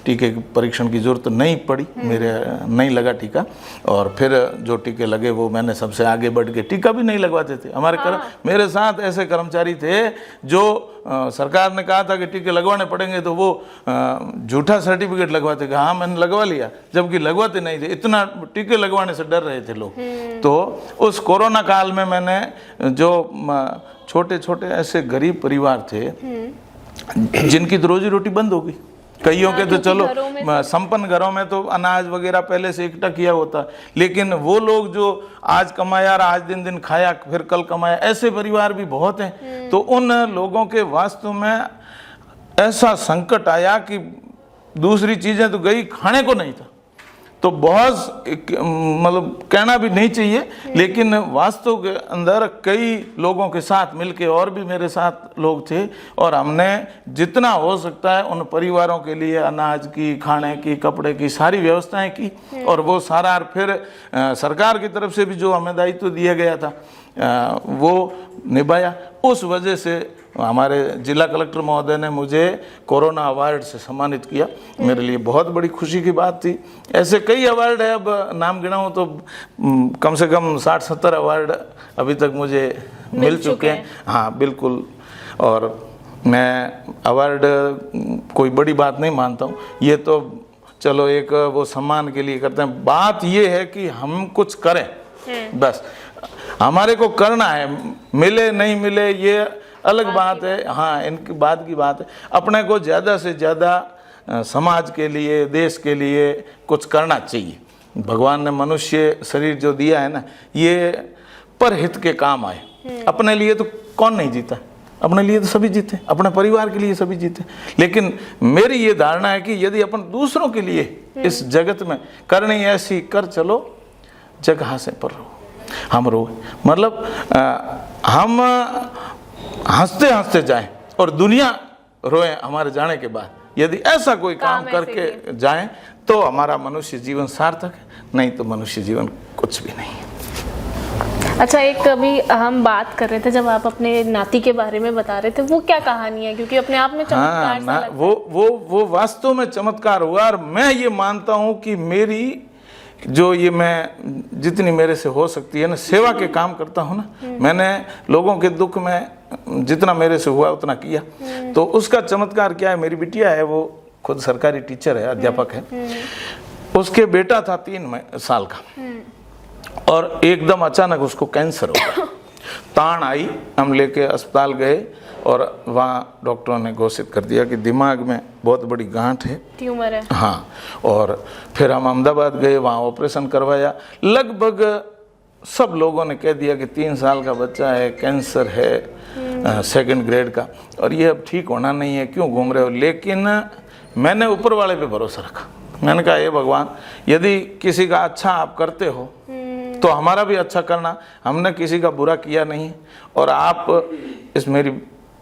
[SPEAKER 2] टीके की परीक्षण की ज़रूरत नहीं पड़ी, मेरे नहीं लगा टीका। और फिर जो टीके लगे वो मैंने सबसे आगे बढ़ के, टीका भी नहीं लगवाते थे हमारे मेरे साथ ऐसे कर्मचारी थे जो सरकार ने कहा था कि टीके लगवाने पड़ेंगे तो वो झूठा सर्टिफिकेट लगवाते कि हाँ मैंने लगवा लिया, जबकि लगवाते नहीं थे। इतना टीके लगवाने से डर रहे थे लोग। तो उस कोरोना काल में मैंने जो छोटे छोटे ऐसे गरीब परिवार थे जिनकी तो रोजी रोटी बंद हो गई, कईयों के तो चलो संपन्न घरों में तो अनाज वगैरह पहले से इकट्ठा किया होता, लेकिन वो लोग जो आज कमाया और आज दिन खाया फिर कल कमाया, ऐसे परिवार भी बहुत हैं। तो उन लोगों के वास्तव में ऐसा संकट आया कि दूसरी चीजें तो गई, खाने को नहीं था। तो बहुत मतलब कहना भी नहीं चाहिए, लेकिन वास्तव के अंदर कई लोगों के साथ मिलके, और भी मेरे साथ लोग थे, और हमने जितना हो सकता है उन परिवारों के लिए अनाज की, खाने की, कपड़े की सारी व्यवस्थाएं की। और वो सारा फिर सरकार की तरफ से भी जो हमें दायित्व दिया गया था वो निभाया। उस वजह से हमारे जिला कलेक्टर महोदय ने मुझे कोरोना अवार्ड से सम्मानित किया। मेरे लिए बहुत बड़ी खुशी की बात थी। ऐसे कई अवार्ड है, अब नाम गिनाऊं तो कम से कम 60-70 अवार्ड अभी तक मुझे मिल चुके हैं। हाँ बिल्कुल। और मैं अवार्ड कोई बड़ी बात नहीं मानता हूँ, ये तो चलो एक वो सम्मान के लिए करते हैं। बात ये है कि हम कुछ करें, बस हमारे को करना है, मिले नहीं मिले ये अलग बात है। हाँ इनकी बात की बात है, अपने को ज़्यादा से ज़्यादा समाज के लिए, देश के लिए कुछ करना चाहिए। भगवान ने मनुष्य शरीर जो दिया है ना, ये परहित के काम आए। अपने लिए तो कौन नहीं जीता, अपने लिए तो सभी जीते, अपने परिवार के लिए सभी जीते। लेकिन मेरी ये धारणा है कि यदि अपन दूसरों के लिए इस जगत में करनी ऐसी कर चलो, जगह से पर रहो, हम रो, मतलब हम हंसते हंसते जाएं और दुनिया रोए हमारे जाने के बाद। यदि ऐसा कोई काम करके जाएं तो हमारा मनुष्य जीवन सार्थक है, नहीं तो मनुष्य जीवन कुछ भी नहीं है।
[SPEAKER 3] अच्छा, एक अभी हम बात कर रहे थे जब आप अपने नाती के बारे में बता रहे थे, वो क्या कहानी है? क्योंकि अपने आप में चमत्कार सा लगता है।
[SPEAKER 2] वो वास्तव में चमत्कार हुआ। और मैं ये मानता हूँ कि मेरी जो ये मैं जितनी मेरे से हो सकती है ना सेवा के काम करता हूँ ना, मैंने लोगों के दुख में जितना मेरे से हुआ उतना किया। तो उसका चमत्कार क्या है, मेरी बिटिया है, वो खुद सरकारी टीचर है, अध्यापक है। उसके बेटा था 3 साल का और एकदम अचानक उसको कैंसर हो गया। तान आई, हम लेके अस्पताल गए और वहाँ डॉक्टरों ने घोषित कर दिया कि दिमाग में बहुत बड़ी गांठ है,
[SPEAKER 3] ट्यूमर है।
[SPEAKER 2] हाँ। और फिर हम अहमदाबाद गए, वहाँ ऑपरेशन करवाया। लगभग सब लोगों ने कह दिया कि 3 साल का बच्चा है, कैंसर है 2nd ग्रेड का, और ये अब ठीक होना नहीं है, क्यों घूम रहे हो। लेकिन मैंने ऊपर वाले पे भरोसा रखा। मैंने कहा, हे भगवान, यदि किसी का अच्छा आप करते हो तो हमारा भी अच्छा करना। हमने किसी का बुरा किया नहीं। और आप इस मेरी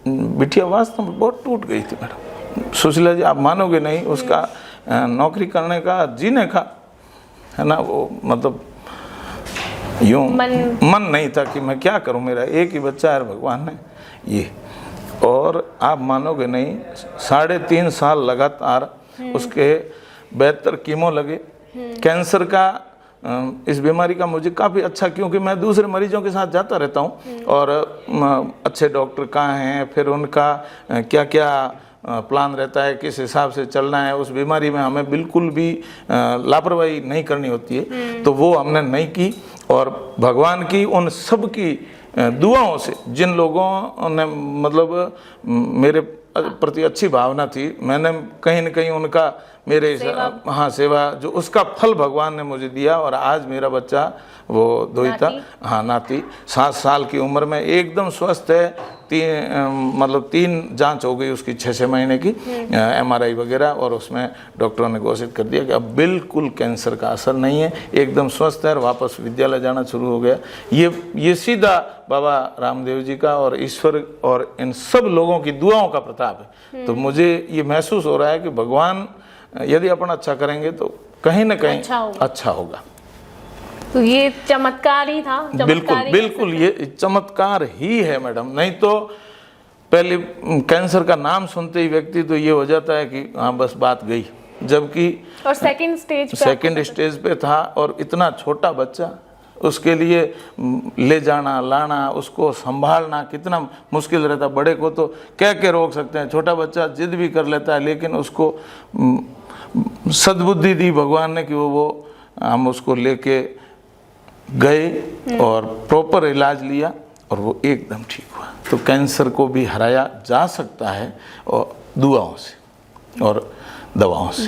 [SPEAKER 2] बिटिया वास्तव में बहुत टूट गई थी मैडम। सुशीला जी, आप मानोगे नहीं, उसका नौकरी करने का, जीने का है ना, वो मतलब यूं मन नहीं था कि मैं क्या करूं, मेरा एक ही बच्चा है, भगवान ने ये। और आप मानोगे नहीं, 3.5 साल लगातार उसके 72 कीमो लगे। कैंसर का इस बीमारी का मुझे काफ़ी अच्छा, क्योंकि मैं दूसरे मरीजों के साथ जाता रहता हूँ और अच्छे डॉक्टर कहाँ हैं, फिर उनका क्या क्या प्लान रहता है, किस हिसाब से चलना है। उस बीमारी में हमें बिल्कुल भी लापरवाही नहीं करनी होती है, तो वो हमने नहीं की। और भगवान की उन सब की दुआओं से, जिन लोगों ने मतलब मेरे प्रति अच्छी भावना थी, मैंने कहीं न कहीं उनका मेरे सेवा जो उसका फल भगवान ने मुझे दिया। और आज मेरा बच्चा वो दोहिता, नाती 7 साल की उम्र में एकदम स्वस्थ है। 3 जांच हो गई उसकी 6 महीने की, MRI वगैरह, और उसमें डॉक्टरों ने घोषित कर दिया कि अब बिल्कुल कैंसर का असर नहीं है, एकदम स्वस्थ है और वापस विद्यालय जाना शुरू हो गया। ये सीधा बाबा रामदेव जी का और ईश्वर और इन सब लोगों की दुआओं का प्रताप है। तो मुझे ये महसूस हो रहा है कि भगवान यदि अपन अच्छा करेंगे तो कहीं ना कहीं अच्छा होगा।
[SPEAKER 3] तो ये चमत्कार ही था।
[SPEAKER 2] बिल्कुल ये चमत्कार ही है मैडम। नहीं तो पहले कैंसर का नाम सुनते ही व्यक्ति तो ये हो जाता है कि हाँ बस बात गई, जबकि
[SPEAKER 3] और सेकंड
[SPEAKER 2] स्टेज पे था। और इतना छोटा बच्चा, उसके लिए ले जाना लाना, उसको संभालना कितना मुश्किल रहता। बड़े को तो कह के रोक सकते हैं, छोटा बच्चा जिद भी कर लेता है, लेकिन उसको सद्बुद्धि दी भगवान ने कि वो हम उसको लेके गए और प्रॉपर इलाज लिया और वो एकदम ठीक हुआ। तो कैंसर को भी हराया जा सकता है और दुआओं से और दवाओं से।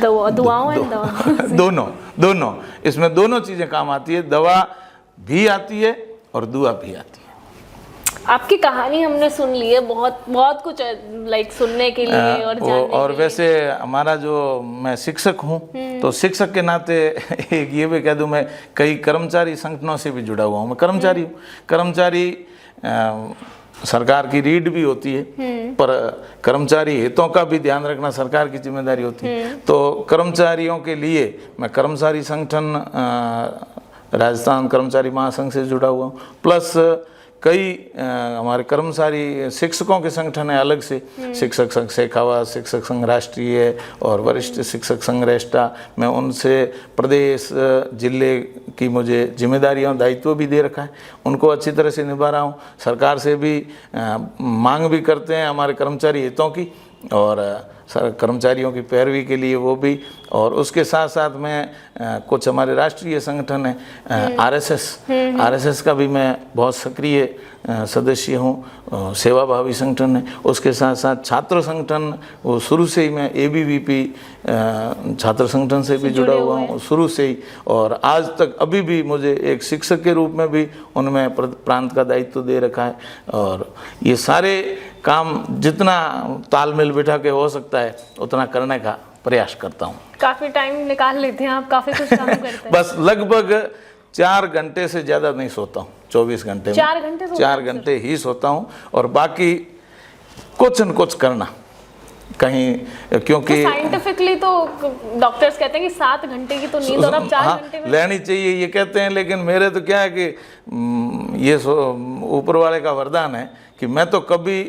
[SPEAKER 2] दोनों इसमें दोनों चीजें काम आती है। दवा भी आती है और दुआ भी आती है।
[SPEAKER 3] आपकी कहानी हमने सुन ली है, बहुत कुछ लाइक सुनने के लिए और जानने
[SPEAKER 2] और वैसे हमारा जो मैं शिक्षक हूँ, तो शिक्षक के नाते एक ये भी कह दूँ, मैं कई कर्मचारी संगठनों से भी जुड़ा हुआ हूँ। मैं कर्मचारी हूँ। कर्मचारी सरकार की रीढ़ भी होती है, पर कर्मचारी हितों का भी ध्यान रखना सरकार की जिम्मेदारी होती है। तो कर्मचारियों के लिए मैं कर्मचारी संगठन राजस्थान कर्मचारी महासंघ से जुड़ा हुआ हूँ। प्लस कई हमारे कर्मचारी शिक्षकों के संगठन है अलग से, शिक्षक संघ शेखावात, शिक्षक संघ राष्ट्रीय और वरिष्ठ शिक्षक संघ रेष्टा। मैं उनसे प्रदेश जिले की मुझे जिम्मेदारियां दायित्व भी दे रखा है, उनको अच्छी तरह से निभा रहा हूँ। सरकार से भी मांग भी करते हैं हमारे कर्मचारी हितों की और कर्मचारियों की पैरवी के लिए वो भी। और उसके साथ साथ मैं कुछ हमारे राष्ट्रीय संगठन है आरएसएस का भी मैं बहुत सक्रिय सदस्य हूँ। सेवाभावी संगठन है। उसके साथ साथ छात्र संगठन, वो शुरू से ही मैं ABVP छात्र संगठन से भी जुड़ा हुआ हूँ शुरू से ही, और आज तक अभी भी मुझे एक शिक्षक के रूप में भी उनमें प्रांत का दायित्व दे रखा है। और ये सारे काम जितना तालमेल बिठा के हो सकता है उतना करने का प्रयास करता हूँ।
[SPEAKER 3] काफी टाइम निकाल लेते हैं आप, काफी कुछ काम करते हैं।
[SPEAKER 2] बस लगभग 4 घंटे से ज्यादा नहीं सोता हूँ 24 घंटे में।
[SPEAKER 3] 4 घंटे
[SPEAKER 2] ही सोता हूँ और बाकी कुछ न कुछ करना, कहीं, क्योंकि
[SPEAKER 3] साइंटिफिकली तो डॉक्टर्स कहते हैं कि 7 घंटे की तो नींद और आप 4 घंटे में
[SPEAKER 2] लेनी चाहिए ये कहते हैं, लेकिन मेरे तो क्या है कि ये ऊपर वाले का वरदान है कि मैं तो कभी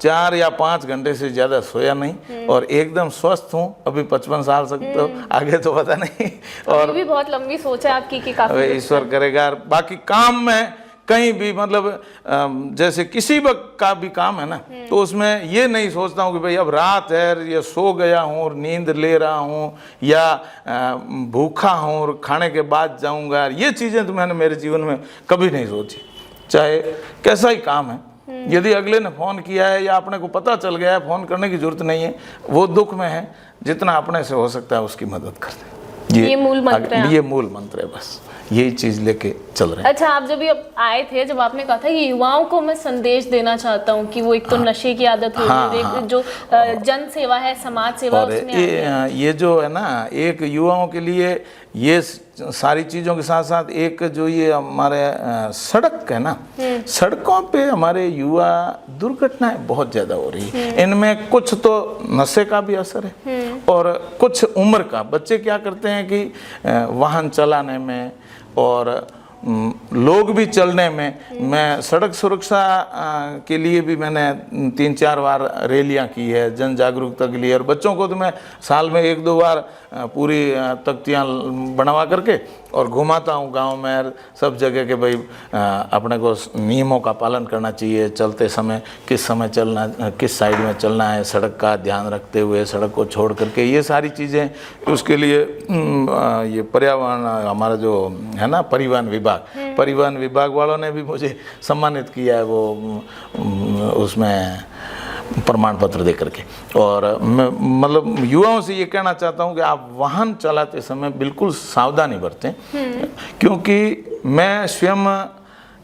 [SPEAKER 2] 4 या 5 घंटे से ज़्यादा सोया नहीं और एकदम स्वस्थ हूँ अभी 55 साल तक, तो आगे तो पता नहीं। और
[SPEAKER 3] भी बहुत लंबी सोच है आपकी कि काफी
[SPEAKER 2] ईश्वर करेगा। बाकी काम में कहीं भी मतलब जैसे किसी का भी काम है ना, तो उसमें ये नहीं सोचता हूँ कि भाई अब रात है या सो गया हूँ और नींद ले रहा हूँ या भूखा हूँ और खाने के बाद जाऊँगा, ये चीज़ें तो मैंने मेरे जीवन में कभी नहीं सोची। चाहे कैसा ही काम है, यदि अगले ने फ़ोन किया है या अपने को पता चल गया है, फ़ोन करने की जरूरत नहीं है, वो दुख में है, जितना अपने से हो सकता है उसकी मदद कर दें।
[SPEAKER 3] ये मूल मंत्र है।
[SPEAKER 2] ये मूल मंत्र है, बस यही चीज लेके चल रहे हैं।
[SPEAKER 3] अच्छा, आप जब ये आए थे, जब आपने कहा था कि युवाओं को मैं संदेश देना चाहता हूँ कि वो एक तो नशे की आदत हो रही है, जो जन सेवा है, समाज सेवा,
[SPEAKER 2] और ये जो है ना, एक युवाओं के लिए ये सारी चीज़ों के साथ साथ एक जो ये हमारे सड़क है ना, सड़कों पे हमारे युवा दुर्घटनाएं बहुत ज़्यादा हो रही है। इनमें कुछ तो नशे का भी असर है और कुछ उम्र का। बच्चे क्या करते हैं कि वाहन चलाने में और लोग भी चलने में, मैं सड़क सुरक्षा के लिए भी मैंने 3-4 बार रैलियां की है जन जागरूकता के लिए, और बच्चों को तो मैं साल में 1-2 बार पूरी तख्तियां बनवा करके और घुमाता हूं गांव में सब जगह के भाई अपने को नियमों का पालन करना चाहिए, चलते समय किस समय चलना, किस साइड में चलना है, सड़क का ध्यान रखते हुए सड़क को छोड़ करके, ये सारी चीज़ें। उसके लिए ये पर्यावरण हमारा जो है ना परिवहन विभाग वालों ने भी मुझे सम्मानित किया है, वो उसमें प्रमाण पत्र दे करके। और मैं मतलब युवाओं से ये कहना चाहता हूँ कि आप वाहन चलाते समय बिल्कुल सावधानी बरतें, क्योंकि मैं स्वयं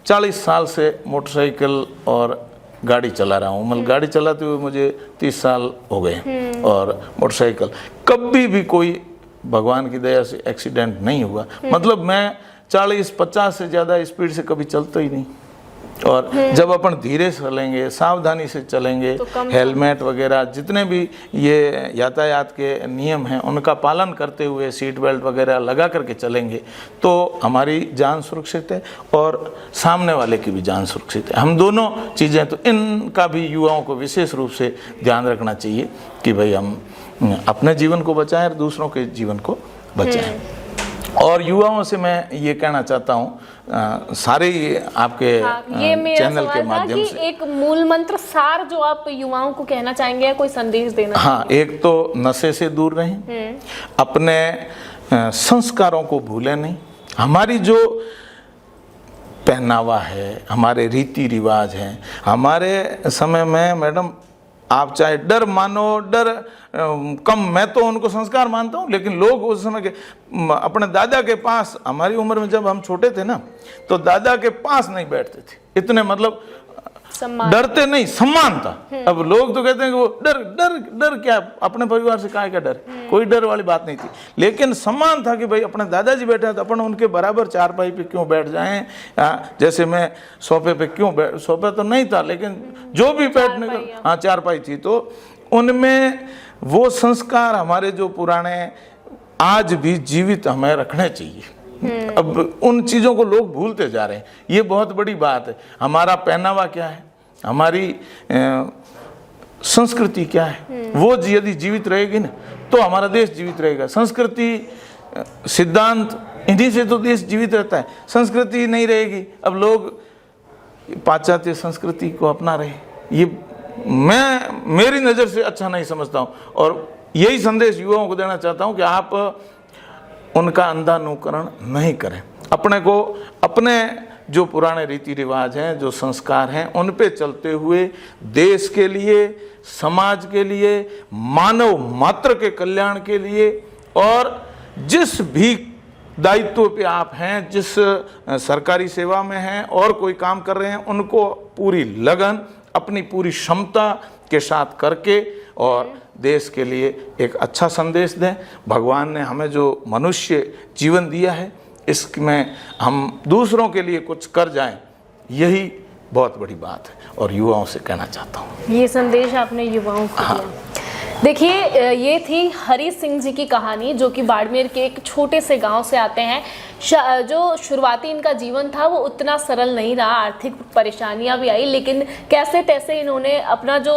[SPEAKER 2] 40 साल से मोटरसाइकिल और गाड़ी चला रहा हूँ। मतलब गाड़ी चलाते हुए मुझे 30 साल हो गए और मोटरसाइकिल कभी भी कोई भगवान की दया से एक्सीडेंट नहीं हुआ। मतलब मैं 40-50 से ज़्यादा स्पीड से कभी चलता ही नहीं। और जब अपन धीरे चलेंगे, सावधानी से चलेंगे, तो हेलमेट वगैरह जितने भी ये यातायात के नियम हैं उनका पालन करते हुए सीट बेल्ट वगैरह लगा करके चलेंगे, तो हमारी जान सुरक्षित है और सामने वाले की भी जान सुरक्षित है। हम दोनों चीज़ें, तो इनका भी युवाओं को विशेष रूप से ध्यान रखना चाहिए कि भाई हम अपने जीवन को बचाएं और दूसरों के जीवन को बचाएं। और युवाओं से मैं ये कहना चाहता हूँ सारे आपके चैनल के माध्यम से,
[SPEAKER 3] एक मूल मंत्र सार जो आप युवाओं को कहना चाहेंगे या कोई संदेश देना?
[SPEAKER 2] हाँ, एक तो नशे से दूर रहें, अपने संस्कारों को भूलें नहीं। हमारी जो पहनावा है, हमारे रीति रिवाज हैं, हमारे समय में मैडम आप चाहे डर मानो, डर कम, मैं तो उनको संस्कार मानता हूँ, लेकिन लोग उस समय के अपने दादा के पास, हमारी उम्र में जब हम छोटे थे ना, तो दादा के पास नहीं बैठते थे, इतने मतलब डरते नहीं, सम्मान था। अब लोग तो कहते हैं कि वो डर डर डर क्या, अपने परिवार से काहे का डर, कोई डर वाली बात नहीं थी, लेकिन सम्मान था कि भाई अपने दादाजी बैठे हैं तो अपन उनके बराबर चारपाई पे क्यों बैठ जाएं। जैसे मैं सोफे पे क्यों बैठ, सोफे तो नहीं था लेकिन जो भी बैठने का, हाँ चारपाई थी, तो उनमें वो संस्कार हमारे जो पुराने आज भी जीवित हमें रखने चाहिए। अब उन चीज़ों को लोग भूलते जा रहे हैं, ये बहुत बड़ी बात है। हमारा पहनावा क्या है, हमारी संस्कृति क्या है, वो यदि जीवित रहेगी ना तो हमारा देश जीवित रहेगा। संस्कृति सिद्धांत, इन्हीं से तो देश जीवित रहता है। संस्कृति नहीं रहेगी, अब लोग पाश्चात्य संस्कृति को अपना रहे, ये मैं मेरी नज़र से अच्छा नहीं समझता हूँ। और यही संदेश युवाओं को देना चाहता हूँ कि आप उनका अंधा अनुकरण नहीं करें, अपने को, अपने जो पुराने रीति रिवाज हैं, जो संस्कार हैं, उन पे चलते हुए देश के लिए, समाज के लिए, मानव मात्र के कल्याण के लिए, और जिस भी दायित्व पे आप हैं, जिस सरकारी सेवा में हैं और कोई काम कर रहे हैं, उनको पूरी लगन, अपनी पूरी क्षमता के साथ करके और देश के लिए एक अच्छा संदेश दें। भगवान ने हमें जो मनुष्य जीवन दिया है, इसमें हम दूसरों के लिए कुछ कर जाएं, यही बहुत बड़ी बात है और युवाओं से कहना चाहता हूँ।
[SPEAKER 3] ये संदेश आपने युवाओं को दिया। देखिए ये थी हरी सिंह जी की कहानी, जो कि बाड़मेर के एक छोटे से गांव से आते हैं। जो शुरुआती इनका जीवन था वो उतना सरल नहीं रहा, आर्थिक परेशानियां भी आई, लेकिन कैसे तैसे इन्होंने अपना जो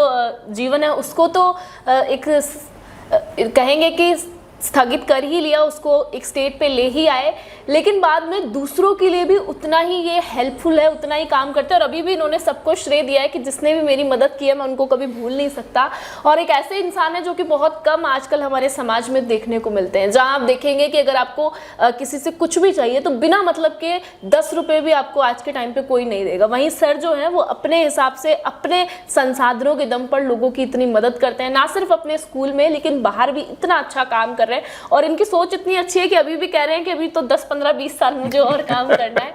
[SPEAKER 3] जीवन है उसको तो एक कहेंगे कि स्थगित कर ही लिया, उसको एक स्टेट पे ले ही आए, लेकिन बाद में दूसरों के लिए भी उतना ही ये हेल्पफुल है, उतना ही काम करते हैं। और अभी भी इन्होंने सबको श्रेय दिया है कि जिसने भी मेरी मदद की है मैं उनको कभी भूल नहीं सकता। और एक ऐसे इंसान है जो कि बहुत कम आजकल हमारे समाज में देखने को मिलते हैं, जहां आप देखेंगे कि अगर आपको किसी से कुछ भी चाहिए तो बिना मतलब के 10 रुपये भी आपको आज के टाइम पे कोई नहीं देगा। वहीं सर जो है वो अपने हिसाब से अपने संसाधनों के दम पर लोगों की इतनी मदद करते हैं, ना सिर्फ अपने स्कूल में लेकिन बाहर भी इतना अच्छा काम कर रहे हैं। और इनकी सोच इतनी अच्छी है कि अभी भी कह रहे हैं कि अभी तो 10, 15, 20 साल मुझे और काम करना है।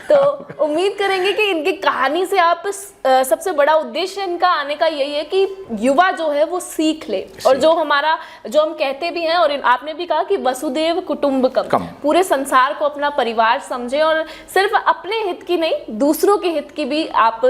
[SPEAKER 3] तो उम्मीद करेंगे कि इनकी कहानी से आप सबसे बड़ा उद्देश्य इनका आने का यही है कि युवा जो है वो सीख ले, और जो हम कहते भी हैं, और आपने भी कहा कि वसुदेव कुटुंबकम, पूरे संसार को अपना परिवार समझे, और सिर्फ अपने हित की नहीं दूसरों के हित की भी आप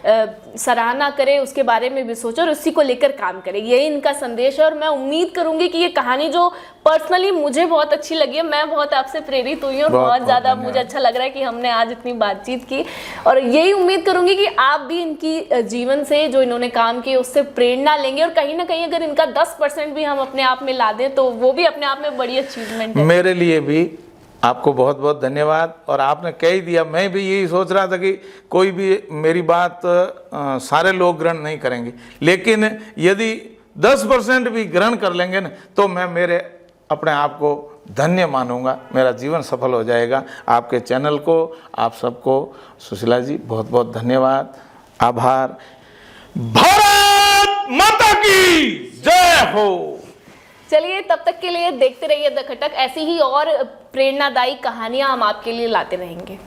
[SPEAKER 3] सराहना करें, उसके बारे में भी सोचो और उसी को लेकर काम करें। यही इनका संदेश है। और मैं उम्मीद करूंगी कि ये कहानी जो पर्सनली मुझे बहुत अच्छी लगी है, मैं बहुत आपसे प्रेरित हुई हूँ, बहुत ज्यादा मुझे अच्छा लग रहा है कि हमने आज इतनी बातचीत की, और यही उम्मीद करूंगी कि आप भी इनकी जीवन से जो इन्होंने काम किए उससे प्रेरणा लेंगे, और कहीं ना कहीं अगर इनका 10% भी हम अपने आप में ला दें तो वो भी अपने आप में बड़ी अचीवमेंट है।
[SPEAKER 2] मेरे लिए भी आपको बहुत बहुत धन्यवाद। और आपने कह ही दिया, मैं भी यही सोच रहा था कि कोई भी मेरी बात सारे लोग ग्रहण नहीं करेंगे, लेकिन यदि 10% भी ग्रहण कर लेंगे ना तो मैं मेरे अपने आप को धन्य मानूंगा, मेरा जीवन सफल हो जाएगा। आपके चैनल को, आप सबको सुशीला जी बहुत बहुत धन्यवाद, आभार। भारत माता की जय हो।
[SPEAKER 3] चलिए तब तक के लिए देखते रहिए द खटक, ऐसी ही और प्रेरणादायी कहानियां हम आपके लिए लाते रहेंगे।